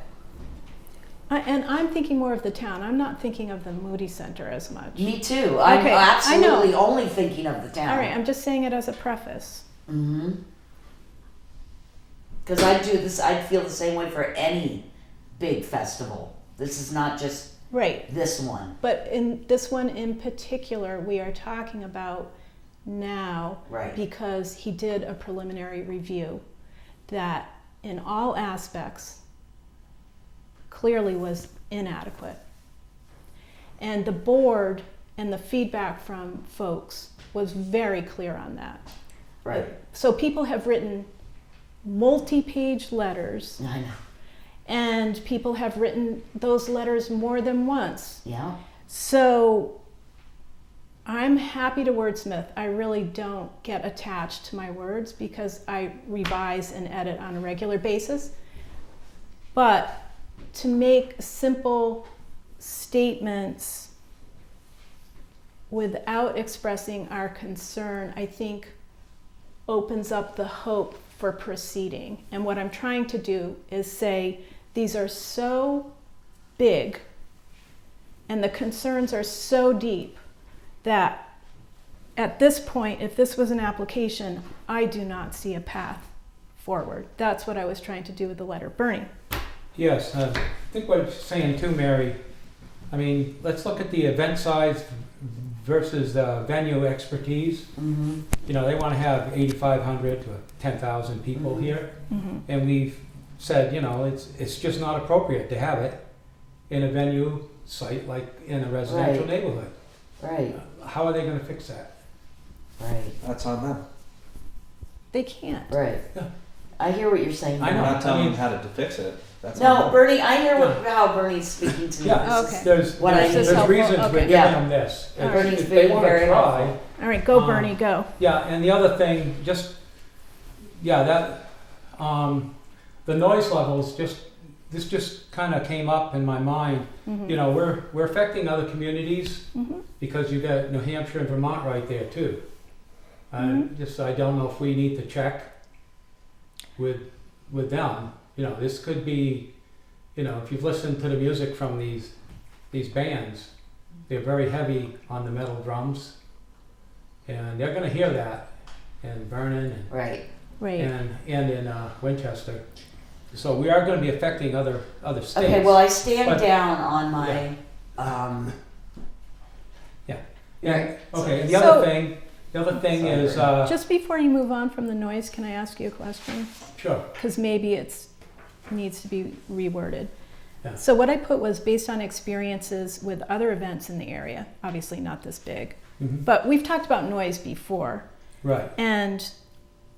S1: And I'm thinking more of the town. I'm not thinking of the Moody Center as much.
S2: Me too. I'm
S1: Okay, I know.
S2: absolutely only thinking of the town.
S1: All right, I'm just saying it as a preface.
S2: Mm-hmm. Because I do this, I'd feel the same way for any big festival. This is not just
S1: Right.
S2: this one.
S1: But in this one in particular, we are talking about now
S2: Right.
S1: because he did a preliminary review that in all aspects clearly was inadequate. And the board and the feedback from folks was very clear on that.
S2: Right.
S1: So people have written multi-page letters,
S2: I know.
S1: and people have written those letters more than once.
S2: Yeah.
S1: So I'm happy to wordsmith. I really don't get attached to my words because I revise and edit on a regular basis. But to make simple statements without expressing our concern, I think opens up the hope for proceeding. And what I'm trying to do is say, these are so big and the concerns are so deep that at this point, if this was an application, I do not see a path forward. That's what I was trying to do with the letter. Bernie?
S6: Yes, I think what you're saying too, Mary, I mean, let's look at the event size versus the venue expertise.
S2: Mm-hmm.
S6: You know, they want to have 8,500 to 10,000 people
S2: Mhm.
S6: here.
S1: Mm-hmm.
S6: And we've said, you know, it's just not appropriate to have it in a venue site like in a residential
S2: Right.
S6: neighborhood.
S2: Right,
S6: How are they going to fix that?
S2: right,
S5: That's on them.
S1: They can't.
S2: right.
S6: Yeah.
S2: I hear what you're saying.
S6: I
S5: We're
S6: know.
S5: not telling
S6: I mean-
S5: them how to fix it. That's on
S2: No,
S5: them.
S2: Bernie, I hear how Bernie's speaking to me.
S6: Yeah,
S2: This is-
S1: Okay.
S6: there's,
S2: What I
S6: there's,
S2: need.
S6: there's
S1: Helpful,
S6: reasons we're
S1: okay.
S6: giving
S2: Yeah.
S6: them this.
S1: All
S6: If-
S1: right.
S2: Bernie's
S6: if they
S2: being
S6: want to
S2: very
S6: try,
S2: helpful.
S1: All right, go
S6: Um,
S1: Bernie, go.
S6: yeah, and the other thing, the noise levels this just kind of came up in my mind.
S1: Mhm.
S6: You know, we're affecting other communities
S1: Mhm.
S6: because you got New Hampshire and Vermont right there too.
S1: Mhm.
S6: I don't know if we need to check with them. You know, this could be, you know, if you've listened to the music from these bands, they're very heavy on the metal drums, and they're going to hear that in Vernon
S2: Right,
S1: Right.
S6: and in Winchester. So we are going to be affecting other states.
S2: okay, well, I stand
S6: But-
S2: down on my,
S6: Yeah.
S2: right.
S6: Okay. And the
S1: So-
S6: other thing is
S1: Just before you move on from the noise, can I ask you a question?
S6: sure.
S1: Because maybe it needs to be reworded.
S6: Yeah.
S1: So what I put was based on experiences with other events in the area, obviously not this big,
S6: Mhm.
S1: but we've talked about noise before,
S6: Right.
S1: and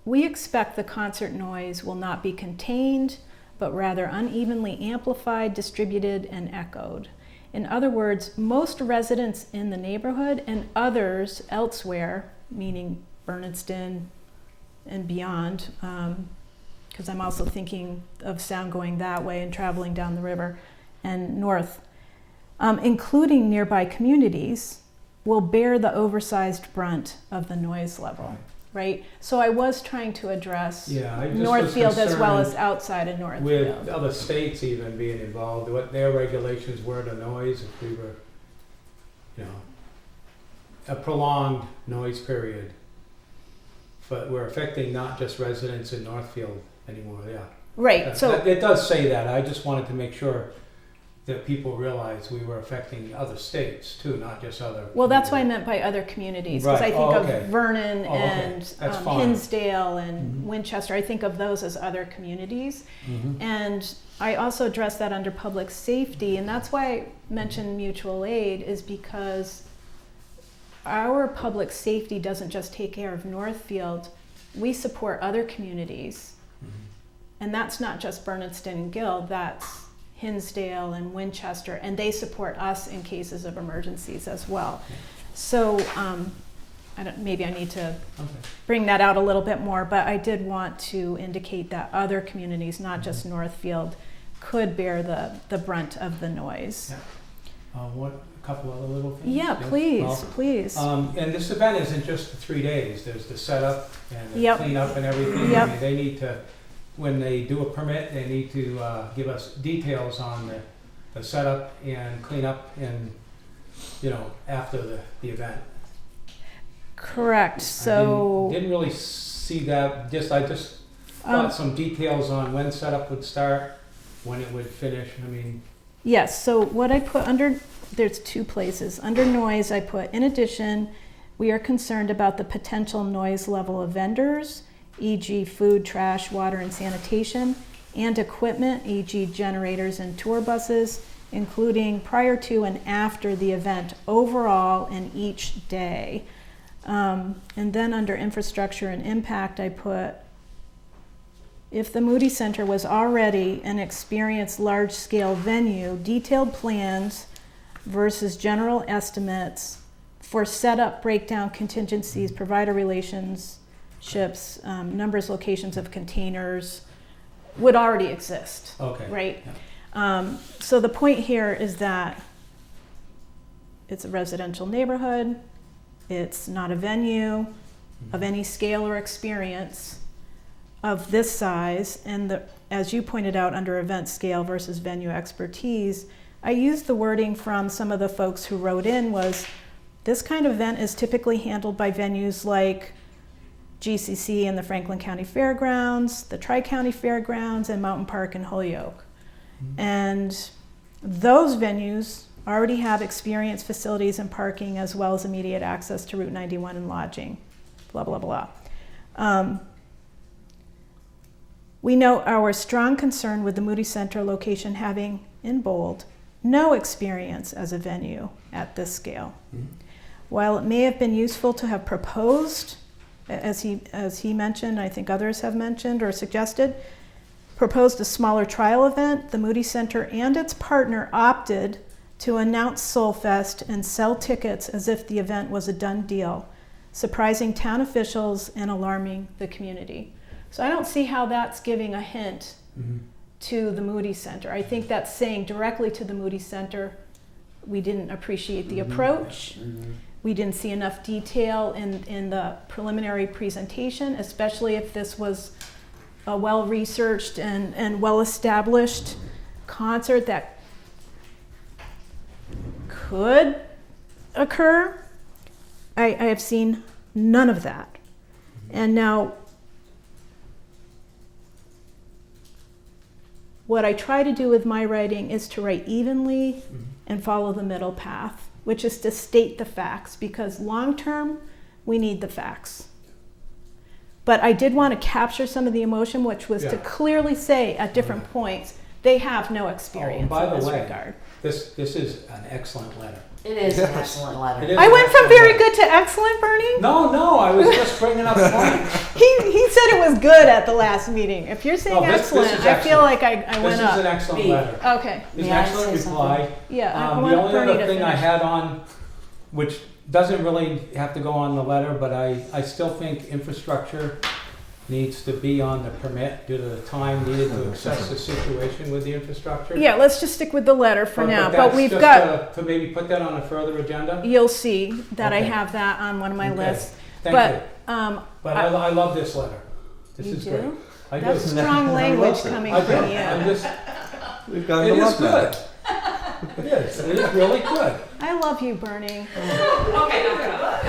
S1: we expect the concert noise will not be contained, but rather unevenly amplified, distributed, and echoed. In other words, most residents in the neighborhood and others elsewhere, meaning Bernardston and beyond, because I'm also thinking of sound going that way and traveling down the river and north, including nearby communities, will bear the oversized brunt of the noise level, right? So I was trying to address
S6: Yeah. I just was
S1: Northfield as well as
S6: concerned
S1: outside of
S6: with
S1: Northfield.
S6: other states even being involved, what their regulations were to noise if we were, you know, a prolonged noise period. But we're affecting not just residents in Northfield anymore, yeah.
S1: Right, so
S6: It does say that. I just wanted to make sure that people realize we were affecting other states too, not just other.
S1: well, that's what I
S6: communities.
S1: meant by other communities, because
S6: Right.
S1: I think
S6: Oh, okay.
S1: of Vernon
S6: Oh, okay.
S1: and
S6: That's fine.
S1: Hinsdale and
S6: Mhm.
S1: Winchester. I think of those as other communities.
S6: Mhm.
S1: And I also address that under public safety, and that's why I mentioned mutual aid, is because our public safety doesn't just take care of Northfield, we support other communities.
S6: Mhm.
S1: And that's not just Bernardston and Guild, that's Hinsdale and Winchester, and they support us in cases of emergencies as well. So maybe I need to
S6: Okay.
S1: bring that out a little bit more, but I did want to indicate that other communities, not just Northfield, could bear the brunt of the noise.
S6: Yeah. A couple other little things?
S1: Yeah,
S6: Yes?
S1: please,
S6: Well,
S1: please.
S6: and this event isn't just the 3 days. There's the setup and the
S1: Yep.
S6: cleanup and everything.
S1: Yep.
S6: I mean, they need to, when they do a permit, they need to give us details on the setup and cleanup and, you know, after the event.
S1: Correct,
S6: I
S1: so,
S6: didn't really see that. I just thought some details on when setup would start, when it would finish. I mean,
S1: yes, so what I put under, there's two places. Under noise, I put, in addition, we are concerned about the potential noise level of vendors, e.g. food, trash, water, and sanitation, and equipment, e.g. generators and tour buses, including prior to and after the event, overall and each day. And then under infrastructure and impact, I put, if the Moody Center was already an experienced large-scale venue, detailed plans versus general estimates for setup, breakdown, contingencies, provider relationships, numbers, locations of containers would already exist,
S6: okay.
S1: right?
S6: Yeah.
S1: So the point here is that it's a residential neighborhood. It's not a venue of any scale or experience of this size, and as you pointed out, under event scale versus venue expertise, I used the wording from some of the folks who wrote in was, this kind of event is typically handled by venues like GCC and the Franklin County Fairgrounds, the Tri-County Fairgrounds, and Mountain Park in Holyoke. And those venues already have experienced facilities and parking, as well as immediate access to Route 91 and lodging, blah, blah, blah. We note our strong concern with the Moody Center location having, in bold, no experience as a venue at this scale. While it may have been useful to have proposed, as he mentioned, I think others have mentioned or suggested, proposed a smaller trial event, the Moody Center and its partner opted to announce Soulfest and sell tickets as if the event was a done deal, surprising town officials and alarming the community. So I don't see how that's giving a hint to the Moody Center. I think that's saying directly to the Moody Center, we didn't appreciate the approach. We didn't see enough detail in the preliminary presentation, especially if this was a well-researched and well-established concert that could occur. I have seen none of that. And now, what I try to do with my writing is to write evenly and follow the middle path, which is to state the facts, because long-term, we need the facts. But I did want to capture some of the emotion, which was to clearly say at different points, they have no experience in this regard.
S6: This is an excellent letter.
S2: It is an excellent letter.
S1: I went from very good to excellent, Bernie?
S6: No, I was just bringing up points.
S1: He said it was good at the last meeting. If you're saying
S6: this
S1: excellent,
S6: is
S1: I feel like I went up.
S6: This is an excellent letter.
S1: Okay.
S6: It's
S2: May
S6: an
S2: I
S6: excellent
S2: say
S6: reply.
S1: Yeah, I
S6: The
S1: want
S6: only
S1: Bernie
S6: other
S1: to
S6: thing I
S1: finish.
S6: had on, which doesn't really have to go on the letter, but I still think infrastructure needs to be on the permit due to the time needed to assess the situation with the infrastructure.
S1: Yeah, let's just stick with the letter for now. But
S6: that's
S1: we've
S6: just,
S1: got,
S6: to maybe put that on a further agenda.
S1: you'll see that I
S6: Okay.
S1: have that on one of my
S6: Okay.
S1: lists.
S6: Thank you. But I love this letter. This
S1: You
S6: is
S1: do?
S6: great. I
S1: That's
S6: do.
S1: strong language coming
S6: I do.
S1: from
S6: I'm
S1: you.
S6: just,
S5: We've got
S6: it
S5: to
S6: is
S5: love
S6: good.
S5: that.
S6: It is. It is really good.
S1: I love you, Bernie.
S9: Okay,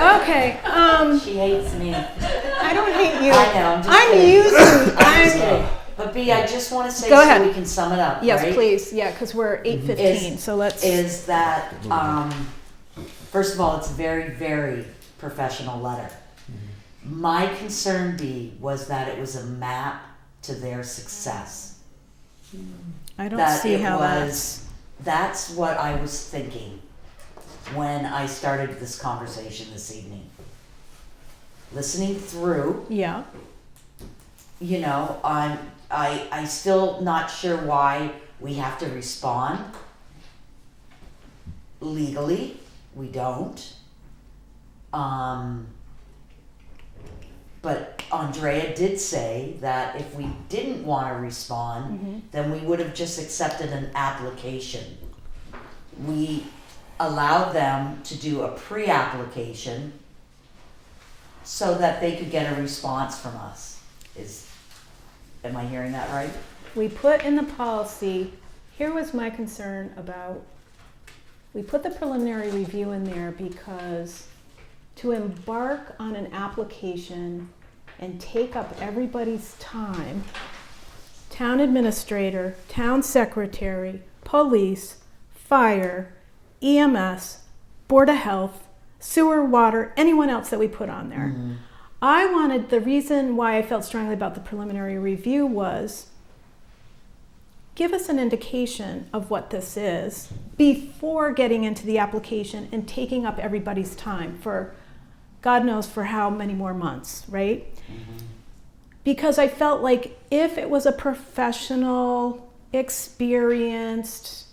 S1: Okay,
S2: She hates me.
S1: I don't hate you.
S2: I know, I'm just
S1: I'm
S2: kidding.
S1: using,
S2: I'm just
S1: I'm,
S2: kidding. But B, I just want to say
S1: Go
S2: so
S1: ahead.
S2: we can sum it up,
S1: yes,
S2: right?
S1: please, yeah, because we're 8:15, so let's,
S2: Is that, first of all, it's a very, very professional letter. My concern, B, was that it was a map to their success.
S1: I don't
S2: That
S1: see
S2: it
S1: how
S2: that's what I was thinking when I started this conversation this evening. Listening through,
S1: yeah,
S2: you know, I still not sure why we have to respond. Legally, we don't. But Andrea did say that if we didn't want to respond, then we would have just accepted an application. We allowed them to do a pre-application so that they could get a response from us. Am I hearing that right?
S1: we put in the policy, here was my concern about, we put the preliminary review in there because to embark on an application and take up everybody's time, town administrator, town secretary, police, fire, EMS, Board of Health, sewer, water, anyone else that we put on there. I wanted, the reason why I felt strongly about the preliminary review was give us an indication of what this is before getting into the application and taking up everybody's time for God knows for how many more months, right? Because I felt like if it was a professional, experienced,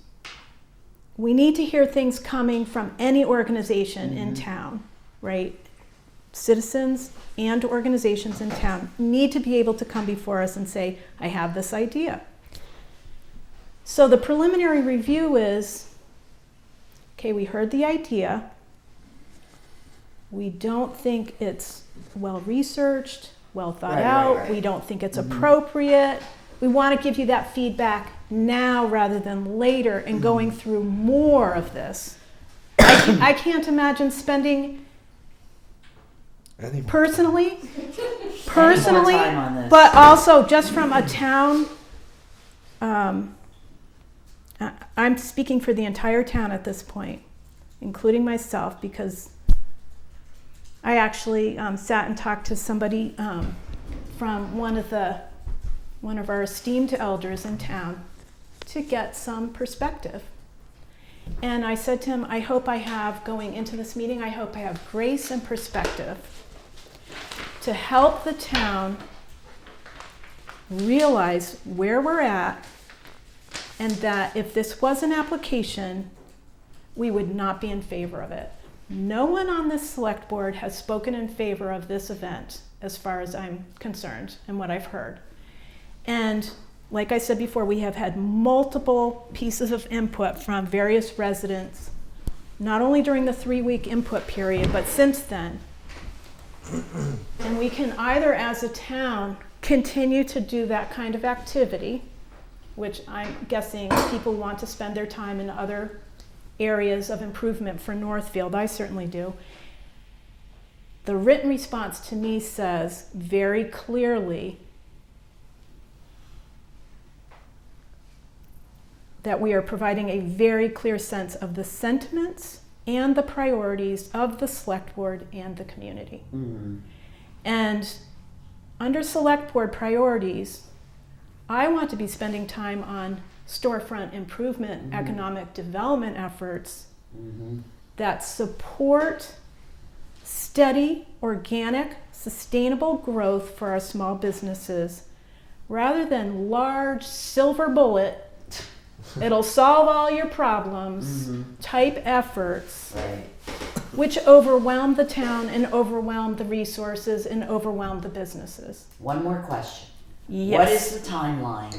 S1: we need to hear things coming from any organization in town, right? Citizens and organizations in town need to be able to come before us and say, I have this idea. So the preliminary review is, okay, we heard the idea. We don't think it's well-researched, well thought
S2: Right,
S1: out.
S2: right.
S1: We don't think it's appropriate. We want to give you that feedback now rather than later and going through more of this. I can't imagine spending
S5: Any more?
S1: personally,
S2: time on this.
S1: but also just from a town, I'm speaking for the entire town at this point, including myself, because I actually sat and talked to somebody from one of our esteemed elders in town to get some perspective. And I said to him, I hope I have, going into this meeting, I hope I have grace and perspective to help the town realize where we're at, and that if this was an application, we would not be in favor of it. No one on this select board has spoken in favor of this event, as far as I'm concerned and what I've heard. And like I said before, we have had multiple pieces of input from various residents, not only during the 3-week input period, but since then. And we can either, as a town, continue to do that kind of activity, which I'm guessing people want to spend their time in other areas of improvement for Northfield. I certainly do. The written response to me says very clearly that we are providing a very clear sense of the sentiments and the priorities of the select board and the community. And under select board priorities, I want to be spending time on storefront improvement, economic development efforts that support steady, organic, sustainable growth for our small businesses, rather than large silver bullet, it'll solve all your problems type efforts,
S2: Right.
S1: which overwhelm the town and overwhelm the resources and overwhelm the businesses.
S2: One more question.
S1: Yes.
S2: What is the timeline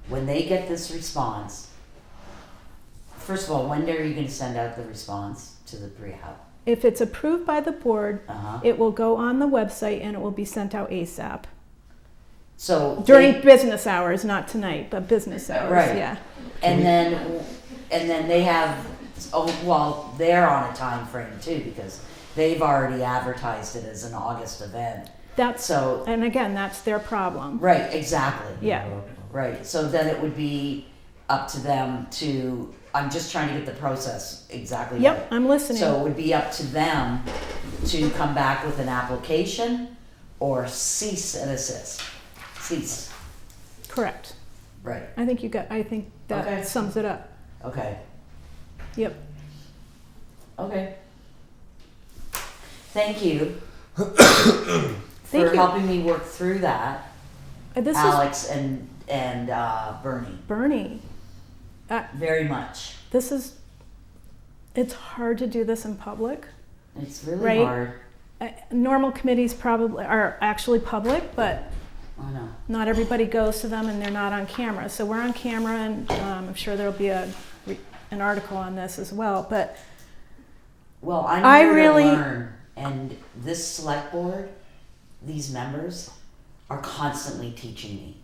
S2: when they get this response? First of all, when are you going to send out the response to the pre-app?
S1: If it's approved by the board,
S2: Uh-huh.
S1: it will go on the website and it will be sent out ASAP.
S2: So
S1: During business hours, not tonight, but business hours,
S2: Right.
S1: yeah.
S2: and then they have, they're on a time frame too, because they've already advertised it as an August event.
S1: That's,
S2: So
S1: and again, that's their problem.
S2: right, exactly.
S1: Yeah,
S2: Right. So then it would be up to them to. I'm just trying to get the process exactly.
S1: yep,
S2: right.
S1: I'm listening.
S2: So it would be up to them to come back with an application or cease and desist. Cease.
S1: Correct.
S2: Right.
S1: I think that
S2: Okay.
S1: sums it up.
S2: Okay.
S1: Yep.
S2: Okay. Thank you
S1: Thank
S2: for
S1: you.
S2: helping me work through that,
S1: This
S2: Alex and Bernie.
S1: is Bernie.
S2: Very much.
S1: It's hard to do this in public.
S2: It's really
S1: Right.
S2: hard.
S1: Normal committees probably are actually public, but
S2: I know.
S1: not everybody goes to them and they're not on camera. So we're on camera, and I'm sure there'll be an article on this as well. But
S2: Well, I'm
S1: I
S2: here
S1: really-
S2: to learn, and this select board, these members, are constantly teaching me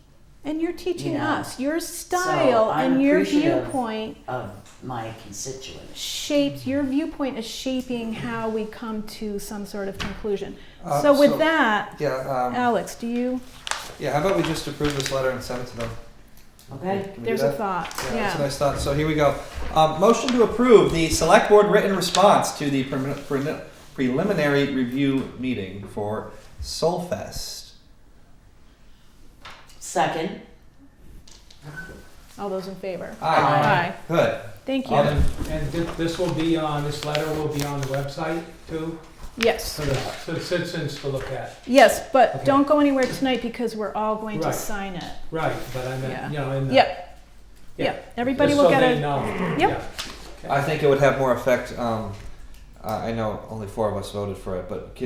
S1: and you're teaching
S2: You know,
S1: us your style
S2: I'm
S1: and your
S2: appreciative.
S1: viewpoint
S2: of my constituents.
S1: shaped. Your viewpoint is shaping how we come to some sort of conclusion.
S5: Uh,
S1: So with
S5: so-
S1: that,
S5: Yeah,
S1: Alex, do you?
S5: yeah, how about we just approve this letter and send it to them?
S2: Okay?
S5: Can we do
S1: There's a
S5: that?
S1: thought.
S5: That's a
S1: Yeah.
S5: nice thought. So here we go. Motion to approve the select board written response to the preliminary review meeting for Soulfest.
S2: Second.
S1: All those in favor?
S5: Aye.
S1: Aye.
S5: Good.
S1: Thank you.
S5: All in-
S6: And this will be on, this letter will be on the website too,
S1: Yes.
S6: for the citizens to look at.
S1: Yes, but
S6: Okay.
S1: don't go anywhere tonight because we're all going to
S6: Right.
S1: sign it.
S6: Right, but I
S1: Yeah.
S6: meant, you know, in the.
S1: Yep.
S6: Yeah.
S1: Yep. Everybody
S6: Just
S1: will
S6: so
S1: get
S6: they
S1: a.
S6: know.
S1: Yep.
S6: Yeah.
S5: I think it would have more effect. I know only 4 of us voted for it, but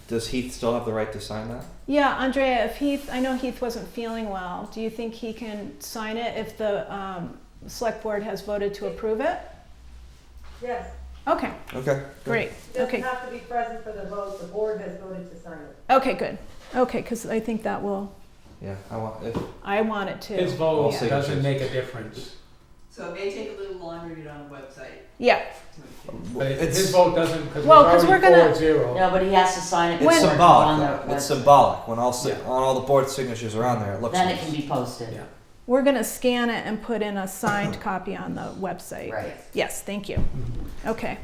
S5: does Heath still have the right to sign that?
S1: Yeah, Andrea, if I know Heath wasn't feeling well. Do you think he can sign it if the select board has voted to approve it?
S8: Yes.
S1: Okay,
S5: Okay.
S1: great,
S8: He doesn't
S1: okay,
S8: have to be present for the vote, the board has voted to sign it.
S1: okay, good. Okay, because I think that will,
S5: Yeah, I want, if,
S1: I want it to.
S6: His vote
S5: All signatures.
S6: doesn't make a difference.
S10: So it may take a little longer to get on the website.
S1: Yeah,
S6: But
S5: it's,
S6: his vote doesn't, because
S1: Well,
S6: we're
S1: 'cause
S6: already
S1: we're gonna-
S6: 4-0.
S2: No, but he has to sign it.
S5: it's
S2: before it goes on the
S5: symbolic, it's
S2: website.
S5: symbolic, when all,
S6: Yeah.
S5: on all the board signatures are on there, it looks
S2: Then
S5: nice.
S2: it can be posted.
S6: Yeah.
S1: we're gonna scan it and put in a signed copy on the website.
S2: Right.
S1: Yes, thank you. Okay.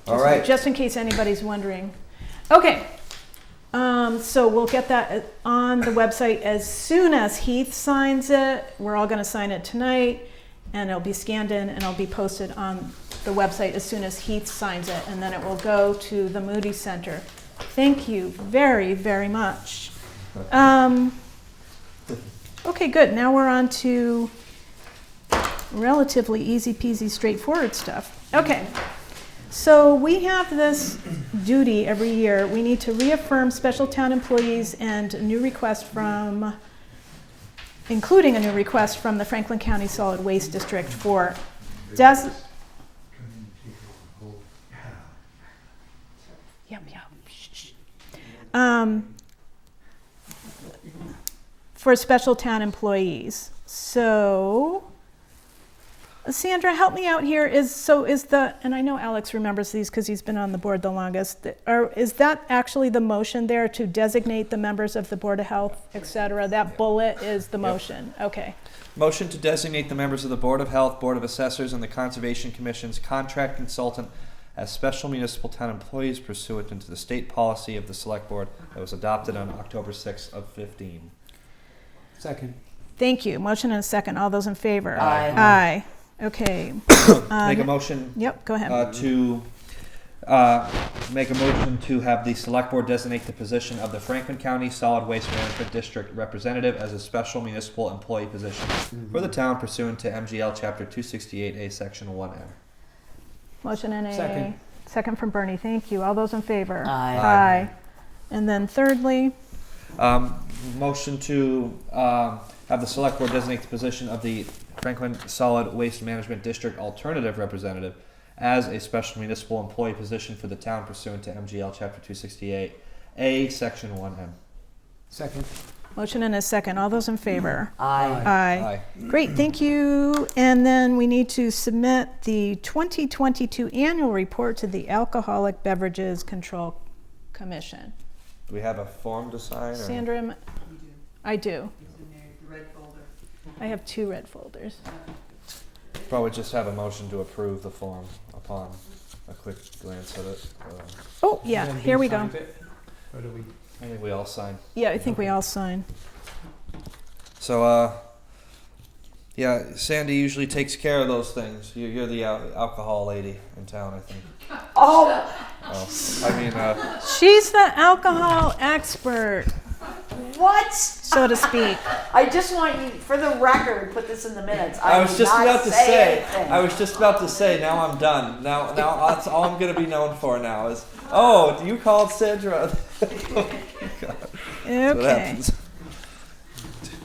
S5: All right.
S1: Just in case anybody's wondering. Okay. So we'll get that on the website as soon as Heath signs it. We're all gonna sign it tonight, and it'll be scanned in and it'll be posted on the website as soon as Heath signs it, and then it will go to the Moody Center. Thank you very, very much. Okay, good. Now we're on to relatively easy peasy straightforward stuff. Okay. So we have this duty every year. We need to reaffirm special town employees and a new request from, including a new request from the Franklin County Solid Waste District for yep. Shh. For special town employees. So Sandra, help me out here. And I know Alex remembers these because he's been on the board the longest. Is that actually the motion there, to designate the members of the Board of Health, et cetera? That bullet is the motion. Okay.
S5: Motion to designate the members of the Board of Health, Board of Assessors, and the Conservation Commission's contract consultant as special municipal town employees pursuant to the state policy of the Select Board that was adopted on October 6th of 15.
S6: Second.
S1: Thank you. Motion and a second. All those in favor?
S2: Aye.
S1: Aye. Okay.
S5: Make a motion
S1: Yep, go ahead.
S5: make a motion to have the Select Board designate the position of the Franklin County Solid Waste Management District Representative as a special municipal employee position for the town pursuant to MGL Chapter 268A, Section 1M.
S1: Motion and a
S6: Second.
S1: second from Bernie. Thank you. All those in favor?
S2: Aye.
S1: Aye. And then thirdly,
S5: Motion to have the Select Board designate the position of the Franklin Solid Waste Management District Alternative Representative as a special municipal employee position for the town pursuant to MGL Chapter 268A, Section 1M.
S6: Second.
S1: motion and a second. All those in favor?
S2: Aye.
S1: Aye. Great, thank you. And then we need to submit the 2022 annual report to the Alcoholic Beverages Control Commission.
S5: Do we have a form to sign? Or?
S1: Sandra,
S10: You do.
S1: I do.
S10: It's in there, the red folder.
S1: I have 2 red folders.
S5: Probably just have a motion to approve the form upon a quick glance at it.
S1: Oh, yeah,
S6: And then
S1: here
S6: Dean
S1: we go.
S6: signs it? Or do we?
S5: I think we all sign.
S1: Yeah, I think we all sign.
S5: So, yeah, Sandy usually takes care of those things. You're the alcohol lady in town, I think.
S2: Oh,
S5: Oh, I mean,
S1: She's the alcohol expert,
S2: what?
S1: so to speak.
S2: I just want you, for the record, put this in the minutes.
S5: I was
S2: did
S5: just
S2: not
S5: about to say.
S2: anything.
S5: I was just about to say. Now I'm done. Now that's all I'm gonna be known for now is. Oh, you called Sandra. That's what
S1: Okay.
S5: happens.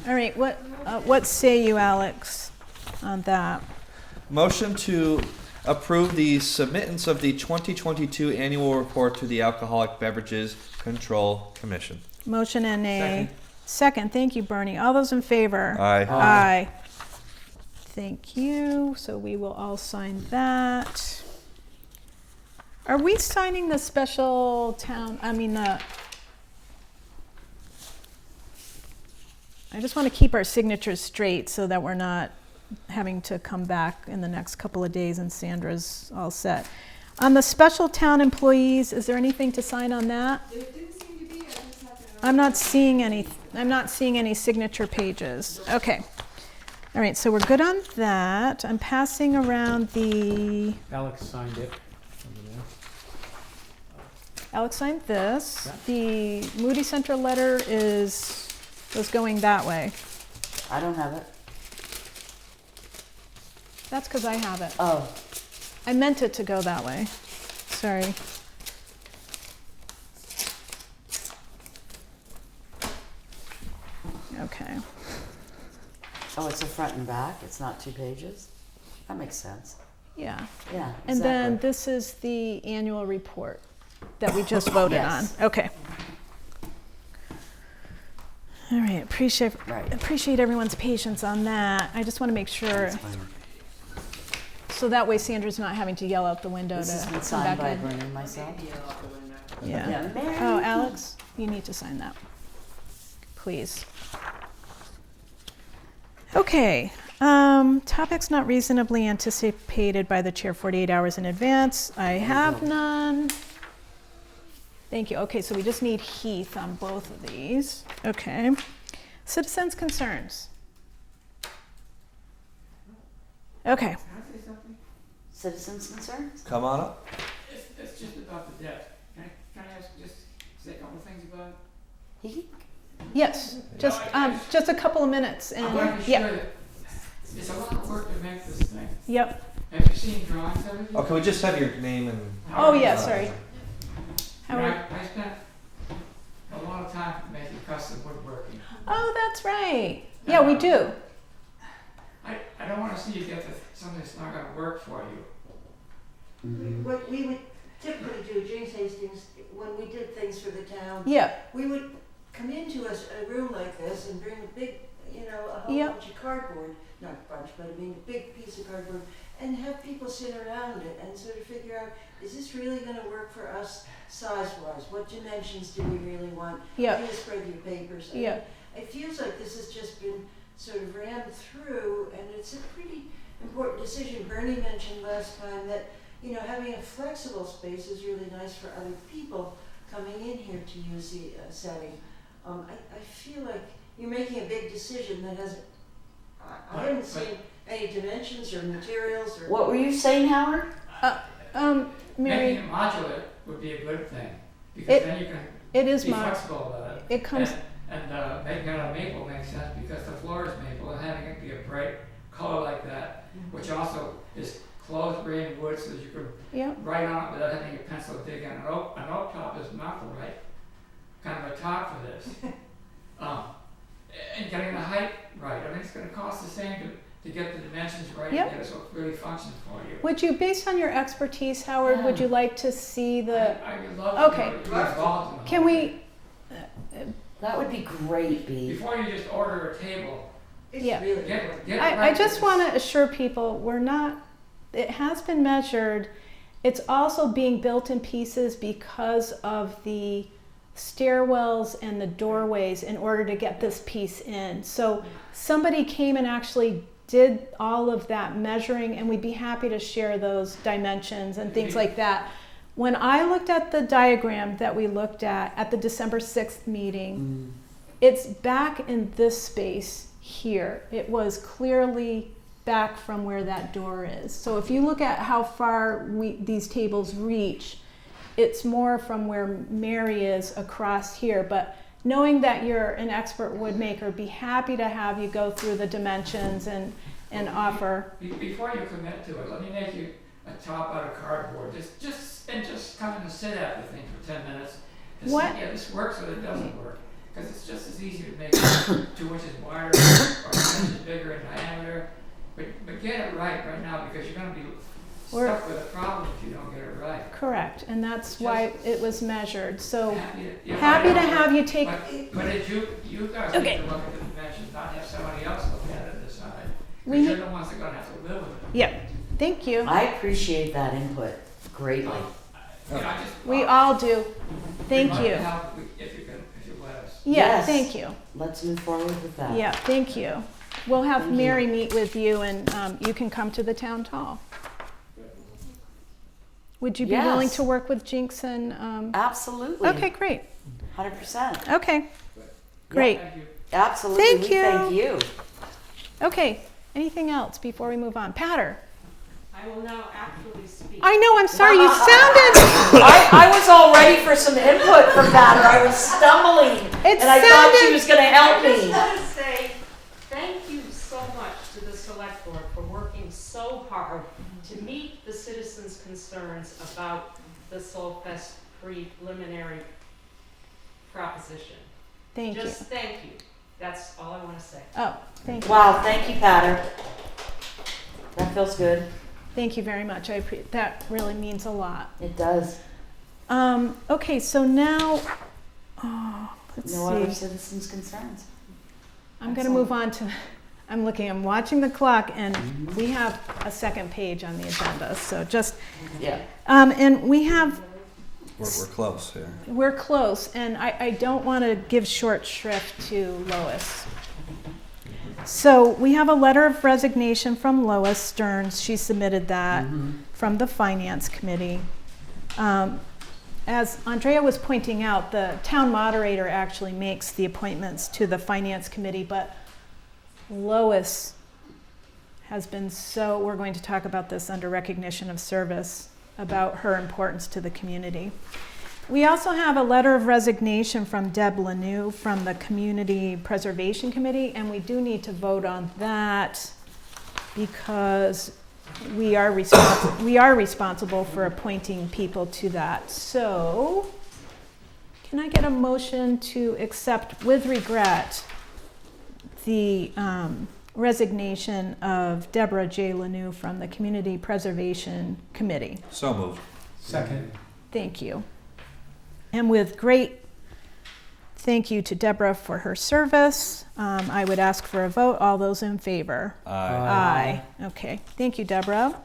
S1: All right, what say you, Alex, on that?
S5: Motion to approve the submittance of the 2022 annual report to the Alcoholic Beverages Control Commission.
S1: Motion and a
S6: Second.
S1: second. Thank you, Bernie. All those in favor?
S5: Aye.
S1: Aye. Thank you. So we will all sign that. Are we signing the special town, I just want to keep our signatures straight so that we're not having to come back in the next couple of days and Sandra's all set. On the special town employees, is there anything to sign on that?
S10: There didn't seem to be, I just have to.
S1: I'm not seeing any signature pages. Okay. All right, so we're good on that. I'm passing around the,
S6: Alex signed it. Over there.
S1: Alex signed this.
S6: Yeah.
S1: The Moody Central letter was going that way.
S2: I don't have it.
S1: That's because I have it.
S2: Oh,
S1: I meant it to go that way. Sorry. Okay.
S2: oh, it's a front and back. It's not 2 pages. That makes sense.
S1: Yeah.
S2: Yeah,
S1: And then
S2: exactly.
S1: this is the annual report that we just voted on.
S2: Yes.
S1: Okay. All right,
S2: Right.
S1: appreciate everyone's patience on that. I just want to make sure,
S2: That's fine.
S1: so that way Sandra's not having to yell out the window
S2: This has
S1: to
S2: been
S1: come
S2: signed
S1: back
S2: by
S1: in.
S2: Bernie and myself.
S1: Yeah.
S2: Mary.
S1: Oh, Alex, you need to sign that, please. Okay, topics not reasonably anticipated by the chair 48 hours in advance. I have none. Thank you. Okay, so we just need Heath on both of these. Okay. Citizens' concerns. Okay.
S2: Citizens' concerns?
S5: Come on up.
S11: It's just about the debt. Can I ask, just say a couple of things about it?
S2: He,
S1: Yes, just a couple of minutes.
S11: I
S1: And
S11: want to be
S1: yep,
S11: sure that it's a lot of work to make this thing.
S1: yep.
S11: Have you seen drawings of it?
S5: Oh, can we just have your name and?
S1: Oh, yeah, sorry.
S11: You know,
S1: Howard.
S11: I spent a lot of time making custom woodworking.
S1: Oh, that's right. Yeah, we do.
S11: I don't want to see you get to something that's not going to work for you.
S12: What we would typically do, James Hastings, when we did things for the town,
S1: Yeah,
S12: we would come into a room like this and bring a big, a whole
S1: Yep.
S12: bunch of cardboard, not a bunch, but I mean a big piece of cardboard, and have people sit around it and sort of figure out, is this really going to work for us size-wise? What dimensions do we really want?
S1: yeah,
S12: How do you spread your papers? I
S1: yeah.
S12: mean, it feels like this has just been sort of ran through, and it's a pretty important decision. Bernie mentioned last time that, having a flexible space is really nice for other people coming in here to use the setting. I feel like you're making a big decision that hasn't, I haven't seen any dimensions or materials or.
S2: what were you saying, Howard?
S1: Mary,
S11: Making it modular would be a good thing, because
S1: It-
S11: then you can
S1: it is
S11: be
S1: mod.
S11: flexible about it.
S1: It comes.
S11: And making it out of maple makes sense because the floor is maple, and having it be a bright color like that, which also is closed grain wood, so that you can
S1: Yeah,
S11: write on it without having your pencil dig in. An oak top is not the right kind of a top for this. And getting the height right. I mean, it's going to cost the same to get the dimensions right
S1: Yep.
S11: and get it so it really functions for you.
S1: would you, based on your expertise, Howard, would you like to see the?
S11: I would love
S1: Okay.
S11: to be involved in the
S1: Can
S11: whole
S1: we?
S2: That would be great,
S11: thing.
S2: B.
S11: Before you just order a table,
S12: It's
S1: Yeah.
S12: really
S11: get it
S1: I
S11: right.
S1: just want to assure people we're not. It has been measured. It's also being built in pieces because of the stairwells and the doorways in order to get this piece in. So somebody came and actually did all of that measuring, and we'd be happy to share those dimensions and things like that. When I looked at the diagram that we looked at the December 6th meeting, it's back in this space here. It was clearly back from where that door is. So if you look at how far these tables reach, it's more from where Mary is across here. But knowing that you're an expert wood maker, be happy to have you go through the dimensions and offer.
S11: Before you commit to it, let me make you a top out of cardboard. Just come in and sit at the thing for 10 minutes. To
S1: What?
S11: See, yeah, this works or it doesn't work. Because it's just as easy to make it 2 inches wider or 10 inches bigger in diameter. But get it right now, because you're going to be stuck with a problem if you don't get it right.
S1: Correct, and that's why it was measured. So
S11: Yeah,
S1: happy
S11: I
S1: to
S11: know,
S1: have you take.
S11: But if you guys
S1: Okay.
S11: need to look at the dimensions, not have somebody else look at it and decide.
S1: We
S11: Because you're
S1: need-
S11: the ones that are going to have to live with it.
S1: Yeah, thank you.
S2: I appreciate that input greatly.
S11: You know, I just,
S1: We all do. Thank
S11: we'd like
S1: you.
S11: to help if you let us.
S1: Yeah,
S2: Yes.
S1: thank you.
S2: Let's move forward with that.
S1: Yeah, thank you. We'll have
S2: Thank you.
S1: Mary meet with you, and you can come to the town hall. Would you be willing
S2: Yes.
S1: to work with Jinx and?
S2: Absolutely.
S1: Okay, great.
S2: 100%.
S1: Okay, great.
S11: Thank you.
S2: Absolutely.
S1: Thank
S2: We
S1: you.
S2: Thank you.
S1: Okay, anything else before we move on? Patter.
S10: I will now actually speak.
S1: I know, I'm sorry, you sounded,
S2: I was all ready for some input from Patter. I was stumbling.
S1: it
S2: And I thought she
S1: sounded,
S2: was going to help
S10: I just
S2: me.
S10: want to say thank you so much to the select board for working so hard to meet the citizens' concerns about the Soulfest preliminary proposition.
S1: thank you.
S10: Just thank you. That's all I want to say.
S1: Oh, thank you.
S2: Wow. Thank you, Patter. That feels good.
S1: Thank you very much. That really means a lot.
S2: It does.
S1: Okay, so now, let's
S2: No other
S1: see.
S2: citizens' concerns.
S1: I'm going to move on to, I'm watching the clock, and we have a second page on the agenda. So just,
S2: Yeah.
S1: and we have,
S5: We're close here.
S1: we're close, and I don't want to give short shrift to Lois. So we have a letter of resignation from Lois Stearns. She submitted that from the Finance Committee. As Andrea was pointing out, the town moderator actually makes the appointments to the Finance Committee, but Lois has been we're going to talk about this under recognition of service, about her importance to the community. We also have a letter of resignation from Deb Lanou from the Community Preservation Committee, and we do need to vote on that because we are responsible for appointing people to that. So, can I get a motion to accept with regret the resignation of Deborah J. Lanou from the Community Preservation Committee?
S5: So moved.
S6: Second.
S1: Thank you. And with great thank you to Deborah for her service, I would ask for a vote. All those in favor?
S5: Aye.
S1: Aye. Okay. Thank you, Deborah.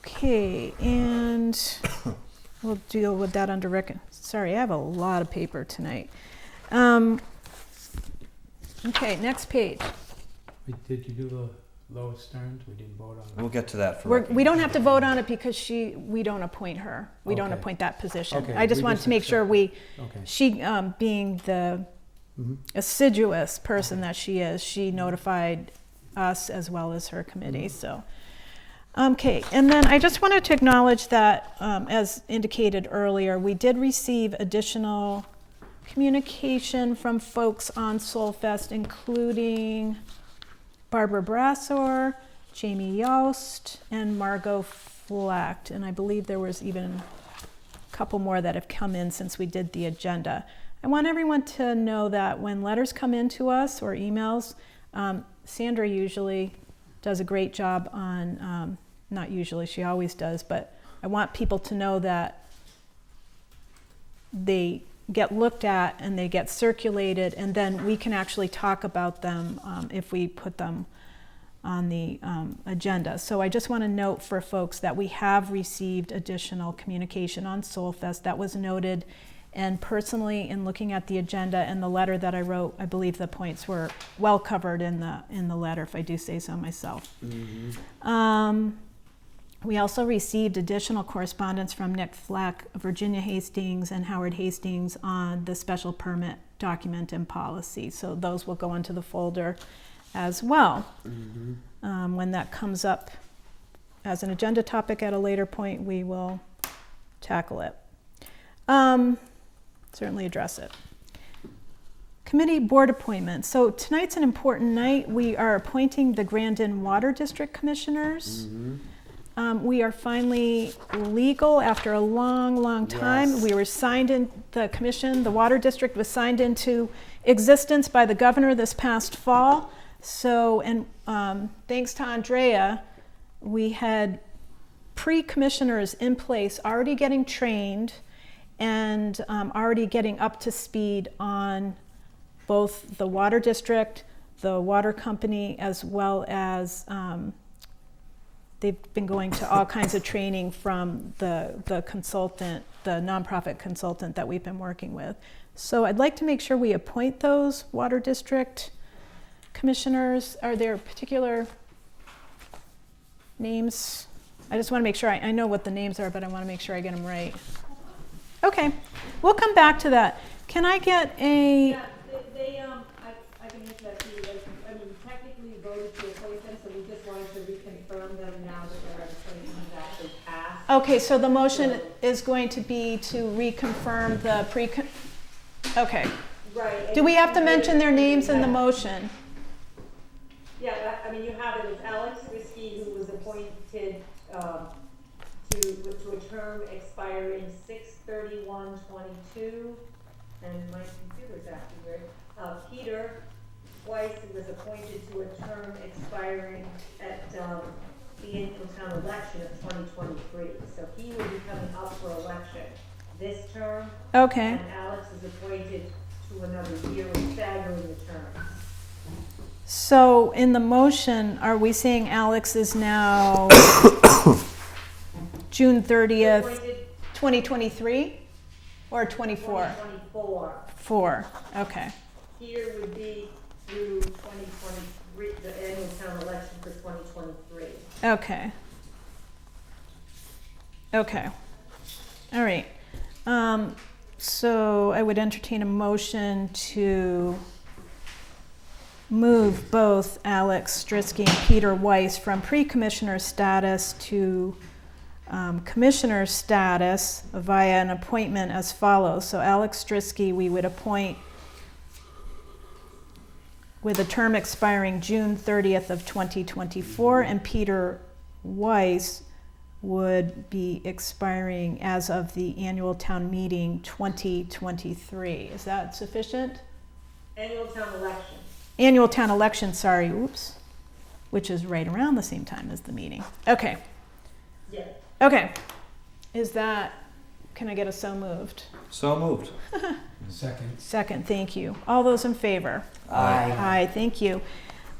S1: Okay, and we'll deal with that under Sorry, I have a lot of paper tonight. Okay, next page.
S6: Did you do the Lois Stearns? We didn't vote on it.
S5: We'll get to that for
S1: We don't have to vote on it because we don't appoint her. We don't
S6: Okay.
S1: appoint that position.
S6: Okay,
S1: I just
S6: we
S1: wanted
S6: just
S1: to make sure
S6: accept
S1: we,
S6: Okay.
S1: she, being the assiduous person that she is, she notified us as well as her committee, so. Okay, and then I just wanted to acknowledge that, as indicated earlier, we did receive additional communication from folks on Soulfest, including Barbara Brassor, Jamie Yost, and Margot Flacht. And I believe there was even a couple more that have come in since we did the agenda. I want everyone to know that when letters come in to us or emails, Sandra usually does a great job on, not usually, she always does, but I want people to know that they get looked at and they get circulated, and then we can actually talk about them if we put them on the agenda. So I just want to note for folks that we have received additional communication on Soulfest. That was noted, and personally, in looking at the agenda and the letter that I wrote, I believe the points were well covered in the letter, if I do say so myself. We also received additional correspondence from Nick Fleck, Virginia Hastings, and Howard Hastings on the special permit document and policy. So those will go into the folder as well. When that comes up as an agenda topic at a later point, we will tackle it. Certainly address it. Committee board appointments. So tonight's an important night. We are appointing the Grandin Water District Commissioners. We are finally legal after a long time.
S2: Yes.
S1: We were signed in, the commission, the water district was signed into existence by the governor this past fall. So, and thanks to Andrea, we had pre-commissioners in place already getting trained and already getting up to speed on both the water district, the water company, as well as they've been going to all kinds of training from the consultant, the nonprofit consultant that we've been working with. So I'd like to make sure we appoint those water district commissioners. Are there particular names? I just want to make sure I know what the names are, but I want to make sure I get them right. Okay, we'll come back to that. Can I get a...
S8: Yeah, I can answer that too. I mean, technically you voted to appoint them, so we just wanted to reconfirm them now that their registration has actually passed.
S1: Okay, so the motion is going to be to reconfirm the okay.
S8: Right.
S1: Do we have to mention their names in the motion?
S8: Yeah, I mean, you have it as Alex Risky, who was appointed to a term expiring 6/31/22, and my computer's acting weird. Peter Weiss, who was appointed to a term expiring at the annual town election of 2023. So he will be coming up for election this term,
S1: Okay.
S8: and Alex is appointed to another year, with staggering the terms.
S1: So in the motion, are we saying Alex is now June 30th,
S8: Appointed
S1: 2023 or 24?
S8: 2024.
S1: 4, okay.
S8: Here would be through 2023, the annual town election for 2023.
S1: Okay. Okay. All right. So I would entertain a motion to move both Alex Strisky and Peter Weiss from pre-commissioner status to commissioner status via an appointment as follows. So Alex Strisky, we would appoint with a term expiring June 30th of 2024, and Peter Weiss would be expiring as of the annual town meeting 2023. Is that sufficient?
S8: Annual town election.
S1: Annual town election, sorry, oops, which is right around the same time as the meeting. Okay,
S8: Yeah.
S1: okay. Is that, can I get a so moved?
S5: So moved.
S6: Second.
S1: Second, thank you. All those in favor?
S2: Aye.
S1: Aye, thank you.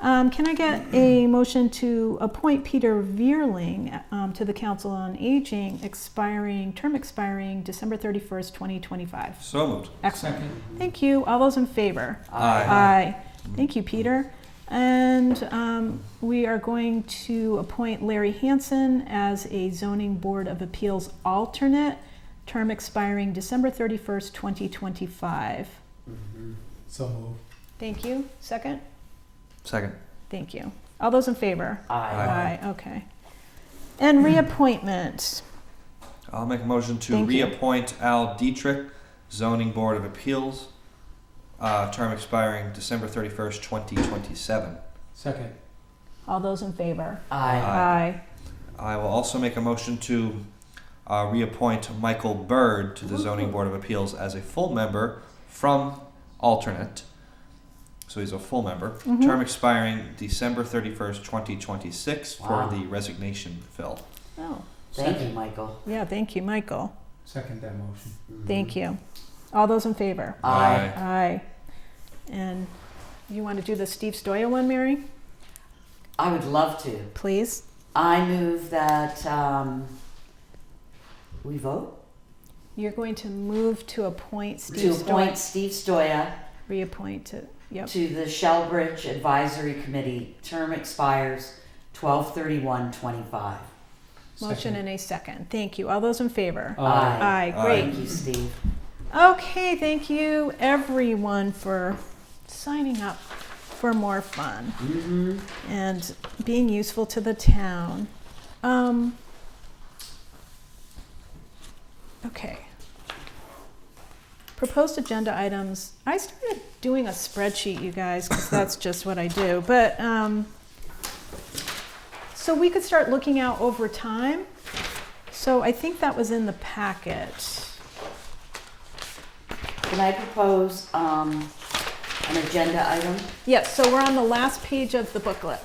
S1: Can I get a motion to appoint Peter Veerling to the Council on Aging, term expiring December 31st, 2025?
S5: So moved.
S1: Excellent.
S6: Second.
S1: Thank you. All those in favor?
S5: Aye.
S1: Aye. Thank you, Peter. And we are going to appoint Larry Hansen as a Zoning Board of Appeals alternate, term expiring December 31st, 2025.
S6: So moved.
S1: Thank you. Second?
S5: Second.
S1: Thank you. All those in favor?
S2: Aye.
S1: Aye, okay. And reappointment.
S5: I'll make a motion to
S1: Thank you.
S5: reappoint Al Dietrich, Zoning Board of Appeals, term expiring December 31st, 2027.
S6: Second.
S1: All those in favor?
S2: Aye.
S1: Aye.
S5: I will also make a motion to reappoint Michael Bird to the Zoning Board of Appeals as a full member from alternate. So he's a full member.
S1: Mhm.
S5: Term expiring December 31st, 2026
S2: Wow.
S5: for the resignation fill.
S1: Oh,
S2: Thank you, Michael.
S1: yeah, thank you, Michael.
S6: Second that motion.
S1: Thank you. All those in favor?
S2: Aye.
S1: Aye. And you want to do the Steve Stoya one, Mary?
S2: I would love to.
S1: Please?
S2: I move that we vote
S1: You're going to move to appoint
S2: to
S1: Steve
S2: appoint
S1: Stoya.
S2: Steve Stoya
S1: Reappoint to, yep.
S2: to the Shellbridge Advisory Committee. Term expires 12/31/25.
S1: Motion and a second. Thank you. All those in favor?
S2: Aye.
S1: Aye, great.
S2: Thank you, Steve.
S1: Okay, thank you everyone for signing up for more fun
S2: Mm-hmm.
S1: and being useful to the town. Okay. Proposed agenda items. I started doing a spreadsheet, you guys, because that's just what I do. But so we could start looking out over time. So I think that was in the packet.
S2: Can I propose an agenda item?
S1: Yes, so we're on the last page of the booklet.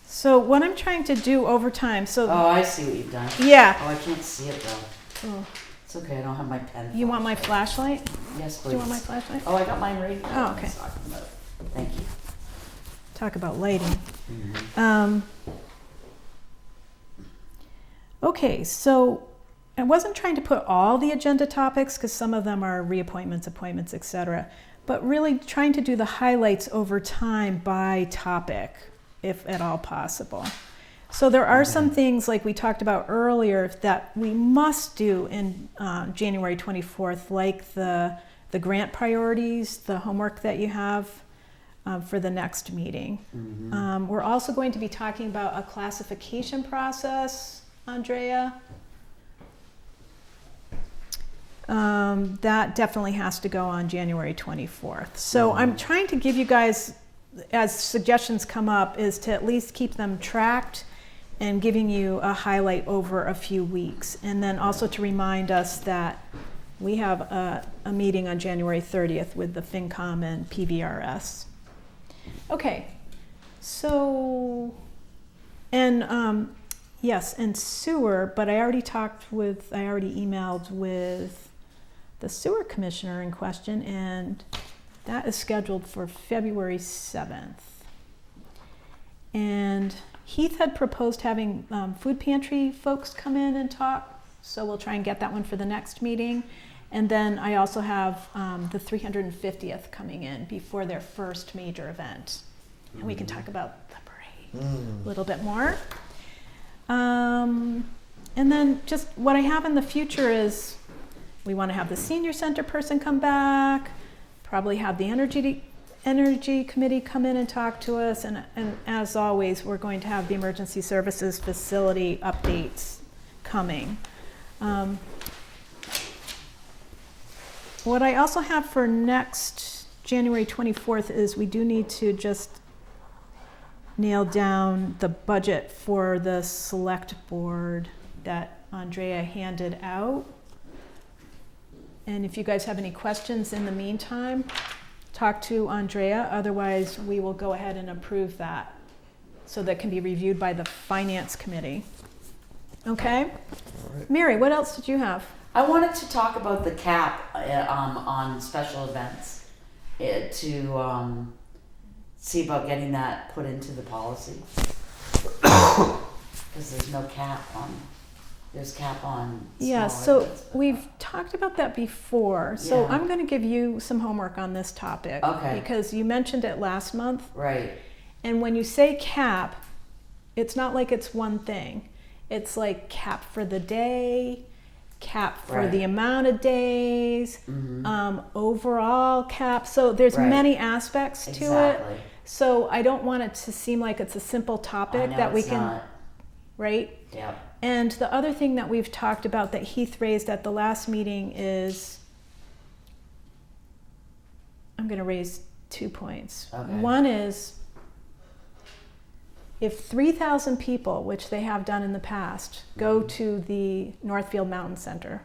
S1: So what I'm trying to do over time, so
S2: Oh, I see what you've done.
S1: yeah,
S2: Oh, I can't see it though.
S1: Oh.
S2: It's okay, I don't have my pen.
S1: You want my flashlight?
S2: Yes, please.
S1: Do you want my flashlight?
S2: Oh, I got mine right here.
S1: Oh, okay.
S2: Thank you.
S1: Talk about lighting.
S2: Mm-hmm.
S1: Okay, so I wasn't trying to put all the agenda topics because some of them are reappointments, appointments, etc. But really trying to do the highlights over time by topic, if at all possible. So there are some things like we talked about earlier that we must do in January 24th, like the grant priorities, the homework that you have for the next meeting.
S2: Mm-hmm.
S1: We're also going to be talking about a classification process, Andrea. That definitely has to go on January 24th. So I'm trying to give you guys, as suggestions come up, is to at least keep them tracked and giving you a highlight over a few weeks. And then also to remind us that we have a meeting on January 30th with the FinCom and PVRS. Okay, so, and yes, and sewer, but I already emailed with the sewer commissioner in question, and that is scheduled for February 7th. And Heath had proposed having food pantry folks come in and talk, so we'll try and get that one for the next meeting. And then I also have the 350th coming in before their first major event. And we can talk about the parade a little bit more. And then just what I have in the future is we want to have the senior center person come back, probably have the energy committee come in and talk to us, and as always, we're going to have the emergency services facility updates coming. What I also have for next January 24th is we do need to just nail down the budget for the select board that Andrea handed out. And if you guys have any questions in the meantime, talk to Andrea. Otherwise, we will go ahead and approve that so that can be reviewed by the finance committee. Okay?
S5: All right.
S1: Mary, what else did you have?
S2: I wanted to talk about the cap on special events to see about getting that put into the policy. Because there's no cap on, there's cap on
S1: Yeah,
S2: small
S1: so
S2: events.
S1: we've talked about that before. So
S2: Yeah.
S1: I'm going to give you some homework on this topic.
S2: Okay.
S1: Because you mentioned it last month.
S2: Right.
S1: And when you say cap, it's not like it's one thing. It's like cap for the day, cap for
S2: Right.
S1: the amount of days,
S2: Mm-hmm.
S1: overall cap. So there's
S2: Right.
S1: many aspects to
S2: Exactly.
S1: it. So I don't want it to seem like it's a simple
S2: I
S1: topic
S2: know
S1: that we
S2: it's
S1: can,
S2: not.
S1: right?
S2: Yep.
S1: And the other thing that we've talked about that Heath raised at the last meeting is, I'm going to raise 2 points.
S2: Okay.
S1: One is, if 3,000 people, which they have done in the past, go to the Northfield Mountain Center,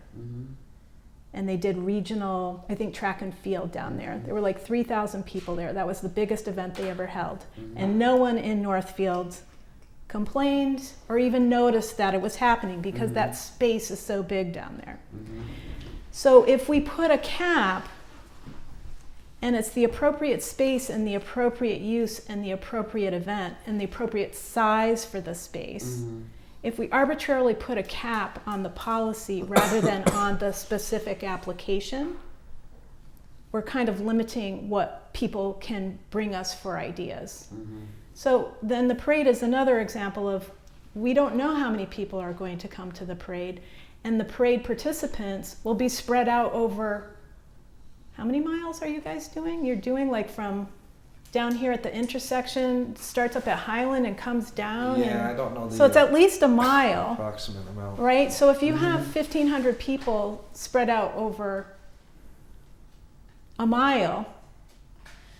S1: and they did regional, I think, track and field down there. There were like 3,000 people there. That was the biggest event they ever held. And no one in Northfield complained or even noticed that it was happening because that space is so big down there. So if we put a cap, and it's the appropriate space and the appropriate use and the appropriate event and the appropriate size for the space, if we arbitrarily put a cap on the policy rather than on the specific application, we're kind of limiting what people can bring us for ideas. So then the parade is another example of, we don't know how many people are going to come to the parade, and the parade participants will be spread out over, how many miles are you guys doing? You're doing like from down here at the intersection, starts up at Highland and comes down.
S5: Yeah,
S1: and
S5: I don't know the
S1: so it's at least a mile,
S5: approximate amount.
S1: right? So if you have 1,500 people spread out over a mile,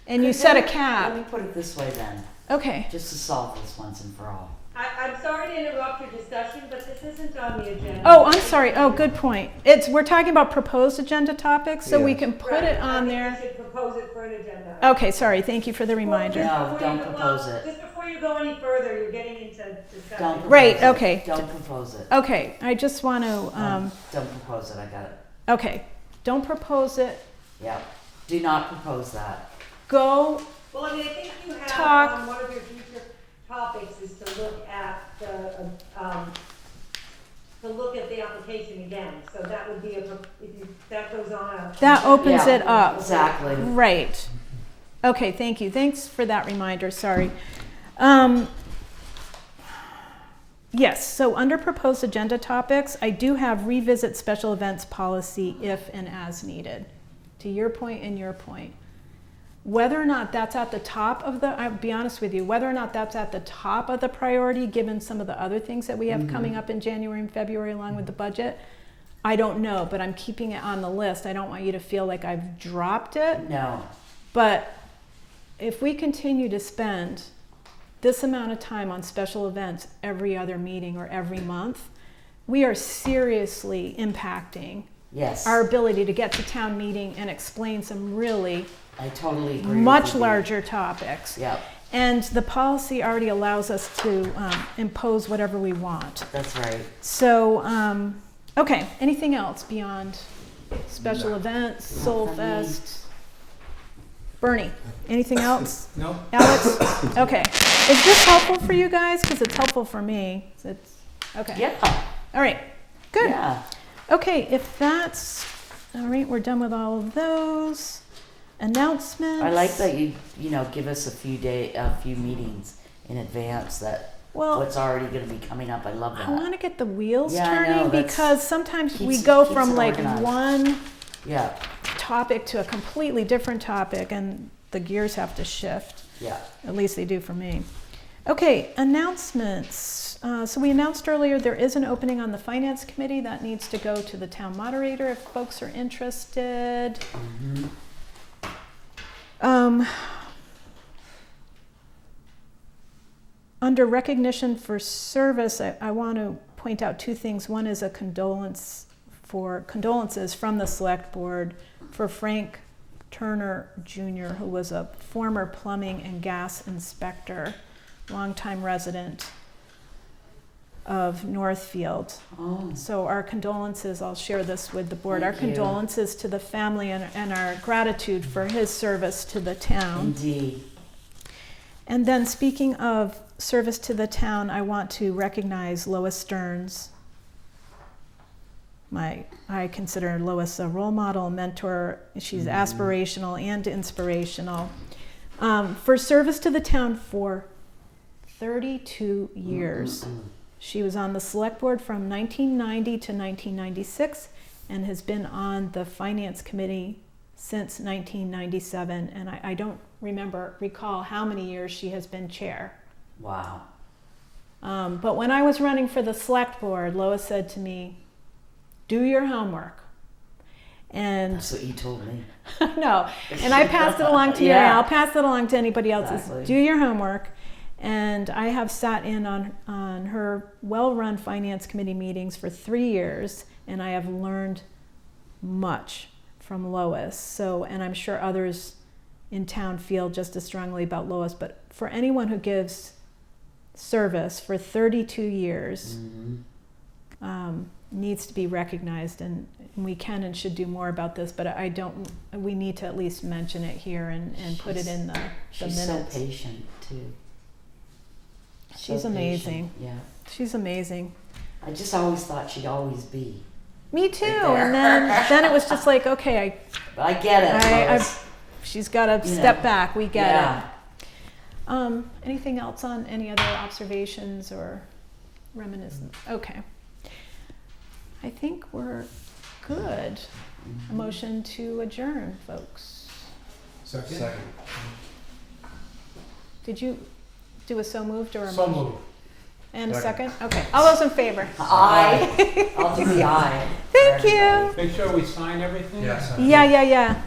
S1: and you set a
S2: Let
S1: cap,
S2: me put it this way then,
S1: okay.
S2: just to solve this once and for all.
S8: I'm sorry to interrupt your discussion, but this isn't on the agenda.
S1: Oh, I'm sorry. Oh, good point. We're talking about proposed agenda topics, so we
S5: Yeah.
S1: can put it on
S8: I
S1: there.
S8: think we should propose it for an agenda.
S1: Okay, sorry. Thank you for the reminder.
S2: No, don't propose it.
S8: Just before you go any further, you're getting into discussion.
S2: Don't propose
S1: Right,
S2: it.
S1: okay.
S2: Don't propose it.
S1: Okay, I just want to,
S2: Don't propose it, I got it.
S1: okay, don't propose it.
S2: Yep. Do not propose that.
S1: Go,
S8: Well, I mean, I think you have,
S1: Talk.
S8: one of your future topics is to look at the application again. So that would be if that goes on a.
S1: that opens
S2: Yeah,
S1: it up.
S2: Exactly.
S1: Right. Okay, thank you. Thanks for that reminder, sorry. Yes, so under proposed agenda topics, I do have revisit special events policy if and as needed. To your point and your point. Whether or not that's at the top of the, I'll be honest with you, whether or not that's at the top of the priority, given some of the other things that we have coming up in January and February along with the budget, I don't know, but I'm keeping it on the list. I don't want you to feel like I've dropped it.
S2: No.
S1: But if we continue to spend this amount of time on special events every other meeting or every month, we are seriously impacting
S2: Yes.
S1: our ability to get to town meeting and explain some really
S2: I totally agree.
S1: much
S2: with you.
S1: larger topics.
S2: Yep,
S1: And the policy already allows us to impose whatever we want.
S2: that's right.
S1: So, okay, anything else beyond special events, Soul
S2: Not for me.
S1: Fest? Bernie, anything else?
S6: No?
S1: Alex? Okay. Is this helpful for you guys? Because it's helpful for me. It's, okay.
S2: Yeah.
S1: All right, good.
S2: Yeah.
S1: Okay, if that's, all right, we're done with all of those. Announcements.
S2: I like that you give us a few meetings in advance that
S1: Well,
S2: what's already going to be coming up. I love that.
S1: I want to get the wheels
S2: Yeah, I know,
S1: turning
S2: that's-
S1: because sometimes we
S2: keeps-
S1: go
S2: keeps
S1: from
S2: it
S1: like
S2: organized.
S1: one
S2: Yeah,
S1: topic to a completely different topic and the gears have to shift.
S2: yeah.
S1: At least they do for me. Okay, announcements. So we announced earlier there is an opening on the finance committee that needs to go to the town moderator if folks are interested.
S2: Hmm.
S1: Under recognition for service, I want to point out two things. One is a condolences from the select board for Frank Turner Jr., who was a former plumbing and gas inspector, longtime resident of Northfield.
S2: Oh,
S1: So our condolences, I'll share this with the board,
S2: Thank
S1: our
S2: you.
S1: condolences to the family and our gratitude for his service to the town.
S2: indeed.
S1: And then speaking of service to the town, I want to recognize Lois Stearns. I consider Lois a role model, mentor. She's aspirational and inspirational. For service to the town for 32 years. She was on the select board from 1990 to 1996 and has been on the finance committee since 1997. And I don't recall how many years she has been chair.
S2: Wow.
S1: But when I was running for the select board, Lois said to me, do your homework. And
S2: That's what you told me.
S1: no, and I passed it along to you.
S2: Yeah.
S1: I'll pass it along to anybody else.
S2: Exactly.
S1: Do your homework. And I have sat in on her well-run finance committee meetings for 3 years, and I have learned much from Lois. So, and I'm sure others in town feel just as strongly about Lois. But for anyone who gives service for 32 years, needs to be recognized, and we can and should do more about this. But we need to at least mention it here and put it in the
S2: She's
S1: minutes.
S2: so patient too.
S1: She's
S2: So
S1: amazing.
S2: patient, Yeah.
S1: She's amazing.
S2: I just always thought she'd always be.
S1: Me too.
S2: Right there.
S1: And then it was just like, okay,
S2: But I get it. Lois.
S1: she's got to
S2: You
S1: step
S2: know.
S1: back. We get
S2: Yeah.
S1: it. Anything else on any other observations or reminiscence? Okay. I think we're good. A motion to adjourn, folks.
S6: Second?
S1: Did you do a so moved or a
S6: So
S1: motion?
S6: moved.
S1: And a
S3: Second.
S1: second? Okay. All those in favor?
S2: I'll do the eye.
S1: Thank
S2: for
S1: you.
S2: everybody.
S6: Make sure we sign everything?
S3: Yes.
S1: Yeah.